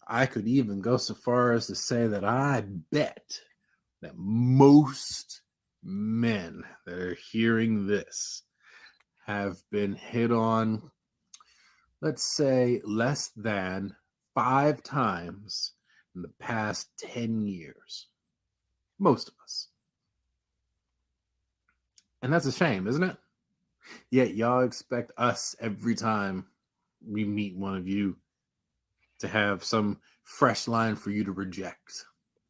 I could even go so far as to say that I bet that most men that are hearing this have been hit on, let's say, less than 5 times in the past 10 years. Most of us. And that's a shame, isn't it? Yet y'all expect us every time we meet one of you to have some fresh line for you to reject.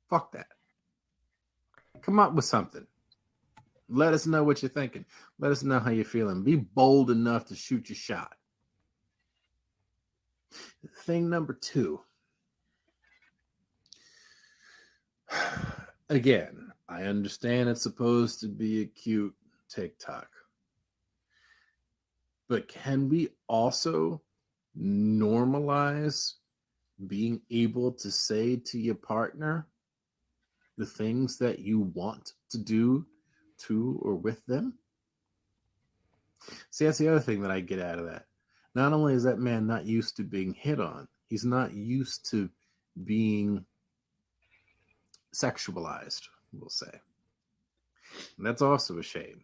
Fuck that. Come up with something. Let us know what you're thinking. Let us know how you're feeling. Be bold enough to shoot your shot. Thing number 2. Again, I understand it's supposed to be a cute TikTok. But can we also normalize being able to say to your partner the things that you want to do to or with them? See, that's the other thing that I get out of that. Not only is that man not used to being hit on, he's not used to being sexualized, we'll say. And that's also a shame.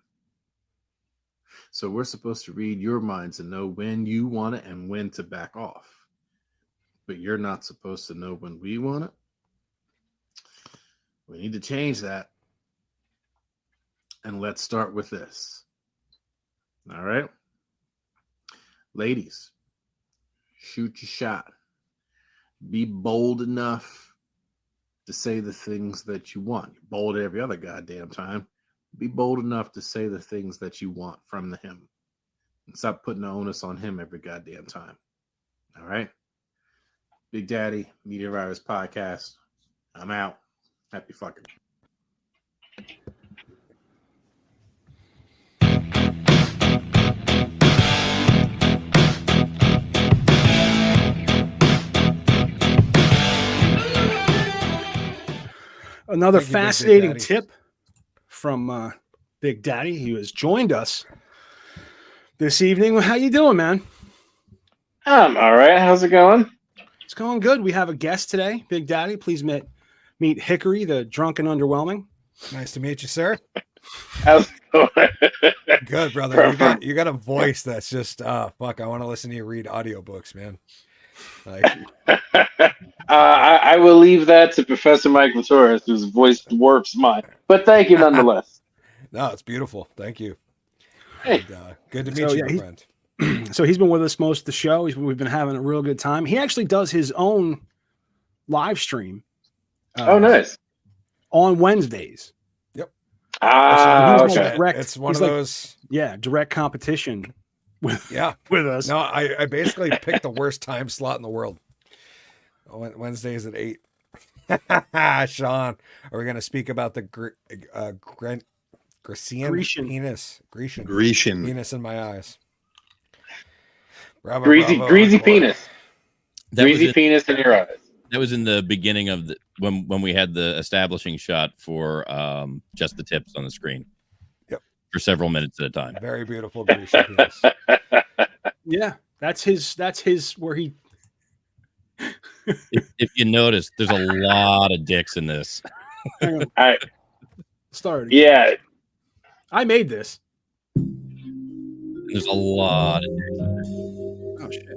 So we're supposed to read your minds and know when you want it and when to back off. But you're not supposed to know when we want it. We need to change that. And let's start with this. All right? Ladies, shoot your shot. Be bold enough to say the things that you want. You're bold every other goddamn time. Be bold enough to say the things that you want from him. And stop putting the onus on him every goddamn time. All right? Big Daddy, Media Virus Podcast. I'm out. Happy fucking. Another Thank you, Big fascinating Daddy. tip from Big Daddy, who has joined us this evening. How you doing, man? I'm all right. How's it going? It's going good. We have a guest today, Big Daddy. Please meet Hickory, the drunk and underwhelming. Nice to meet you, sir. How's it going? Good, brother. You got a voice that's just fuck. I want to listen to you read audiobooks, man. Like, I will leave that to Professor Michael Torres, whose voice dwarfs mine. But thank you nonetheless. no, it's beautiful. Thank you. Hey. And, good to meet you, my friend. So he's been with us most of the show. We've been having a real good time. He actually does his own live stream. Oh, nice. On Wednesdays. Yep. Okay. It's one of those. Direct competition with us. No, I basically picked the worst time slot in the world. Wednesdays at 8. Sean, are we going to speak about the Grecian penis? Grecian penis in my eyes. Bravo, bravo, greasy boy. penis. Greasy penis in your eyes. That was in the beginning of the when we had the establishing shot for just the tips on the screen. Yep. For several minutes at a time. Very beautiful Grecian penis. Yeah, that's his where he. if you notice, there's a lot of dicks in this. I started. Yeah, I made this. There's a lot of dicks in this. Oh shit!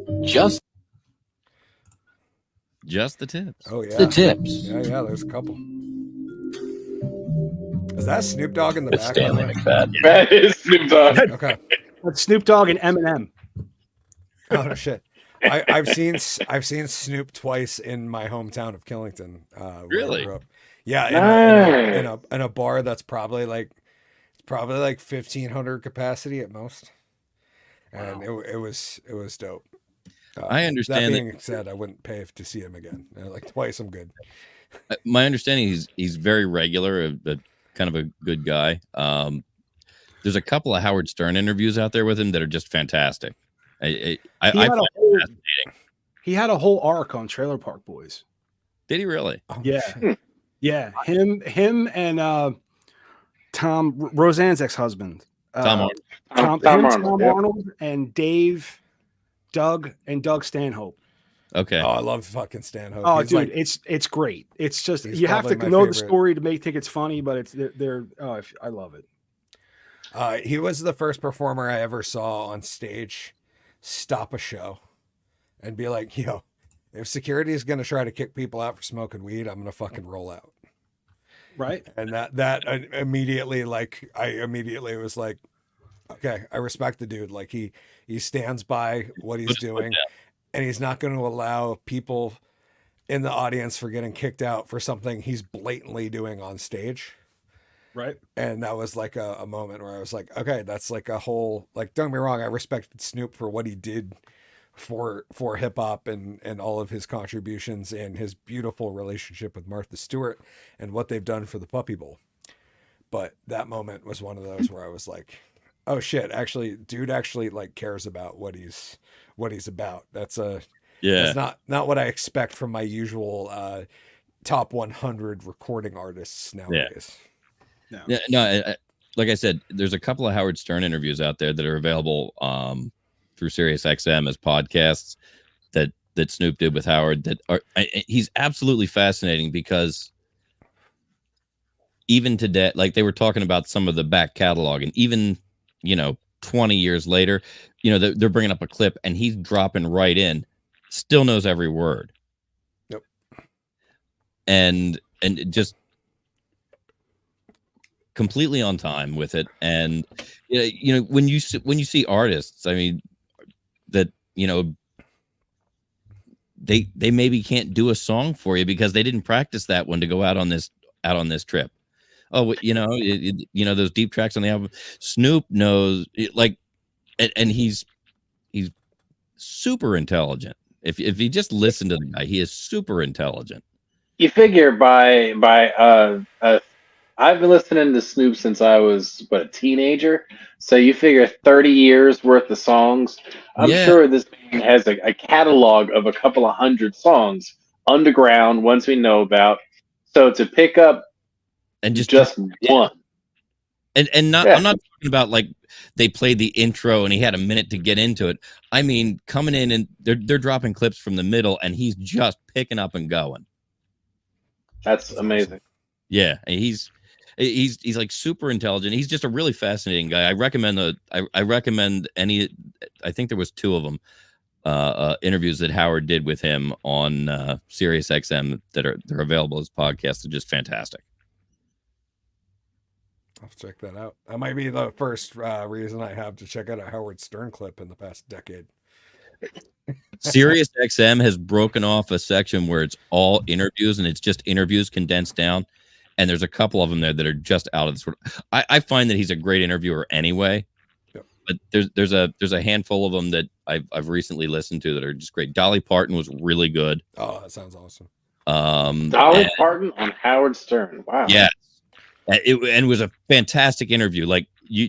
Just the tips. Oh yeah, The tips. Yeah. There's a couple. Is that Snoop Dogg in the It's back? Stanley McFadden. that is Snoop Dogg. Okay. That's Snoop Dogg and Eminem. Oh no, shit. I've seen Snoop twice in my hometown of Killington. Where I Really? grew up. Yeah, in a bar that's probably like 1,500 capacity at most, and it was dope. I understand That being said, I wouldn't pay to see him again. Like twice, I'm good. My understanding he's very regular, a kind of a good guy. There's a couple of Howard Stern interviews out there with him that are just fantastic. I find it fascinating. He had a whole arc on Trailer Park Boys. Did he really? Oh, Yeah, shit. yeah. Him and Tom Roseanne's ex-husband. Tom Arnold, yeah. Arnold, and Doug Stanhope. Okay. Oh, I love fucking Stanhope. Oh, He's dude, like- it's great. It's just He's you have to probably my know the favorite. story to think it's funny, but I love it. He was the first performer I ever saw on stage stop a show and be like, yo, if security is going to try to kick people out for smoking weed, I'm going to fucking roll out. Right. And that immediately, I immediately was like, okay, I respect the dude. Like he stands by what he's doing, and he's not going to allow people in the audience for getting kicked out for something he's blatantly doing on stage. Right. And that was like a moment where I was like, okay, that's like a whole, like, don't get me wrong, I respected Snoop for what he did for hip hop and all of his contributions and his beautiful relationship with Martha Stewart and what they've done for the Puppy Bowl. But that moment was one of those where I was like, oh shit, actually, dude actually like cares about what he's about. That's not what I expect from my usual top 100 recording artists nowadays. No, like I said, there's a couple of Howard Stern interviews out there that are available through SiriusXM as podcasts that Snoop did with Howard. He's absolutely fascinating because even today, like they were talking about some of the back catalog, and even 20 years later, they're bringing up a clip, and he's dropping right in, still knows every word. Yep. And just completely on time with it. And when you see artists, I mean, that they maybe can't do a song for you because they didn't practice that one to go out on this trip. Oh, those deep tracks on the album. Snoop knows and he's super intelligent. If you just listen to the guy, he is super intelligent. You figure I've been listening to Snoop since I was a teenager. So you figure 30 years worth of songs. I'm sure this man has a catalog of a couple of hundred songs underground, ones we know about. So to pick up and just one. And not, I'm not talking about like they played the intro and he had a minute to get into it. I mean, coming in and they're dropping clips from the middle and he's just picking up and going. That's amazing. Yeah, he's like super intelligent. He's just a really fascinating guy. I recommend any. I think there was 2 of them interviews that Howard did with him on Sirius XM they're available as podcasts. They're just fantastic. I'll check that out. That might be the first reason I have to check out a Howard Stern clip in the past decade. Sirius XM has broken off a section where it's all interviews and it's just interviews condensed down. And there's a couple of them there that are just out of this. I find that he's a great interviewer anyway. Yep. But there's a handful of them that I've recently listened to that are just great. Dolly Parton was really good. Oh, that sounds awesome. Dolly Parton on Howard Stern. Wow. Yeah. It was a fantastic interview. Like you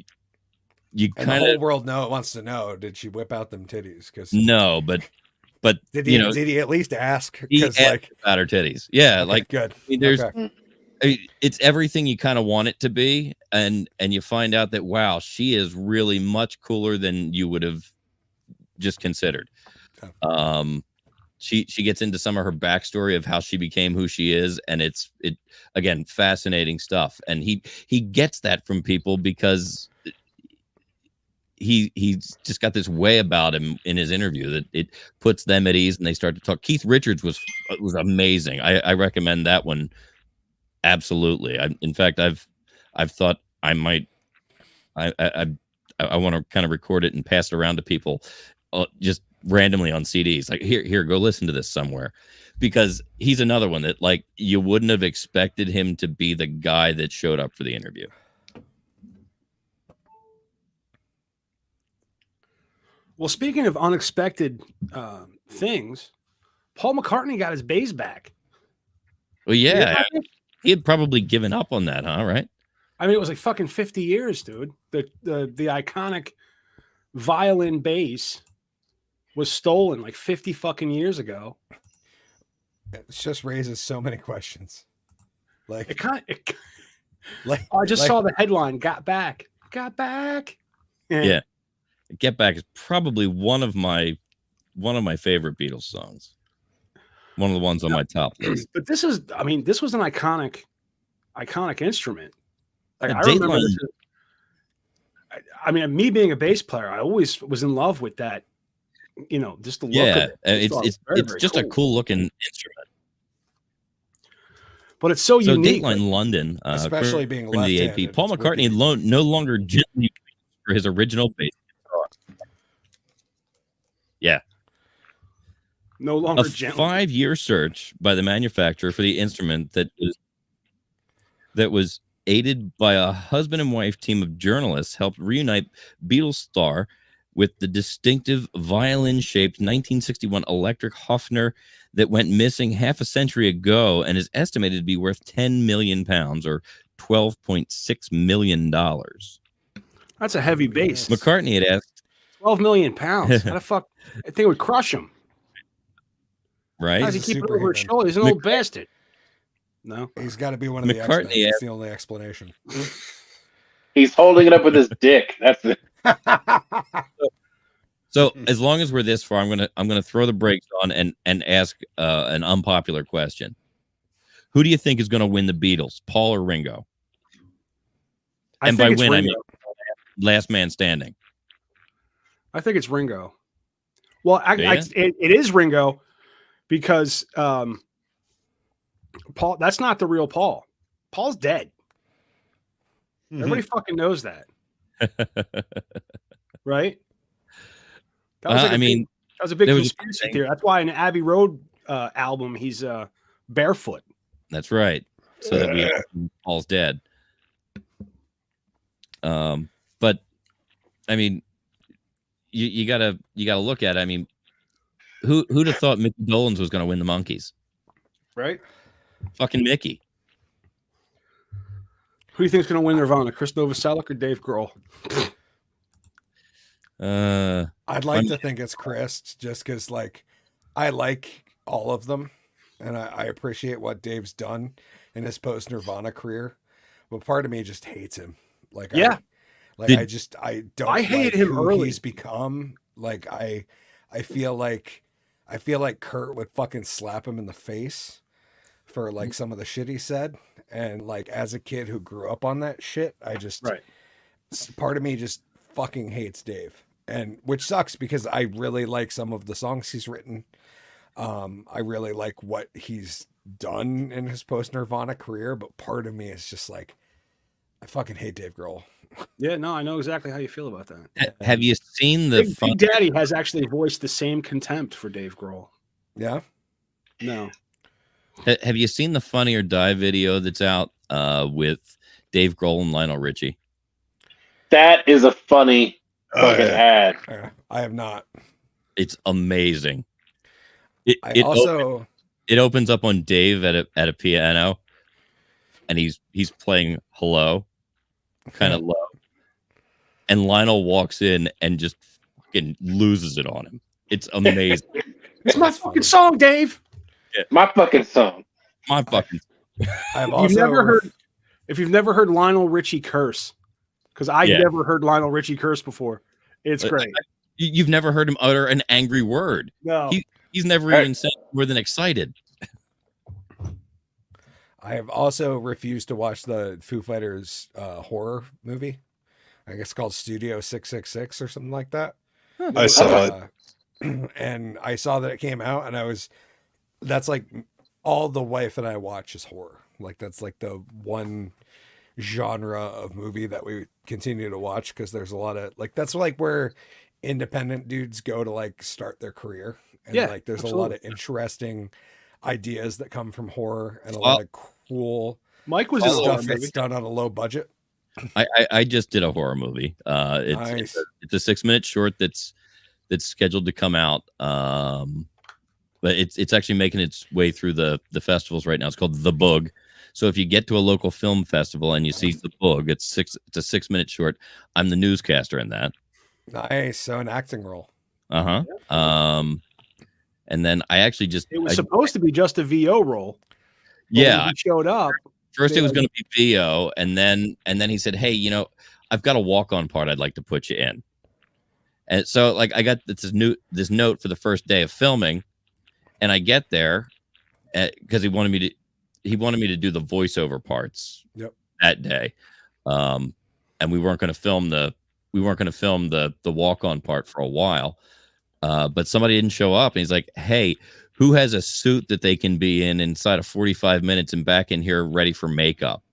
and the whole world wants to know, did she whip out them titties? Because no, but did he at least ask? He asked about her titties. Yeah, okay, like good. I mean, there's it's everything you kind of want it to be, and you find out that wow, she is really much cooler than you would have just considered. Okay. She gets into some of her backstory of how she became who she is, and it again, fascinating stuff. And he gets that from people because he's just got this way about him in his interview that it puts them at ease and they start to talk. Keith Richards was amazing. I recommend that one. Absolutely. In fact, I've thought I might, I want to kind of record it and pass it around to people just randomly on CDs. Like here, go listen to this somewhere, because he's another one that like you wouldn't have expected him to be the guy that showed up for the interview. Well, speaking of unexpected things, Paul McCartney got his bass back. Well, yeah, he had probably given up on that, huh? Right? I mean, it was like fucking 50 years, dude. The iconic violin bass was stolen like 50 fucking years ago. It just raises so many questions. Like I just saw the headline, got back. Yeah. Get Back is probably one of my favorite Beatles songs. One of the ones on my top list. But this was an iconic instrument. Like, I Dateline, remember this. I mean, me being a bass player, I always was in love with that. You know, just the look of it. It's just cool. A cool looking instrument. But it's so unique. Dateline London, especially being from the AP. Paul McCartney no longer gently for his original bass guitar. Yeah. No longer a 5-year search by the manufacturer for the instrument that was aided by a husband and wife team of journalists helped reunite Beatles star with the distinctive violin-shaped 1961 electric Hofner that went missing half a century ago and is estimated to be worth 10 million pounds or $12.6 million. That's a heavy bass. McCartney had asked 12 million pounds. How the fuck? I think it would crush him. Right? How does he keep it over his shoulder? He's an old bastard. No, he's got to be one of the X-Men. That's the only explanation. He's holding it up with his dick. That's it. So as long as we're this far, I'm gonna throw the brakes on and ask an unpopular question. Who do you think is going to win the Beatles, Paul or Ringo? And by win, I mean last man standing. I think it's Ringo. Well, it is Ringo because Paul. That's not the real Paul. Paul's dead. Everybody fucking knows that, right? That was that was a big conspiracy theory. That's why in the Abbey Road album he's barefoot. That's right. So that Paul's dead. But I mean, you gotta look at it. I mean, who'd have thought Mickey Dolenz was going to win the Monkees? Right? Fucking Mickey. Who do you think is going to win Nirvana? Chris Novoselic or Dave Grohl? I'd like to think it's Chris, just because like I like all of them, and I appreciate what Dave's done in his post Nirvana career, but part of me just hates him. Like I hated him early. He's become like I feel like Kurt would fucking slap him in the face for like some of the shit he said, and like as a kid who grew up on that shit, part of me just fucking hates Dave, and which sucks because I really like some of the songs he's written. I really like what he's done in his post Nirvana career, but part of me is just like, I fucking hate Dave Grohl. Yeah, no, I know exactly how you feel about that. Have you seen the Big Daddy has actually voiced the same contempt for Dave Grohl. Yeah? No. Have you seen the Funny or Die video that's out with Dave Grohl and Lionel Richie? That is a funny fucking ad. I have not. It's amazing. It opens up on Dave at a piano, and he's playing Hello, kind of low, and Lionel walks in and just fucking loses it on him. It's amazing. It's my fucking song, Dave. Yeah. My fucking song. My fucking. If you've never heard Lionel Richie curse, because I've never heard Lionel Richie curse before, it's great. You've never heard him utter an angry word. No. He's never even said more than excited. I have also refused to watch the Foo Fighters horror movie. I guess called Studio 666 or something like that. I saw it. And I saw that it came out, and that's like all the wife and I watch is horror. Like that's like the one genre of movie that we continue to watch, because there's a lot of like, that's like where independent dudes go to like start their career. And like there's a lot of interesting ideas that come from horror, and a lot of cool Mike was stuff that's done on a low budget. I just did a horror movie. It's a 6-minute short that's scheduled to come out. But it's actually making its way through the festivals right now. It's called The Bug. So if you get to a local film festival and you see The Bug, it's a 6-minute short. I'm the newscaster in that. Nice. So an acting role. And then I actually it was supposed to be just a VO role. Yeah. When he showed up. First it was going to be VO, and then he said, "Hey, I've got a walk-on part I'd like to put you in." And so like I got this note for the first day of filming, and I get there because he wanted me to do the voiceover parts that day. And we weren't going to film the walk-on part for a while. But somebody didn't show up, and he's like, "Hey, who has a suit that they can be in inside of 45 minutes and back in here ready for makeup?"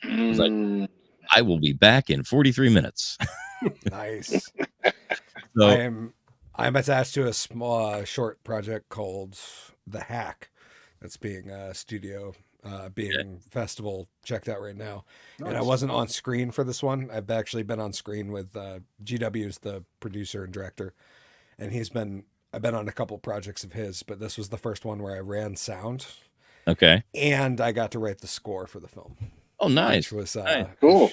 I was like, "I will be back in 43 minutes." Nice. So, I'm attached to a small short project called The Hack that's being festival checked out right now. Nice. And I wasn't on screen for this one. I've actually been on screen with GW's the producer and director. And I've been on a couple projects of his, but this was the first one where I ran sound. Okay. And I got to write the score for the film. Oh, nice. Which was cool.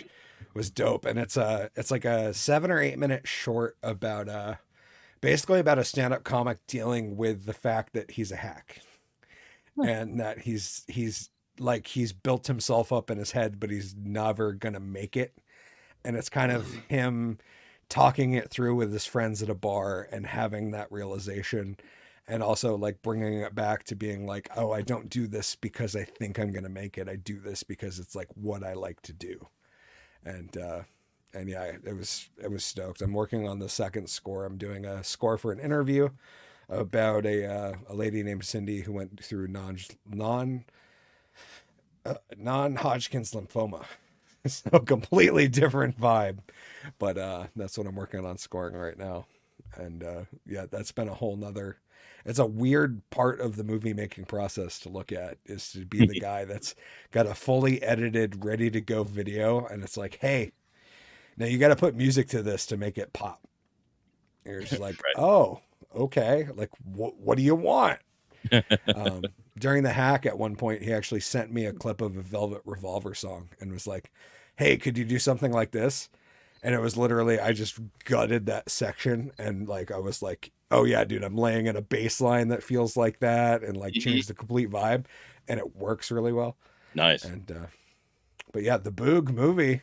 Was dope. And it's like a 7 or 8 minute short about basically about a stand-up comic dealing with the fact that he's a hack. And that he's built himself up in his head, but he's never gonna make it. And it's kind of him talking it through with his friends at a bar and having that realization, and also like bringing it back to being like, oh, I don't do this because I think I'm going to make it. I do this because it's like what I like to do. And yeah, it was stoked. I'm working on the second score. I'm doing a score for an interview about a lady named Cindy who went through non-Hodgkin's lymphoma. So completely different vibe, but that's what I'm working on scoring right now. And yeah, that's been a whole nother, it's a weird part of the movie making process to look at, is to be the guy that's got a fully edited, ready to go video. And it's like, hey, now you got to put music to this to make it pop. And you're just like, oh, okay. Like, what do you want? During the hack at one point, he actually sent me a clip of a Velvet Revolver song and was like, hey, could you do something like this? And it was literally, I just gutted that section. And like, I was like, oh yeah, dude, I'm laying in a bass line that feels like that, and like change the complete vibe. And it works really well. Nice. And, but yeah, the Boog movie.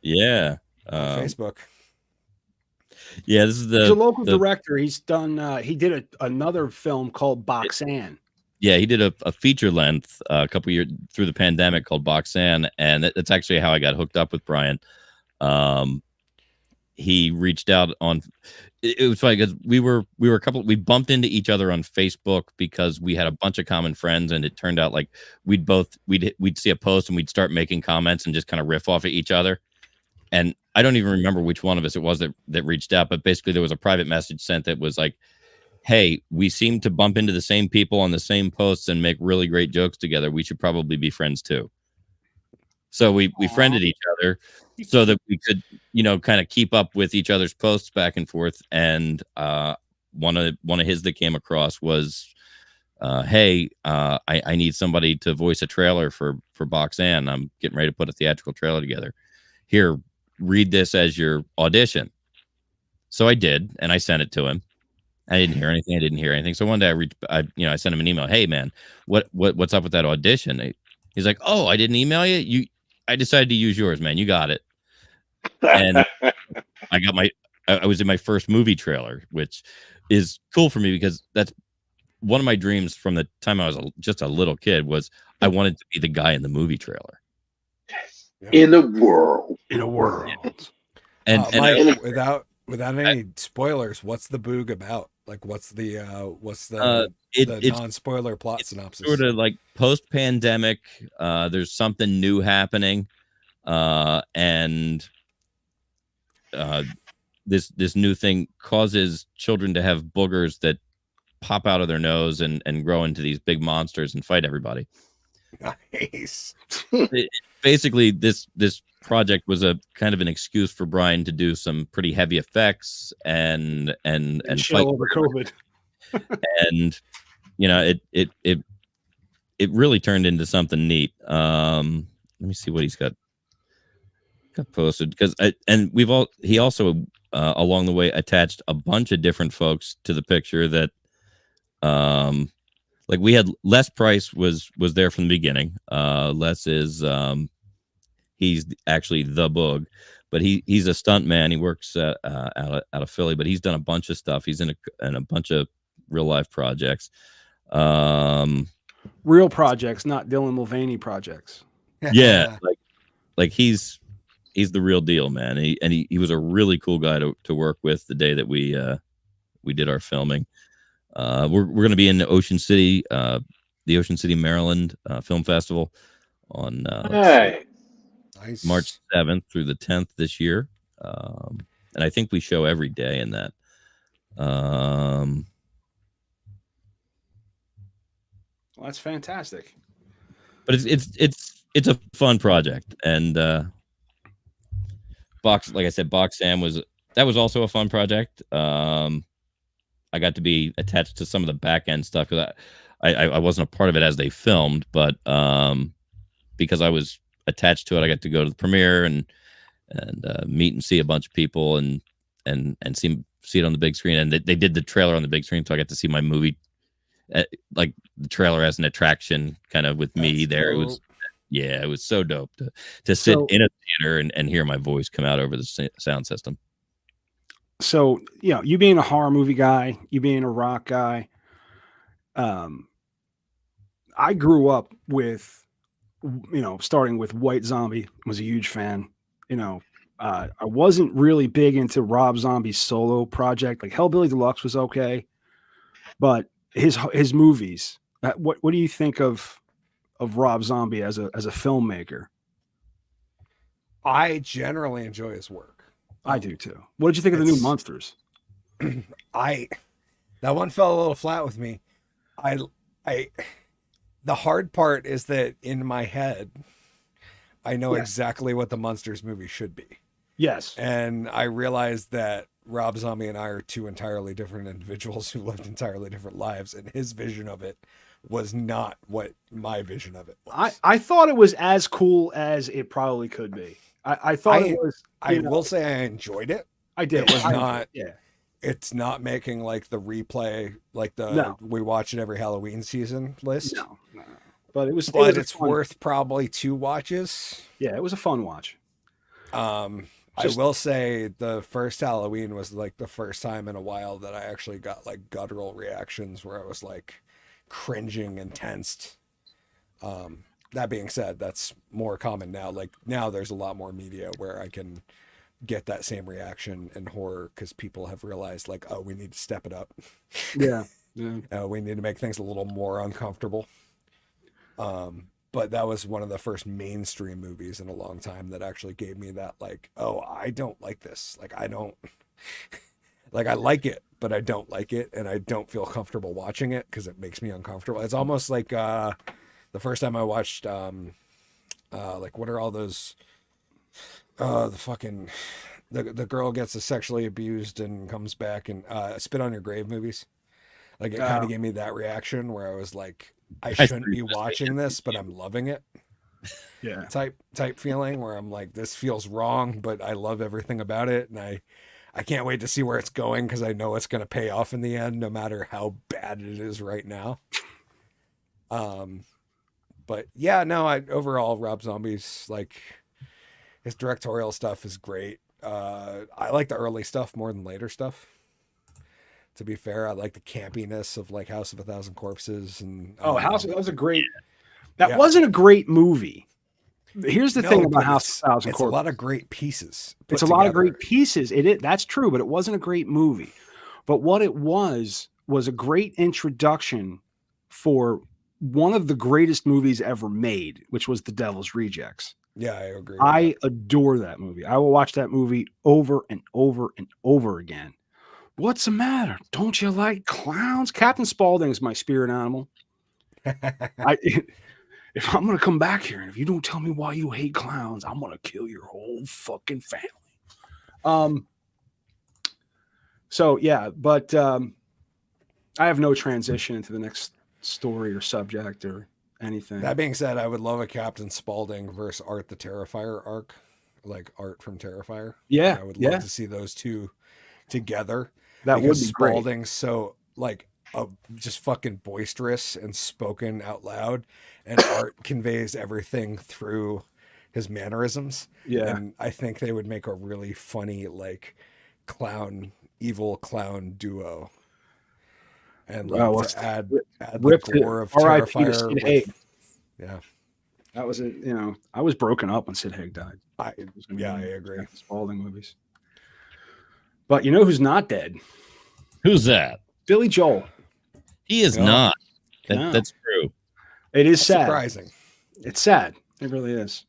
Yeah. On Facebook. Yeah, this is he's a local director. He's done. He did another film called Boxan. Yeah, he did a feature length a couple years through the pandemic called Boxan, and that's actually how I got hooked up with Brian. He reached out on. It was funny because we bumped into each other on Facebook because we had a bunch of common friends, and it turned out like we'd see a post and we'd start making comments and just kind of riff off of each other. And I don't even remember which one of us it was that reached out, but basically there was a private message sent that was like, hey, we seem to bump into the same people on the same posts and make really great jokes together. We should probably be friends too. So we friended each other so that we could, kind of keep up with each other's posts back and forth. And one of his that came across was, hey, I need somebody to voice a trailer for Boxan. I'm getting ready to put a theatrical trailer together. Here, read this as your audition. So I did, and I sent it to him. I didn't hear anything. So one day I sent him an email. Hey man, what's up with that audition? He's like, oh, I didn't email you. I decided to use yours, man. You got it. And I was in my first movie trailer, which is cool for me because that's one of my dreams from the time I was just a little kid was I wanted to be the guy in the movie trailer. In a world. And Mike, without any spoilers, what's the Boog about? Like, what's the non-spoiler plot synopsis? Sort of like post-pandemic. There's something new happening, and this new thing causes children to have boogers that pop out of their nose and grow into these big monsters and fight everybody. Nice. Basically, this project was a kind of an excuse for Brian to do some pretty heavy effects and fight over COVID. And it really turned into something neat. Let me see what he's got posted, because he also along the way attached a bunch of different folks to the picture that like we had Les Price was there from the beginning. Les is he's actually the Boog, but he's a stunt man. He works out of Philly, but he's done a bunch of stuff. He's in a bunch of real life projects. Real projects, not Dylan Mulvaney projects. Yeah, like he's the real deal, man. He was a really cool guy to work with the day that we did our filming. We're going to be in Ocean City, the Ocean City, Maryland Film Festival on March 7th through the 10th this year. And I think we show every day in that. Well, that's fantastic. But it's a fun project, and like I said, Boxan was also a fun project. I got to be attached to some of the back end stuff because I wasn't a part of it as they filmed, but because I was attached to it, I got to go to the premiere and meet and see a bunch of people and see it on the big screen. And they did the trailer on the big screen, so I got to see my movie, like the trailer as an attraction, kind of with me there. Dope. It was so dope to sit in a theater and hear my voice come out over the sound system. So, you being a horror movie guy, you being a rock guy, I grew up with, starting with White Zombie, was a huge fan. I wasn't really big into Rob Zombie's solo project. Like Hellbilly Deluxe was okay, but his movies. What do you think of Rob Zombie as a filmmaker? I generally enjoy his work. I do too. What did you think of the new Monsters? That one fell a little flat with me. The hard part is that in my head, I know exactly what the Monsters movie should be. Yes. And I realized that Rob Zombie and I are two entirely different individuals who lived entirely different lives, and his vision of it was not what my vision of it was. I thought it was as cool as it probably could be. I thought it was. I will say I enjoyed it. I did. It was not. Yeah. It's not making like the replay, like the No. we watch it every Halloween season list. No. But it was. But it's worth probably 2 watches. Yeah, it was a fun watch. I will say the first Halloween was like the first time in a while that I actually got like guttural reactions where I was like cringing and tensed. That being said, that's more common now. Like now there's a lot more media where I can get that same reaction in horror because people have realized like, oh, we need to step it up. Yeah. We need to make things a little more uncomfortable. But that was one of the first mainstream movies in a long time that actually gave me that like, oh, I don't like this. Like, I don't like, I like it, but I don't like it. And I don't feel comfortable watching it because it makes me uncomfortable. It's almost like, the first time I watched, like, what are all those, the girl gets sexually abused and comes back and, Spit on Your Grave movies. Like it kind of gave me that reaction where I was like, I shouldn't be watching this, but I'm loving it. Yeah. Type feeling where I'm like, this feels wrong, but I love everything about it. And I can't wait to see where it's going because I know it's going to pay off in the end, no matter how bad it is right now. But yeah, no, overall, Rob Zombie's like his directorial stuff is great. I like the early stuff more than later stuff. To be fair, I like the campiness of like House of a Thousand Corpses and that was a great. That wasn't a great movie. Here's the thing about House of a Thousand Corpses. It's a lot of great pieces. It's a lot of great pieces. That's true, but it wasn't a great movie. But what it was a great introduction for one of the greatest movies ever made, which was The Devil's Rejects. Yeah, I agree. I adore that movie. I will watch that movie over and over and over again. What's the matter? Don't you like clowns? Captain Spaulding is my spirit animal. If I'm going to come back here and if you don't tell me why you hate clowns, I'm going to kill your whole fucking family. So yeah, but I have no transition into the next story or subject or anything. That being said, I would love a Captain Spaulding versus Art the Terrifier arc, like Art from Terrifier. Yeah, I would love to see those two together. That would be great. Spaulding's so like just fucking boisterous and spoken out loud, and Art conveys everything through his mannerisms. Yeah, and I think they would make a really funny like evil clown duo. And like, to add the gore of Terrifier. Yeah, that was it. I was broken up when Sid Haig died. I agree. Spaulding movies. But you know who's not dead? Who's that? Billy Joel. He is not. That's true. It is sad. Surprising. It's sad. It really is.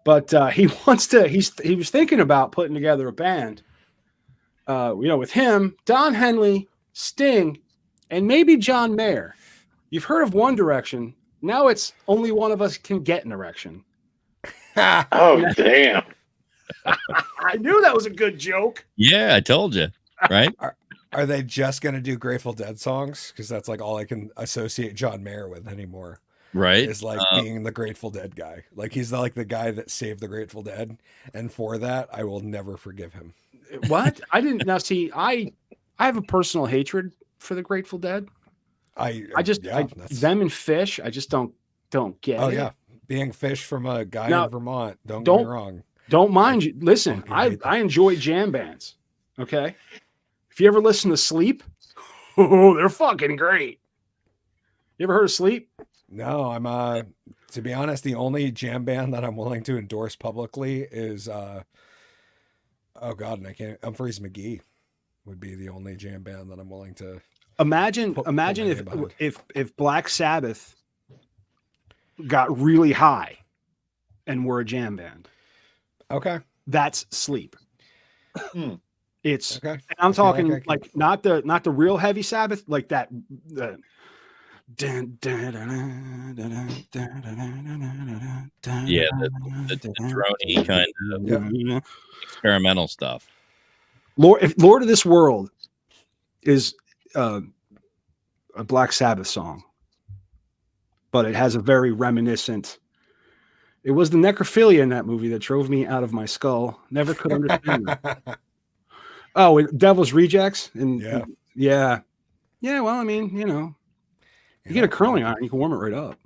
But he wants to. He was thinking about putting together a band. With him, Don Henley, Sting, and maybe John Mayer. You've heard of One Direction. Now it's only one of us can get an erection. Oh, damn. I knew that was a good joke. Yeah, I told you. Right? Are they just going to do Grateful Dead songs? Because that's like all I can associate John Mayer with anymore. Right. Is like being the Grateful Dead guy. Like he's like the guy that saved the Grateful Dead. And for that, I will never forgive him. What? I didn't. Now, see, I have a personal hatred for the Grateful Dead. Them and Fish, I just don't get it. Oh, yeah. Being Fish from a guy in Vermont. Don't get me wrong. Don't mind you. Listen, I enjoy jam bands. Okay. If you ever listen to Sleep, they're fucking great. You ever heard of Sleep? No, I'm To be honest, the only jam band that I'm willing to endorse publicly is oh God, and I can't. Humphreys McGee would be the only jam band that I'm willing to imagine put my name if behind. if Black Sabbath got really high and were a jam band. Okay, that's Sleep. It's okay. I'm talking I can- like not the real heavy Sabbath, like that. Yeah, the droney kind of experimental stuff. Lord of this World is a Black Sabbath song, but it has a very reminiscent. It was the necrophilia in that movie that drove me out of my skull. Never could understand that. Oh, and Devil's Rejects, and yeah. Well, I mean, you get a curling iron, you can warm it right up.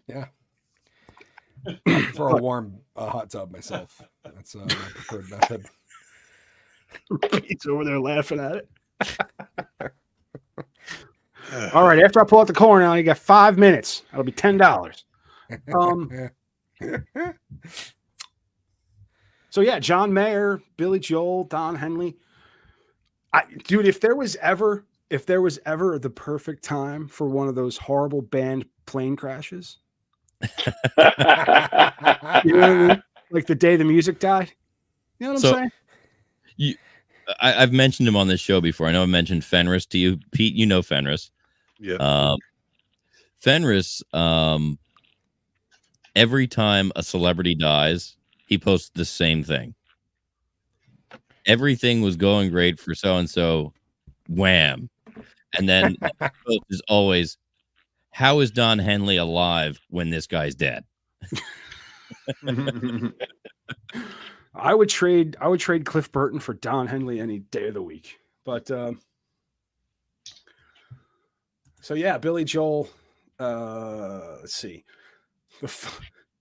Yeah. I prefer a warm hot tub myself. That's my preferred method. Pete's over there laughing at it. All right, after I pull out the corn now, you got 5 minutes. That'll be $10. So yeah, John Mayer, Billy Joel, Don Henley. Dude, if there was ever the perfect time for one of those horrible band plane crashes, you know what I mean? Like the day the music died. You know what I'm saying? I've mentioned him on this show before. I know I mentioned Fenris to you, Pete. You know Fenris. Yeah. Fenris. Every time a celebrity dies, he posts the same thing. Everything was going great for so and so. Wham. And then the post is always, how is Don Henley alive when this guy's dead? I would trade Cliff Burton for Don Henley any day of the week. But so yeah, Billy Joel. Let's see.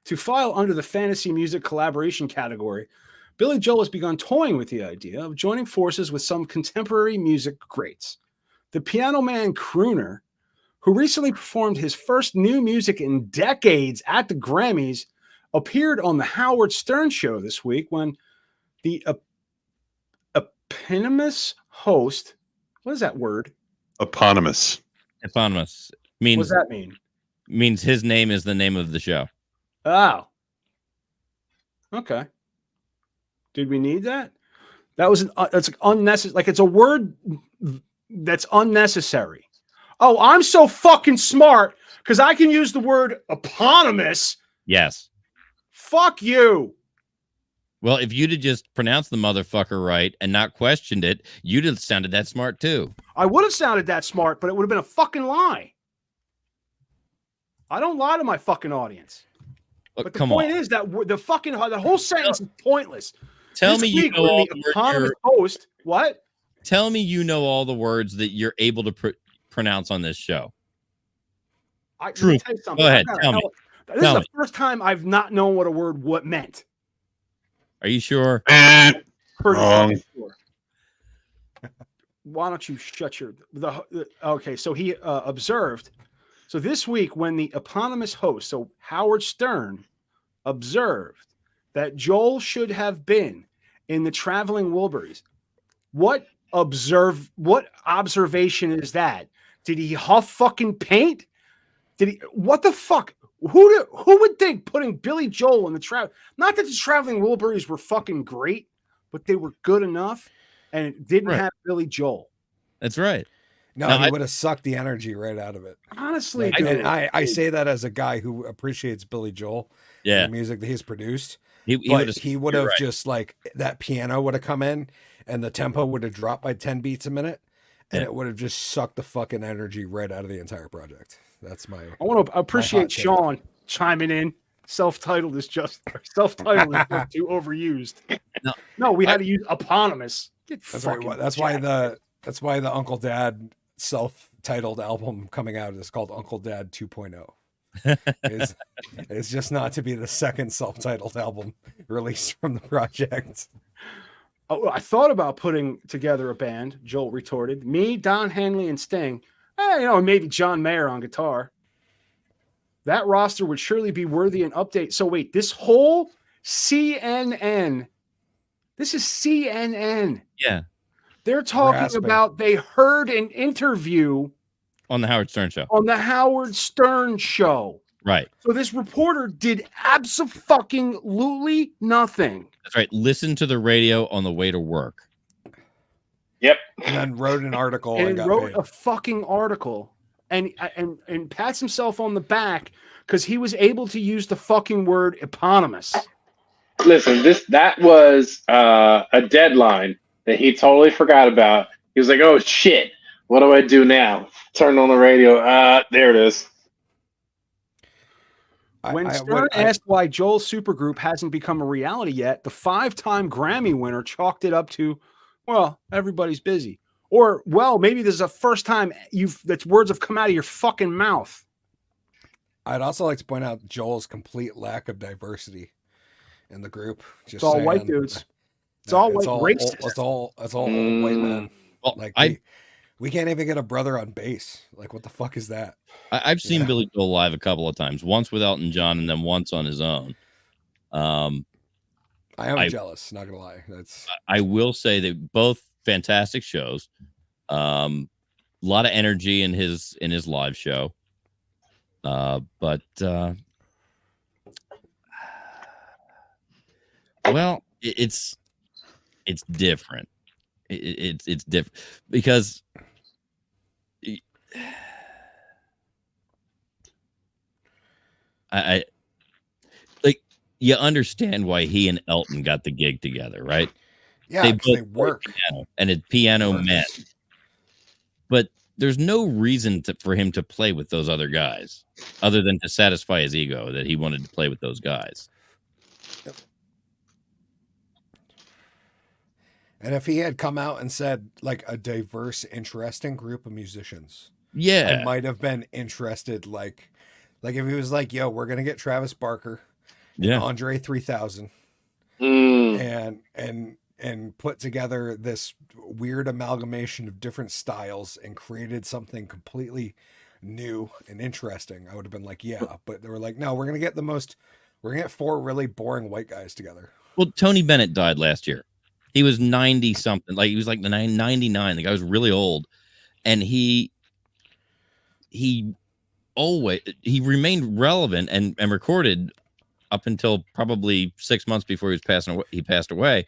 To file under the fantasy music collaboration category, Billy Joel has begun toying with the idea of joining forces with some contemporary music greats. The Piano Man crooner, who recently performed his first new music in decades at the Grammys, appeared on the Howard Stern show this week when the eponymous host, what is that word? Eponymous. Eponymous means, what does that mean? Means his name is the name of the show. Oh. Okay. Did we need that? That was that's unnecessary. Like it's a word that's unnecessary. Oh, I'm so fucking smart because I can use the word eponymous. Yes. Fuck you. Well, if you'd have just pronounced the motherfucker right and not questioned it, you'd have sounded that smart too. I would have sounded that smart, but it would have been a fucking lie. I don't lie to my fucking audience. Look, but the point is that the whole sentence is pointless. Tell me you know all the eponymous host. What? Tell me you know all the words that you're able to pronounce on this show. True. Go ahead. Tell me. This is the first time I've not known what a word meant. Are you sure? Wrong. Sure. Why don't you shut your okay? So he observed. So this week, when the eponymous host, so Howard Stern, observed that Joel should have been in the Traveling Wilburys, what observation is that? Did he huff fucking paint? Did he? What the fuck? Who would think putting Billy Joel in the not that the Traveling Wilburys were fucking great, but they were good enough, and it didn't have Billy Joel. That's right. No, he would have sucked the energy right out of it. Honestly, and I say that as a guy who appreciates Billy Joel, the music that he's produced. He would have just like that piano would have come in, and the tempo would have dropped by 10 beats a minute, and it would have just sucked the fucking energy right out of the entire project. That's my. I want to appreciate Sean chiming in. Self-titled is just too overused. No, we had to use eponymous. That's right. That's why the Uncle Dad self-titled album coming out is called Uncle Dad 2.0. It's just not to be the second self-titled album released from the project. Oh, I thought about putting together a band. Joel retorted. Me, Don Henley, and Sting. Maybe John Mayer on guitar. that roster would surely be worthy an update. So wait, this whole CNN, this is CNN. Yeah. They're talking Grasping. about they heard an interview On the Howard Stern show. on the Howard Stern show. Right. So this reporter did abso-fucking-lutely nothing. That's right. Listen to the radio on the way to work. Yep. And then wrote an article And got wrote paid. a fucking article and pats himself on the back because he was able to use the fucking word eponymous. Listen, that was a deadline that he totally forgot about. He was like, "Oh shit, what do I do now?" Turned on the radio. There it is. When Stern asked why Joel's supergroup hasn't become a reality yet, the 5-time Grammy winner chalked it up to, well, everybody's busy. Or, well, maybe this is the first time that's words have come out of your fucking mouth. I'd also like to point out Joel's complete lack of diversity in the group. Just It's all white saying. dudes. It's all white racist. It's all old white men. Well, Like we can't even get a brother on bass. Like, what the fuck is that? I've seen Billy Joel live a couple of times. Once with Elton John, and then once on his own. I am jealous. Not gonna lie. I will say that both fantastic shows. A lot of energy in his live show. But well, it's different. It's different because I like, you understand why he and Elton got the gig together, right? Yeah, they both work piano, and it's piano men. But there's no reason for him to play with those other guys, other than to satisfy his ego that he wanted to play with those guys. And if he had come out and said like a diverse, interesting group of musicians, yeah, I might have been interested. Like if he was like, "Yo, we're gonna get Travis Barker, and Andre 3000, and put together this weird amalgamation of different styles and created something completely new and interesting," I would have been like, "Yeah." But they were like, "No, we're gonna get 4 really boring white guys together." Well, Tony Bennett died last year. He was 90 something. Like, he was like 99. The guy was really old, and he remained relevant and recorded up until probably 6 months before he passed away.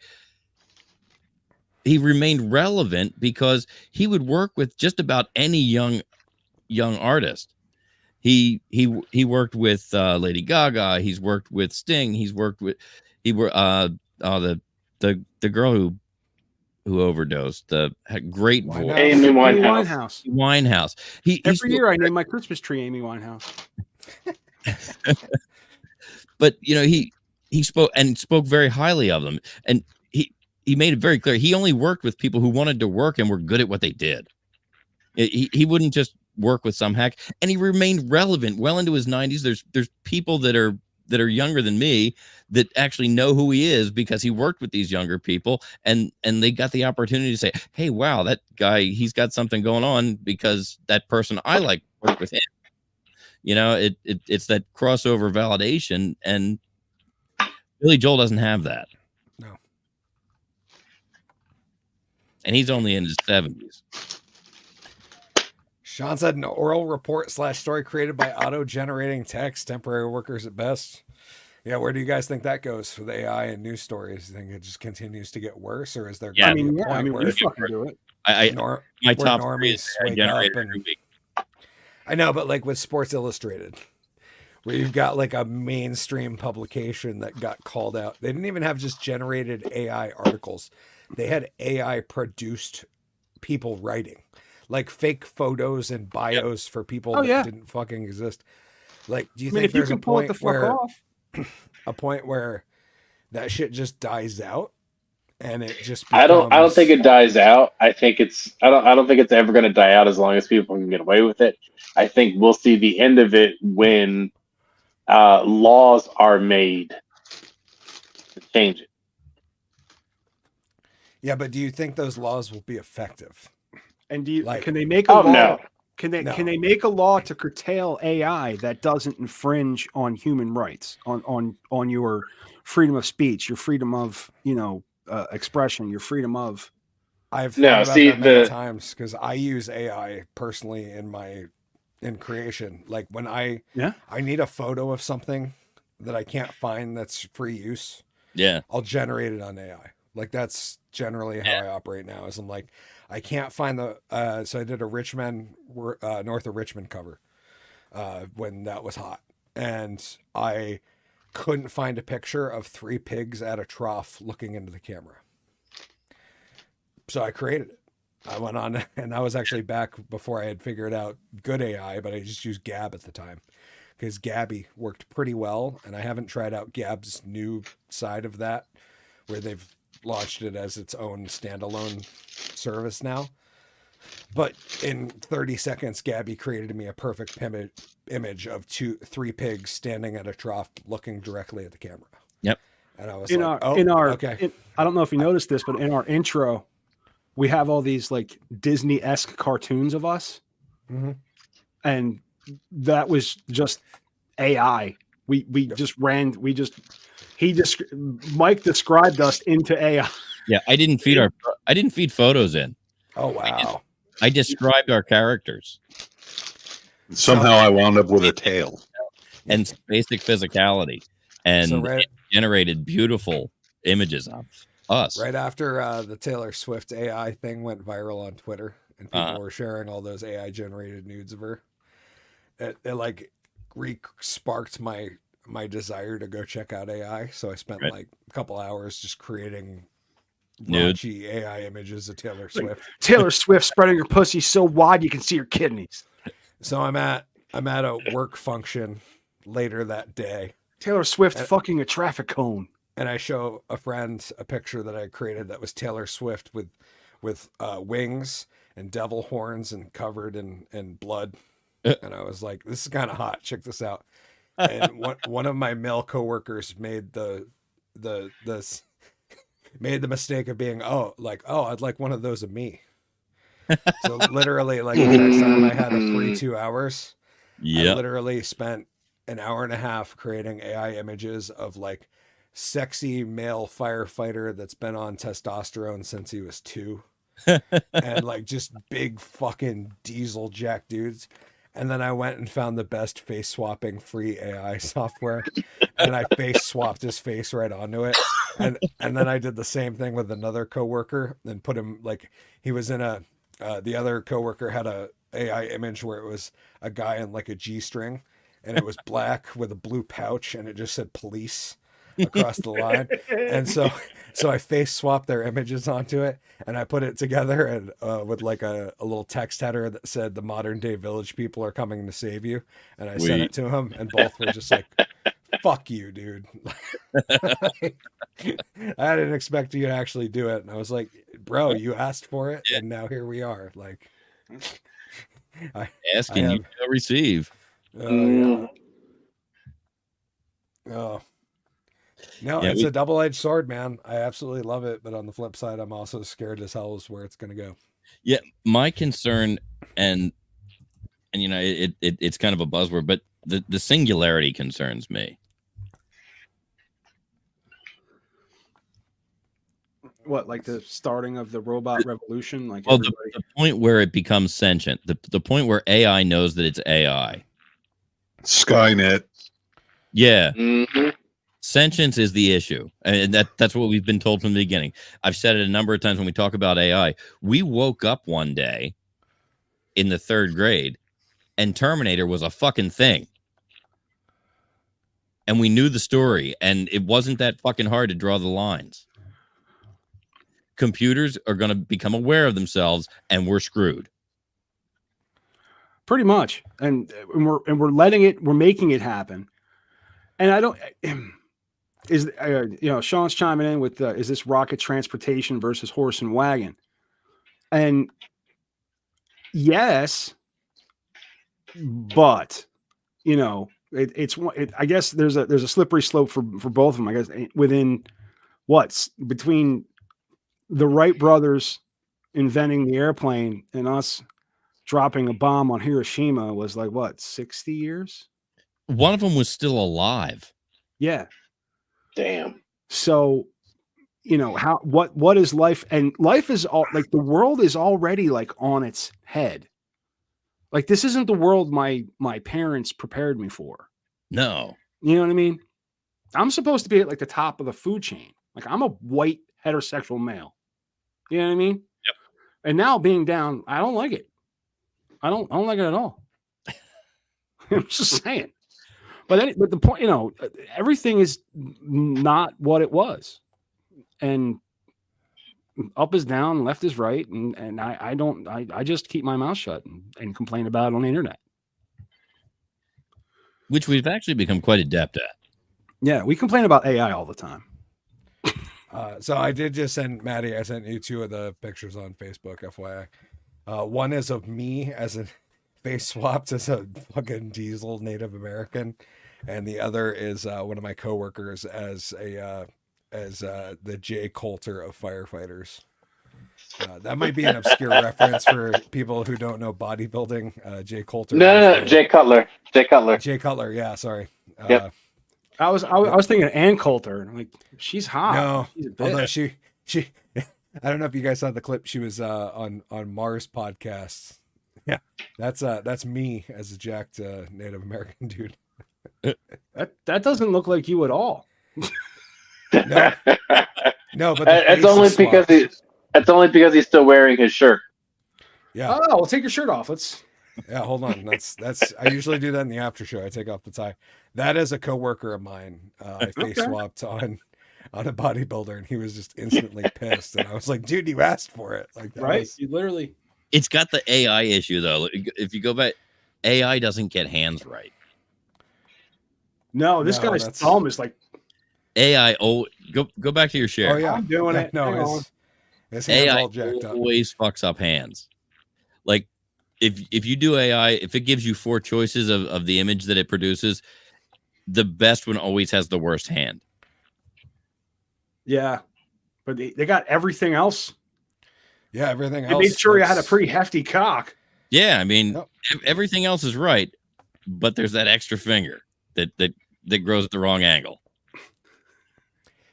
He remained relevant because he would work with just about any young artist. He worked with Lady Gaga. He's worked with Sting. The girl who overdosed, the great voice, Amy Winehouse. Winehouse. Every year I name my Christmas tree Amy Winehouse. But he spoke very highly of them, and he made it very clear he only worked with people who wanted to work and were good at what they did. He wouldn't just work with some hack, and he remained relevant well into his 90s. There's people that are younger than me that actually know who he is because he worked with these younger people, and they got the opportunity to say, "Hey, wow, that guy, he's got something going on because that person I like worked with him." It's that crossover validation, and Billy Joel doesn't have that. No. And he's only in his 70s. Sean said an oral report / story created by auto-generating text, temporary workers at best. Yeah, where do you guys think that goes for the AI and news stories? Do you think it just continues to get worse, or is there going to be a point where we fucking do it? My top 3 is generated every week. I know, but like with Sports Illustrated, where you've got like a mainstream publication that got called out. They didn't even have just generated AI articles. They had AI produced people writing, like fake photos and bios for people that didn't fucking exist. Like, do you think there's a point where that shit just dies out and it just becomes... I don't think it dies out. I don't think it's ever going to die out as long as people can get away with it. I think we'll see the end of it when laws are made to change it. Yeah, but do you think those laws will be effective? And do you like, can they make a law? No. Can they make a law to curtail AI that doesn't infringe on human rights, on your freedom of speech, your freedom of expression, your freedom of? I've thought about that many times because I use AI personally in creation. Like when I need a photo of something that I can't find that's free use. Yeah, I'll generate it on AI. Like that's generally how I operate now. Is I'm like, I can't find the. So I did a Richmond, north of Richmond cover when that was hot, and I couldn't find a picture of 3 pigs at a trough looking into the camera. So I created it. I went on, and I was actually back before I had figured out good AI, but I just used Gab at the time because Gabby worked pretty well, and I haven't tried out Gab's new side of that, where they've launched it as its own standalone service now. But in 30 seconds, Gabby created me a perfect image of 3 pigs standing at a trough looking directly at the camera. Yep. And I was okay. I don't know if you noticed this, but in our intro, we have all these like Disney-esque cartoons of us. Mm-hmm. And that was just AI. Mike described us into AI. Yeah, I didn't feed photos in. Oh wow. I described our characters. Somehow I wound up with a tail. And basic physicality. And it generated beautiful images of us. Right after the Taylor Swift AI thing went viral on Twitter and people were sharing all those AI generated nudes of her, it like sparked my desire to go check out AI. So I spent like a couple hours just creating raunchy AI images of Taylor Swift. Taylor Swift spreading her pussy so wide you can see her kidneys. So I'm at a work function later that day. Taylor Swift fucking a traffic cone. And I show a friend a picture that I created that was Taylor Swift with wings and devil horns and covered in blood. And I was like, this is kind of hot. Check this out. And one of my male coworkers made the mistake of being, I'd like one of those of me. So literally, like the next time I had a free 2 hours, I literally spent an hour and a half creating AI images of like sexy male firefighter that's been on testosterone since he was 2 and like just big fucking diesel jack dudes. And then I went and found the best face swapping free AI software and I face swapped his face right onto it. And then I did the same thing with another coworker and put him like he was in the other coworker had a AI image where it was a guy in like a G-string and it was black with a blue pouch and it just said police across the line. And so I face swapped their images onto it and I put it together and with like a little text header that said the modern day village people are coming to save you. And I sent it to him and both were just like, fuck you, dude. I didn't expect you to actually do it. And I was like, bro, you asked for it and now here we are. Like asking, you to receive. Oh, no, it's a double-edged sword, man. I absolutely love it, but on the flip side, I'm also scared as hell as where it's going to go. Yeah, my concern, and you know, it's kind of a buzzword, but the singularity concerns me. What, like the starting of the robot revolution? Like, well, the point where it becomes sentient, the point where AI knows that it's AI. Skynet. Yeah. Mm-hmm. Sentience is the issue. And that's what we've been told from the beginning. I've said it a number of times when we talk about AI. We woke up one day in the 3rd grade and Terminator was a fucking thing. And we knew the story and it wasn't that fucking hard to draw the lines. Computers are going to become aware of themselves and we're screwed. Pretty much. And we're letting it, we're making it happen. And I don't, is, Sean's chiming in with, is this rocket transportation versus horse and wagon? And yes, but, I guess there's a slippery slope for both of them. I guess between the Wright brothers inventing the airplane and us dropping a bomb on Hiroshima was like what, 60 years? One of them was still alive. Yeah. Damn. So, what is life? And life is all like the world is already like on its head. Like this isn't the world my parents prepared me for. No. You know what I mean? I'm supposed to be at like the top of the food chain. Like I'm a white heterosexual male. You know what I mean? Yep. And now being down, I don't like it. I don't like it at all. I'm just saying. But the point, everything is not what it was. And up is down, left is right, and I just keep my mouth shut and complain about it on the internet. Which we've actually become quite adept at. Yeah, we complain about AI all the time. So I did just send Maddie. I sent you 2 of the pictures on Facebook, FYI. One is of me as a face swapped as a fucking diesel Native American, and the other is one of my coworkers as the Jay Coulter of firefighters. That might be an obscure reference for people who don't know bodybuilding. Jay Coulter. No, Jay Cutler. Jay Cutler. Jay Cutler. Yeah, sorry. Yep. I was thinking of Ann Coulter. And I'm like, she's hot. No, she's a although bitch. she I don't know if you guys saw the clip. She was on Mars podcast. Yeah, that's me as a jacked Native American dude. That doesn't look like you at all. No, but it's only because he's still wearing his shirt. Yeah. Oh, well, take your shirt off. Let's. Yeah, hold on. That's I usually do that in the after show. I take off the tie. That is a coworker of mine. I face swapped on a bodybuilder, and he was just instantly pissed. And I was like, "Dude, you asked for it." Like, right? You literally. It's got the AI issue though. If you go back, AI doesn't get hands right. No, this guy's thumb is like AI. Oh, go back to your share. Oh yeah, I'm doing it. No, his hand's AI all jacked up. always fucks up hands. Like if you do AI, if it gives you 4 choices of the image that it produces, the best one always has the worst hand. Yeah, but they got everything else. Yeah, everything else. They made sure you had a pretty hefty cock. Yeah, I mean, everything else is right, but there's that extra finger that grows at the wrong angle.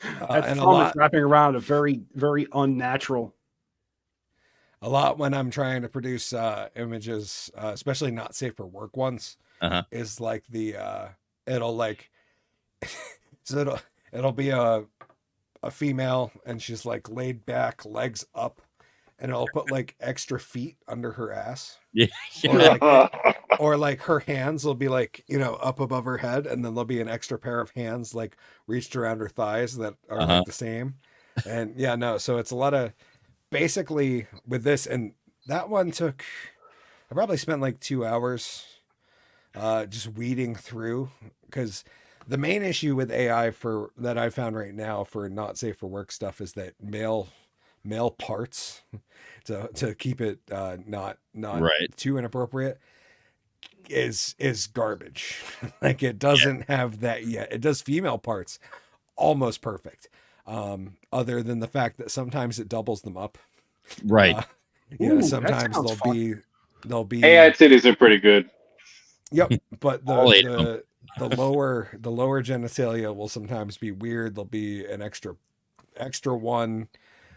That and thumb is wrapping around a very, very unnatural. A lot when I'm trying to produce images, especially not safe for work ones, is like it'll like so it'll be a female and she's like laid back, legs up, and it'll put like extra feet under her ass. Yeah. Or like her hands will be like, up above her head, and then there'll be an extra pair of hands like reached around her thighs that are like the same. And yeah, no, so it's a lot of basically with this, and that one I probably spent like 2 hours just weeding through, because the main issue with AI that I found right now for not safe for work stuff is that male parts to keep it not right. too inappropriate is garbage. Like it doesn't have that yet. It does female parts almost perfect. Other than the fact that sometimes it doubles them up. Right. Sometimes they'll be AI titties are pretty good. Yep. But the lower genitalia will sometimes be weird. There'll be an extra one,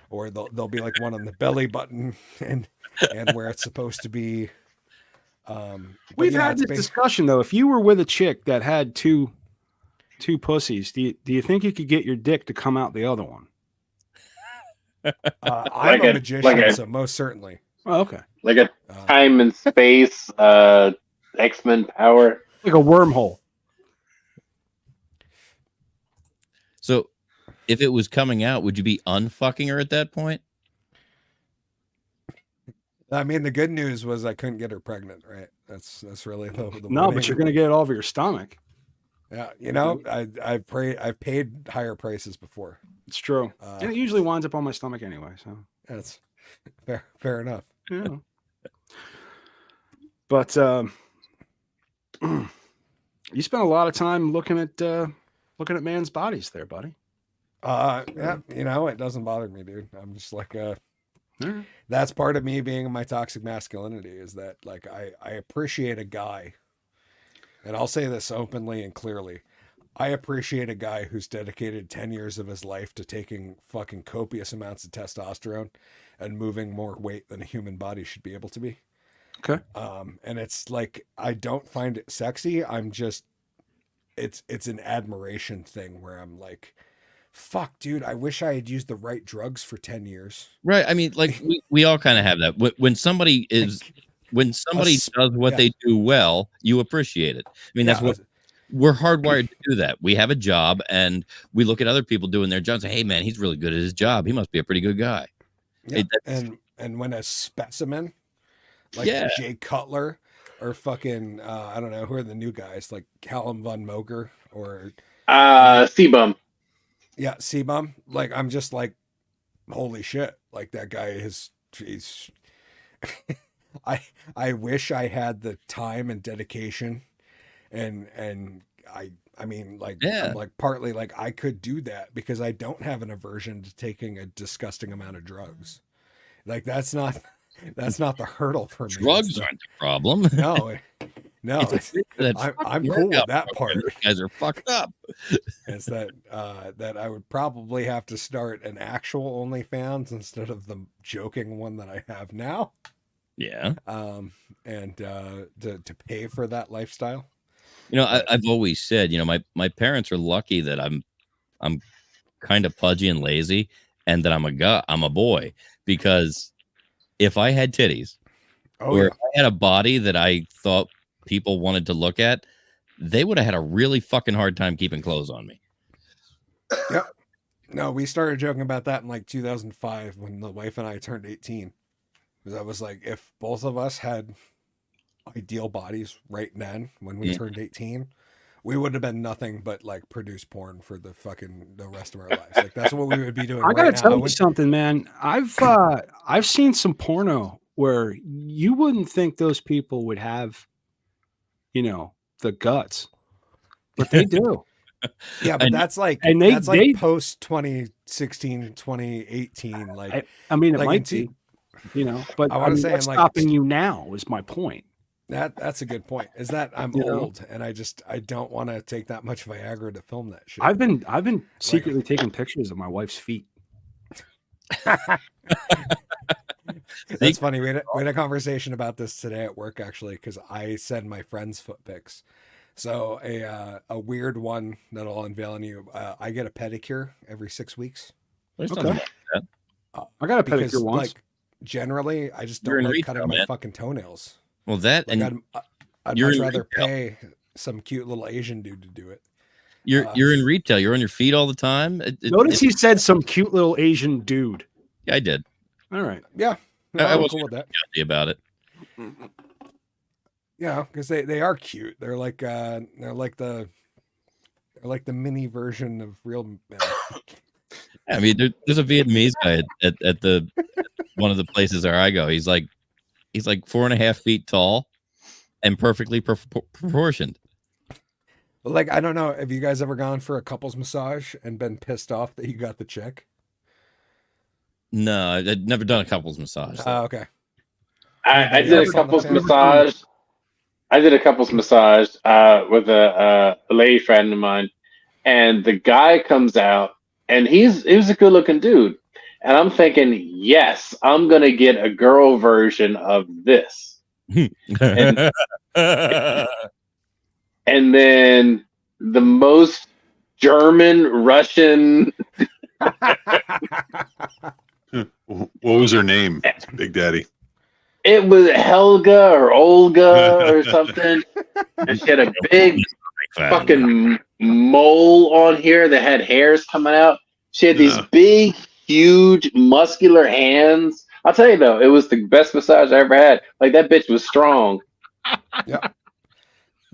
or there'll be like one on the belly button and where it's supposed to be. We've had this discussion though. If you were with a chick that had two pussies, do you think you could get your dick to come out the other one? I'm a magician, so most certainly. Oh, okay. Like a time and space, X-Men power, like a wormhole. So, if it was coming out, would you be unfucking her at that point? I mean, the good news was I couldn't get her pregnant, right? That's really the no, but you're gonna get it all over your stomach. Yeah, I've paid higher prices before. It's true, and it usually winds up on my stomach anyway. So that's fair enough. Yeah. But you spent a lot of time looking at man's bodies there, buddy. Yeah, it doesn't bother me, dude. I'm just like That's part of me being in my toxic masculinity, is that like I appreciate a guy, and I'll say this openly and clearly. I appreciate a guy who's dedicated 10 years of his life to taking fucking copious amounts of testosterone and moving more weight than a human body should be able to be. Okay. And it's like, I don't find it sexy. I'm just, it's an admiration thing where I'm like, fuck, dude, I wish I had used the right drugs for 10 years. Right. I mean, like we all kind of have that. When somebody does what they do well, you appreciate it. I mean, that's what we're hardwired to do. That we have a job and we look at other people doing their jobs and say, hey man, he's really good at his job. He must be a pretty good guy. Yeah. And when a specimen like Jay Cutler or fucking I don't know, who are the new guys, like Callum Von Moger or C-Bum. Yeah, C-Bum. Like, I'm just like, holy shit. Like, that guy he's I wish I had the time and dedication and I mean, like, I'm like partly like I could do that because I don't have an aversion to taking a disgusting amount of drugs. Like, that's not the hurdle for me. Drugs aren't the problem. No, I'm cool with that part. You guys are fucked up. It's that I would probably have to start an actual OnlyFans instead of the joking one that I have now. Yeah. And to pay for that lifestyle. You know, I've always said, you know, my parents are lucky that I'm kind of pudgy and lazy, and that I'm a boy, because if I had titties, if I had a body that I thought people wanted to look at, they would have had a really fucking hard time keeping clothes on me. Yep. No, we started joking about that in like 2005 when the wife and I turned 18. Because I was like, if both of us had ideal bodies right then when we turned 18, we would have been nothing but like produce porn for the rest of our lives. Like, that's what we would be doing. I gotta tell you something, man. I've seen some porno where you wouldn't think those people would have, you know, the guts, but they do. Yeah, but that's like, and that's they like post 2016, 2018. Like, I mean, it like might be, you know, but I want to say, what's like, stopping you now is my point. That's a good point. Is that I'm old and I don't want to take that much Viagra to film that shit. I've been secretly taking pictures of my wife's feet. That's funny. We had a conversation about this today at work, actually, because I send my friends foot pics. So a weird one that I'll unveil on you. I get a pedicure every 6 weeks. Okay. I got a pedicure once. Like, generally, I just don't like cutting my fucking toenails. Well, that, like, and I'd much rather pay some cute little Asian dude to do it. You're in retail. You're on your feet all the time. Notice he said some cute little Asian dude. Yeah, I did. All right. Yeah. No, I was cool with that. About it. Yeah, because they are cute. They're like the mini version of real men. I mean, there's a Vietnamese guy at the one of the places where I go. He's like 4.5 feet tall and perfectly proportioned. Well, like, I don't know. Have you guys ever gone for a couples massage and been pissed off that you got the check? No, I'd never done a couples massage. Oh, okay. I did a couples massage. I did a couples massage with a lady friend of mine, and the guy comes out, and he was a good looking dude, and I'm thinking, yes, I'm gonna get a girl version of this, and then the most German Russian. What was her name, Big Daddy? It was Helga or Olga or something. And she had a big fucking mole on here that had hairs coming out. She had these big, huge, muscular hands. I'll tell you though, it was the best massage I ever had. Like, that bitch was strong. Yeah.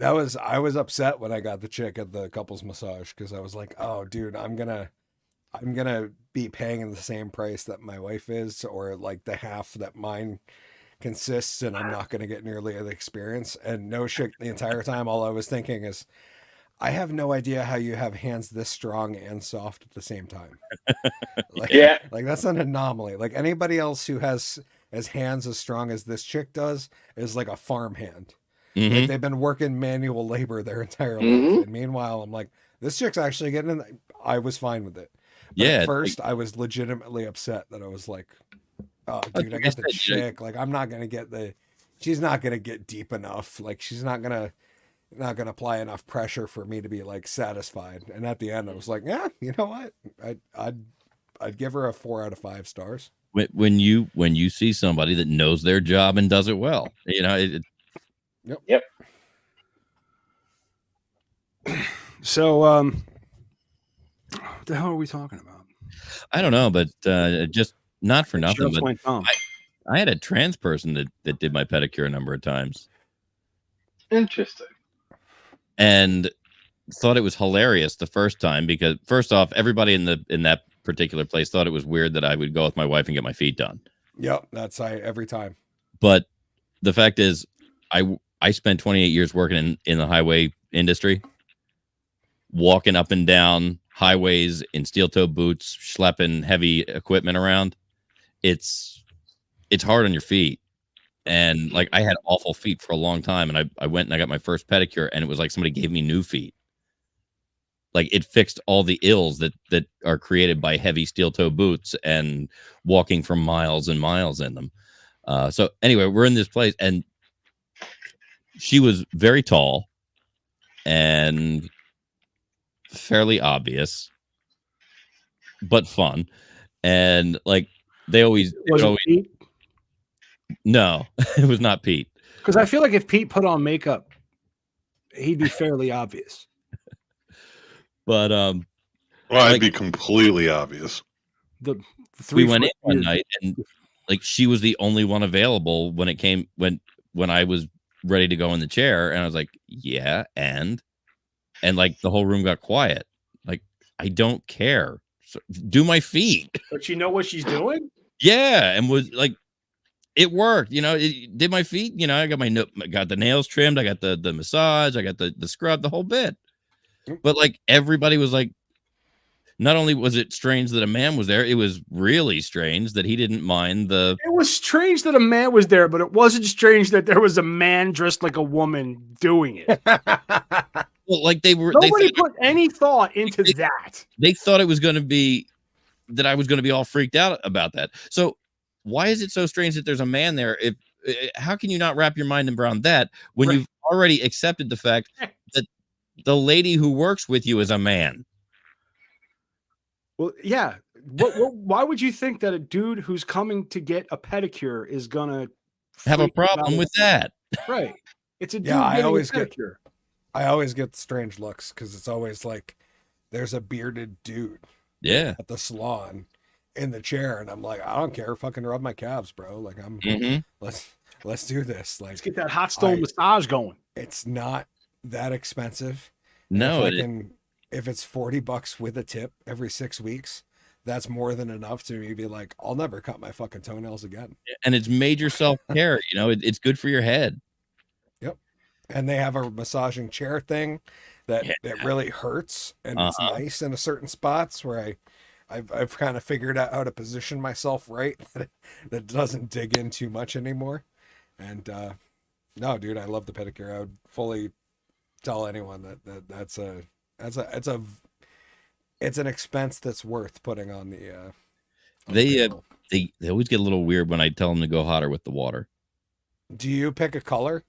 I was upset when I got the chick at the couples massage because I was like, oh dude, I'm gonna be paying the same price that my wife is, or like the half that mine consists, and I'm not gonna get nearly the experience. And no shit, the entire time all I was thinking is, I have no idea how you have hands this strong and soft at the same time. Like, Yeah. like that's an anomaly. Like anybody else who has hands as strong as this chick does is like a farm hand. Like they've been working manual labor their entire life. And meanwhile, I'm like, this chick's actually getting in. I was fine with it. But at first, I was legitimately upset that I was like, oh, dude, I got the chick. Like, I'm not going to she's not going to get deep enough. Like, she's not going to apply enough pressure for me to be like satisfied. And at the end, I was like, yeah, you know what? I'd give her a 4 out of 5 stars. When you see somebody that knows their job and does it well, you know, Yep. So, what the hell are we talking about? I don't know, but just not for nothing. Just But went dumb. I had a trans person that did my pedicure a number of times. Interesting. And thought it was hilarious the first time because first off, everybody in that particular place thought it was weird that I would go with my wife and get my feet done. Yep, that's every time. But the fact is, I spent 28 years working in the highway industry, walking up and down highways in steel-toe boots, schlepping heavy equipment around. It's hard on your feet. And like I had awful feet for a long time, and I went and I got my first pedicure, and it was like somebody gave me new feet. Like it fixed all the ills that are created by heavy steel-toe boots and walking for miles and miles in them. So anyway, we're in this place, and she was very tall and fairly obvious, but fun. And like they always, Pete? No, it was not Pete. Because I feel like if Pete put on makeup, he'd be fairly obvious. But well, I'd be completely obvious. We went in one night, and like she was the only one available when it came when I was ready to go in the chair, and I was like, yeah, and like the whole room got quiet. Like I don't care. So, do my feet. But you know what she's doing? Yeah, and was like, it worked. You know, it did my feet. You know, I got the nails trimmed. I got the massage. I got the scrub, the whole bit. But like everybody was like, not only was it strange that a man was there, it was really strange that he didn't mind the. It was strange that a man was there, but it wasn't strange that there was a man dressed like a woman doing it. Well, like Nobody put any thought into that. They thought it was going to be that I was going to be all freaked out about that. So why is it so strange that there's a man there? How can you not wrap your mind around that when you've already accepted the fact that the lady who works with you is a man? Well, yeah. Why would you think that a dude who's coming to get a pedicure is gonna have a problem with that? Right. It's a dude. Yeah, I always get strange looks because it's always like there's a bearded dude. Yeah. At the salon in the chair, and I'm like, I don't care. Fucking rub my calves, bro. Like let's do this. Like let's get that hot stone massage going. It's not that expensive. No, if it's $40 with a tip every 6 weeks, that's more than enough to me be like, I'll never cut my fucking toenails again. And it's major self-care. You know, it's good for your head. Yep. And they have a massaging chair thing that really hurts, and it's nice in a certain spots where I've kind of figured out how to position myself right that doesn't dig in too much anymore. And no, dude, I love the pedicure. I would fully tell anyone that's an expense that's worth putting on the. They always get a little weird when I tell them to go hotter with the water. Do you pick a color?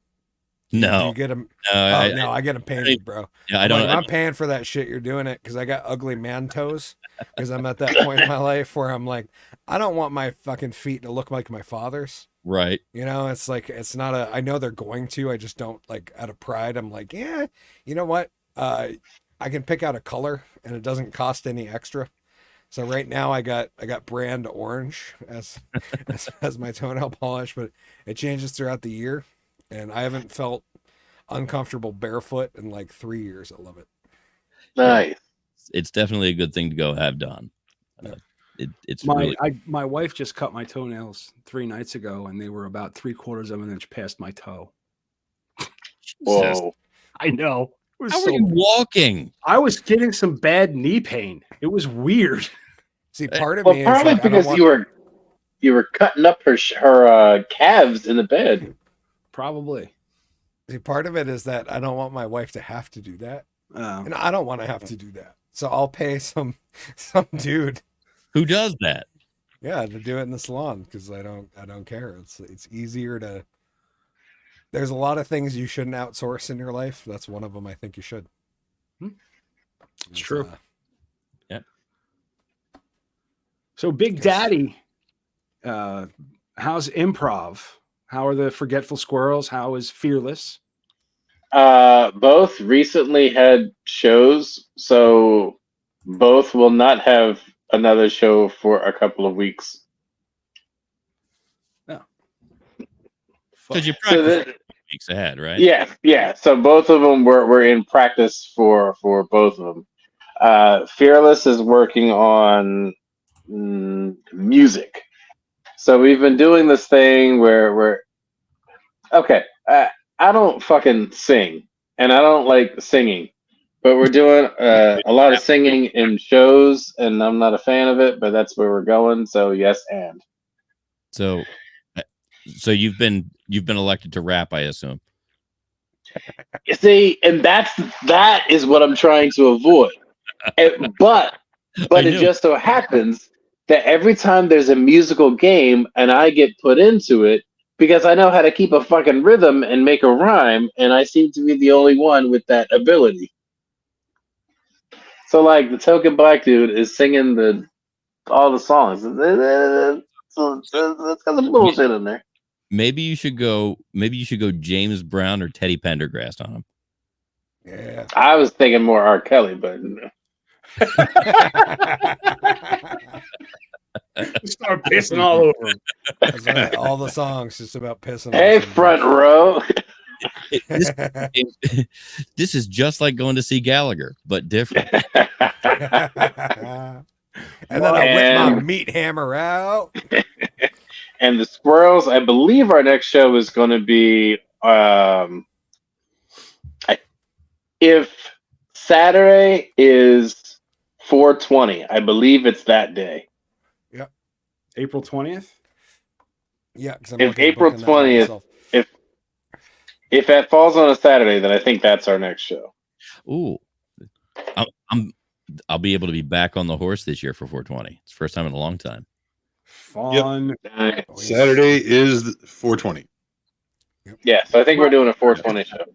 No. Do you get them? No, I get them painted, bro. Yeah, I don't. I'm paying for that shit. You're doing it because I got ugly man toes. Because I'm at that point in my life where I'm like, I don't want my fucking feet to look like my father's. Right. You know, it's like it's not I know they're going to. I just don't like out of pride. I'm like, yeah, you know what? I can pick out a color and it doesn't cost any extra. So right now I got brand orange as my toenail polish, but it changes throughout the year. And I haven't felt uncomfortable barefoot in like 3 years. I love it. Nice. It's definitely a good thing to go have done. It's my wife just cut my toenails 3 nights ago, and they were about 3/4 of an inch past my toe. Whoa! I know. How are you walking? I was getting some bad knee pain. It was weird. See, part of Well, me is probably like, I don't because want... you were cutting up her calves in the bed. Probably. See, part of it is that I don't want my wife to have to do that, and I don't want to have to do that. So I'll pay some dude who does that. Yeah, to do it in the salon because I don't care. It's easier to. There's a lot of things you shouldn't outsource in your life. That's one of them. I think you should. It's true. Yeah. So, Big Daddy, how's improv? How are the Forgetful Squirrels? How is Fearless? Both recently had shows, so both will not have another show for a couple of weeks. Because you practice weeks ahead, right? Yeah. So both of them were in practice for both of them. Fearless is working on music. So we've been doing this thing where I don't fucking sing, and I don't like singing, but we're doing a lot of singing in shows, and I'm not a fan of it, but that's where we're going. So yes, and so you've been elected to rap, I assume. You see, and that is what I'm trying to avoid. But it just so happens that every time there's a musical game and I get put into it, because I know how to keep a fucking rhythm and make a rhyme, and I seem to be the only one with that ability. So, like, the token black dude is singing all the songs. So that's got some bullshit in there. Maybe you should go James Brown or Teddy Pendergrass on him. Yeah. I was thinking more R. Kelly, but start pissing all over him. That's right. All the songs just about pissing. Hey, front row. This is just like going to see Gallagher, but different. And then I whip my meat hammer out. And the Squirrels, I believe our next show is going to be if Saturday is 4/20, I believe it's that day. Yep. April 20th? Yeah, because if April 20th, if that falls on a Saturday, then I think that's our next show. Ooh. I'll be able to be back on the horse this year for 420. It's the first time in a long time. Fun. Yep. Saturday is 420. Yeah, so I think we're doing a 420 show.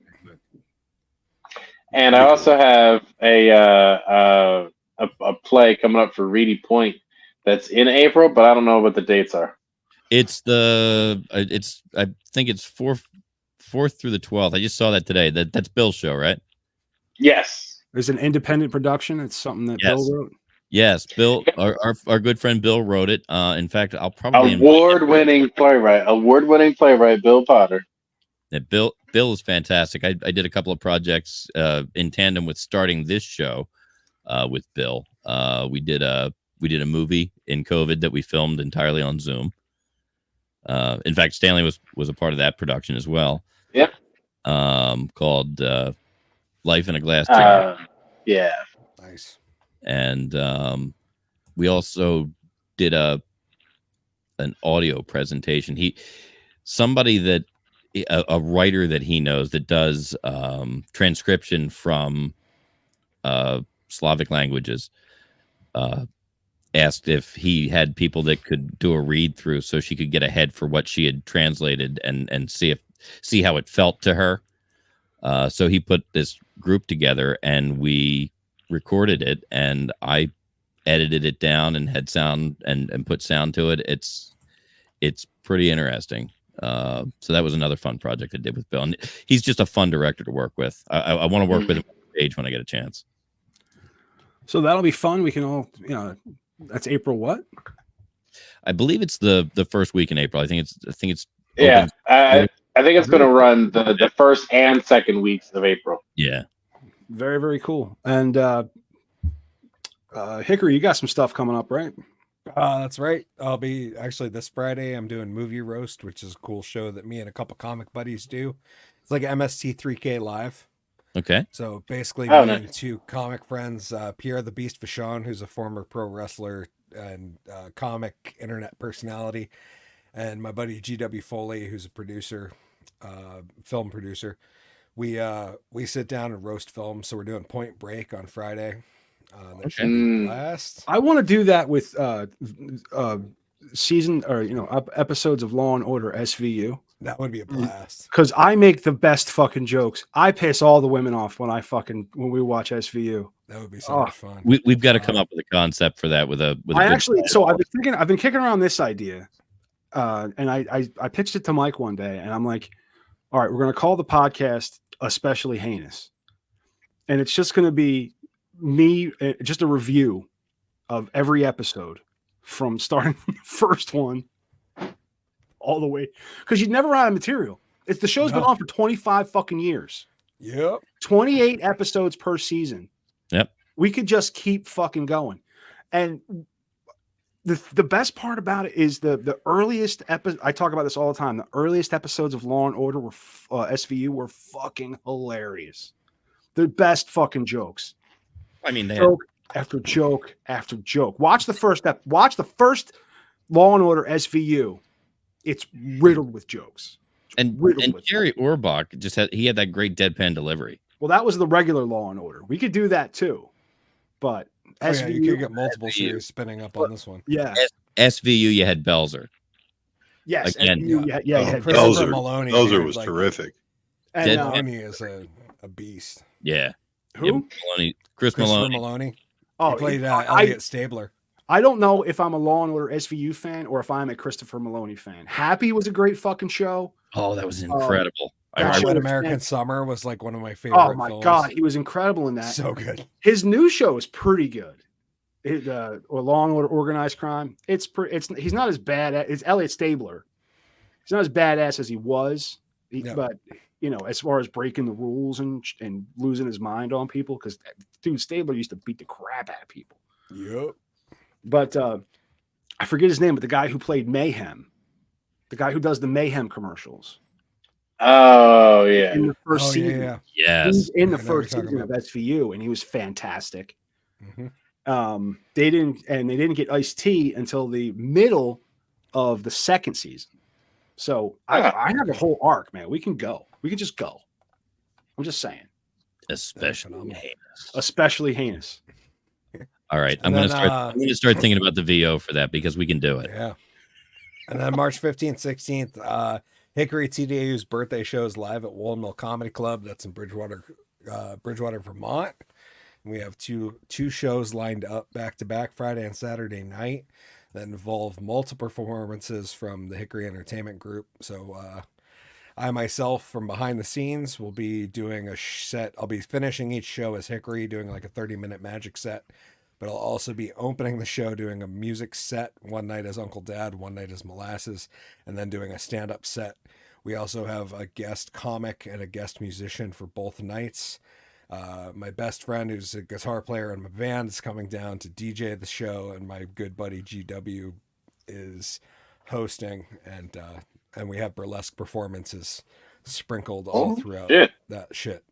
And I also have a play coming up for Reedy Point that's in April, but I don't know what the dates are. It's I think it's 4th through the 12th. I just saw that today. That's Bill's show, right? Yes. There's an independent production. It's something that Bill wrote. Yes, Bill, our good friend Bill wrote it. In fact, I'll probably award-winning playwright Bill Potter. Yeah, Bill is fantastic. I did a couple of projects in tandem with starting this show with Bill. We did a movie in COVID that we filmed entirely on Zoom. In fact, Stanley was a part of that production as well. Yep. Called Life in a Glass Jar. Yeah. Nice. And we also did an audio presentation. A writer that he knows that does transcription from Slavic languages asked if he had people that could do a read through so she could get a head for what she had translated and see how it felt to her. So he put this group together and we recorded it, and I edited it down and had sound and put sound to it. It's pretty interesting. So that was another fun project I did with Bill, and he's just a fun director to work with. I want to work with him on stage when I get a chance. So that'll be fun. We can all, that's April what? I believe it's the first week in April. I think it's yeah. I think it's going to run the first and second weeks of April. Yeah. Very, very cool. And Hickory, you got some stuff coming up, right? That's right. I'll be actually this Friday. I'm doing Movie Roast, which is a cool show that me and a couple comic buddies do. It's like MST3K Live. Okay. So basically, Oh, me nice. and two comic friends, Pierre the Beast Vachon, who's a former pro wrestler and comic internet personality, and my buddy GW Foley, who's a producer, film producer. We sit down and roast films. So we're doing Point Break on Friday. That should be a blast. I want to do that with season or episodes of Law and Order SVU. That would be a blast. Because I make the best fucking jokes. I piss all the women off when we watch SVU. That would be so much fun. We've got to come up with a concept for that with a. I've been kicking around this idea, and I pitched it to Mike one day, and I'm like, all right, we're going to call the podcast Especially Heinous, and it's just going to be me, just a review of every episode from starting from the first one all the way, because you'd never run out of material. The show's been on for 25 fucking years. Yep. 28 episodes per season. Yep. We could just keep fucking going. And the best part about it is the earliest episode. I talk about this all the time. The earliest episodes of Law and Order were SVU were fucking hilarious. The best fucking jokes. I mean, joke after joke after joke. Watch the first Law and Order SVU. It's riddled with jokes. And Jerry Orbach had that great deadpan delivery. Well, that was the regular Law and Order. We could do that too, but SVU, you could get multiple series spinning up on this one. Yeah, SVU, you had Belzer. Yes, again. SVU, you had Belzer. Maloney. Belzer was terrific. And, Maloney is a beast. Yeah. Who? Maloney. Chris Maloney. Oh, he played Elliot Stabler. I don't know if I'm a Law and Order SVU fan or if I'm a Christopher Maloney fan. Happy was a great fucking show. Oh, that was incredible. Red American Summer was like one of my favorite. Oh my films. god, he was incredible in that. So good. His new show is pretty good. Or Law and Order Organized Crime. He's not as bad. It's Elliot Stabler. He's not as badass as he was, but as far as breaking the rules and losing his mind on people, because dude Stabler used to beat the crap out of people. Yep. But I forget his name, but the guy who played Mayhem, the guy who does the Mayhem commercials. Oh yeah. In the first season. Yeah. Yes. He's in the first season of SVU, and he was fantastic. Mm-hmm. They didn't get Ice-T until the middle of the second season. So I have a whole arc, man. We can go. We can just go. I'm just saying. Especially heinous. Especially heinous. All right. I'm going to start thinking about the VO for that because we can do it. Yeah. And then March 15th, 16th, Hickory TDAU's birthday show is live at Woolen Mill Comedy Club. That's in Bridgewater, Vermont. And we have two shows lined up back to back Friday and Saturday night that involve multiple performances from the Hickory Entertainment Group. So I myself, from behind the scenes, will be doing a set. I'll be finishing each show as Hickory, doing like a 30-minute magic set. But I'll also be opening the show doing a music set. One night as Uncle Dad, one night as Molasses, and then doing a stand-up set. We also have a guest comic and a guest musician for both nights. My best friend, who's a guitar player in my band, is coming down to DJ the show, and my good buddy GW is hosting, and we have burlesque performances sprinkled all throughout that shit.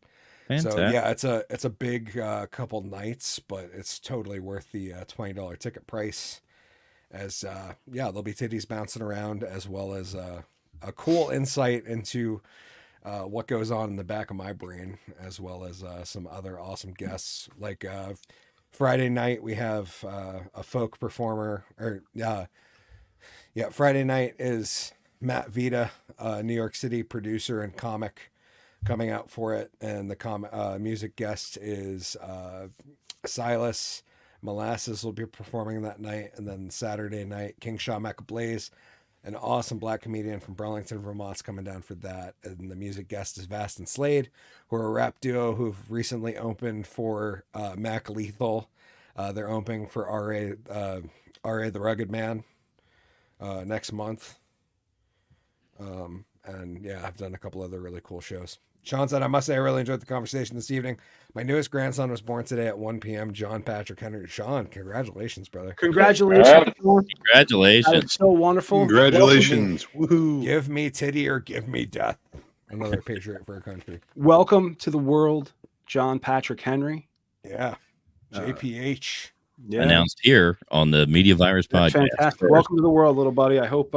Fantastic. So yeah, it's a big couple nights, but it's totally worth the $20 ticket price. As there'll be titties bouncing around, as well as a cool insight into what goes on in the back of my brain, as well as some other awesome guests. Like Friday night, we have a folk performer. Friday night is Matt Vita, New York City producer and comic, coming out for it, and the music guest is Silas. Molasses will be performing that night, and then Saturday night, King Shamak Blaze, an awesome black comedian from Burlington, Vermont's coming down for that, and the music guest is Vast and Slade, who are a rap duo who've recently opened for Mac Lethal. They're opening for R.A. the Rugged Man next month. And yeah, I've done a couple other really cool shows. Sean said, I must say I really enjoyed the conversation this evening. My newest grandson was born today at 1 p.m. John Patrick Henry. Sean, congratulations, brother. Congratulations. Congratulations. That is so wonderful. Congratulations. Woohoo. Give me titty or give me death. Another patriot for our country. Welcome to the world John Patrick Henry. Yeah. JPH. Yeah. Announced here on the Media Virus podcast. Fantastic. Welcome to the world, little buddy. I hope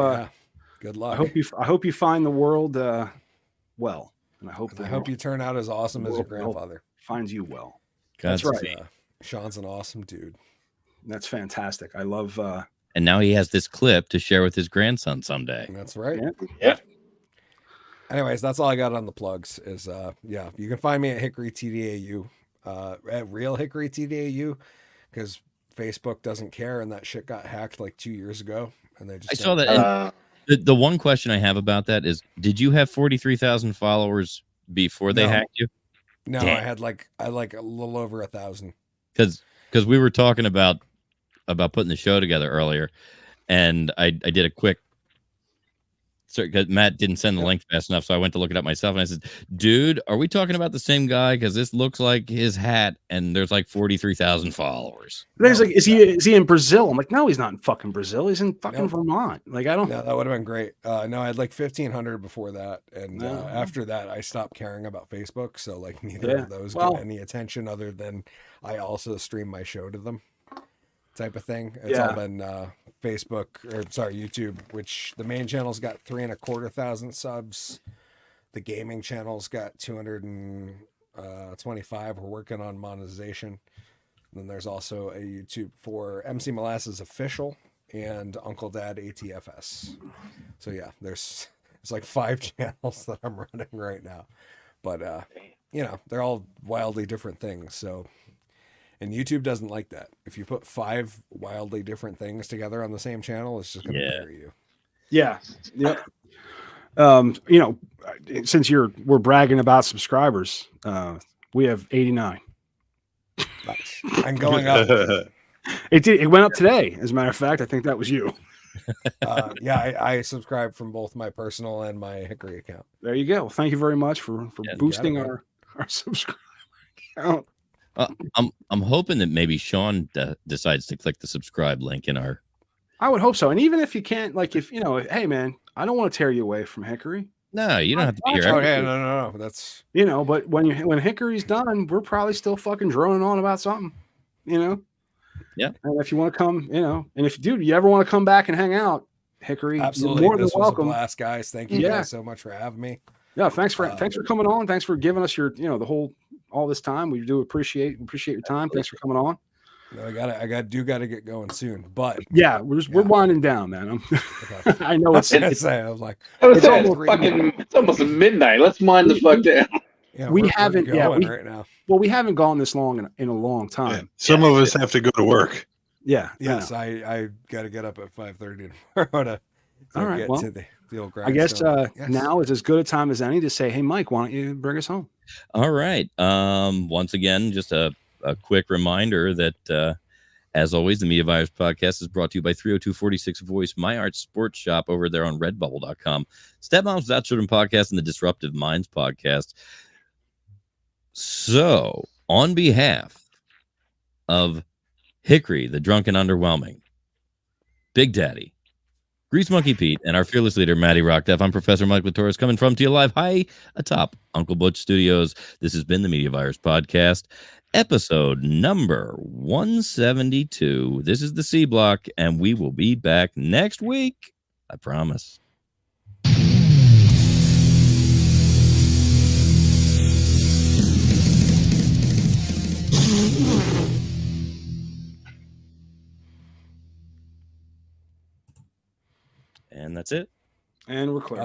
good luck. I hope you find the world well. And I hope you turn out as awesome as your grandfather. Finds you well. That's right. Sean's an awesome dude. That's fantastic. I love and now he has this clip to share with his grandson someday. That's right. Yeah. Anyways, that's all I got on the plugs is you can find me at Hickory TDAU, at Real Hickory TDAU, because Facebook doesn't care and that shit got hacked like 2 years ago. And they just I saw that. The one question I have about that is, did you have 43,000 followers before they hacked you? No, Damn. I had like a little over 1,000. Because we were talking about putting the show together earlier, and I did a quick search because Matt didn't send the link fast enough, so I went to look it up myself, and I said, "Dude, are we talking about the same guy? Because this looks like his hat, and there's like 43,000 followers." There's like, is he in Brazil? I'm like, no, he's not in fucking Brazil. He's in fucking Vermont. Like, I don't. No, that would have been great. No, I had like 1,500 before that, and after that, I stopped caring about Facebook. So like, neither of those get any attention other than I also stream my show to them, type of thing. It's all been YouTube, which the main channel's got 3,250 subs. The gaming channel's got 225. We're working on monetization. Then there's also a YouTube for MC Molasses Official and Uncle Dad ATFS. So yeah, there's like 5 channels that I'm running right now, but they're all wildly different things. So, and YouTube doesn't like that. If you put 5 wildly different things together on the same channel, it's just going to bury you. Yeah. Yep. Since we're bragging about subscribers, we have 89. Nice. I'm going up. It went up today. As a matter of fact, I think that was you. I subscribe from both my personal and my Hickory account. There you go. Thank you very much for boosting our subscriber count. I'm hoping that maybe Sean decides to click the subscribe link in our. I would hope so. And even if you can't, like, hey man, I don't want to tear you away from Hickory. No, you don't have to be here. No. That's but when Hickory's done, we're probably still fucking droning on about something. Yeah. And if you want to come, and if you ever want to come back and hang out, Hickory, absolutely, you're more than this welcome. Was a blast, guys. Thank you guys so much for having me. Yeah, thanks for coming on. Thanks for giving us your, all this time. We do appreciate your time. Thanks for coming on. No, I gotta get going soon, but yeah, we're winding down, man. I know it's almost midnight. Let's wind the fuck down. Yeah, we haven't right now. Well, we haven't gone this long in a long time. Yeah. Some of us have to go to work. Yeah. Yes, I got to get up at 5:30 tomorrow to all right, get well, to the old I guess now is as good a time as any to say, hey, Mike, why don't you bring us home? All right. Once again, just a quick reminder that, as always, the Media Virus podcast is brought to you by 302-46 Voice, My Art Sports Shop over there on redbubble.com, Stepmoms Without Children podcast, and the Disruptive Minds podcast. So, on behalf of Hickory, the Drunken Underwhelming, Big Daddy, Grease Monkey Pete, and our fearless leader, Matty Rockdeff, I'm Professor Mike Latoris, coming from to you live high atop Uncle Butch Studios. This has been the Media Virus podcast, episode number 172. This is the C Block, and we will be back next week. I promise. And that's it. And we're clear.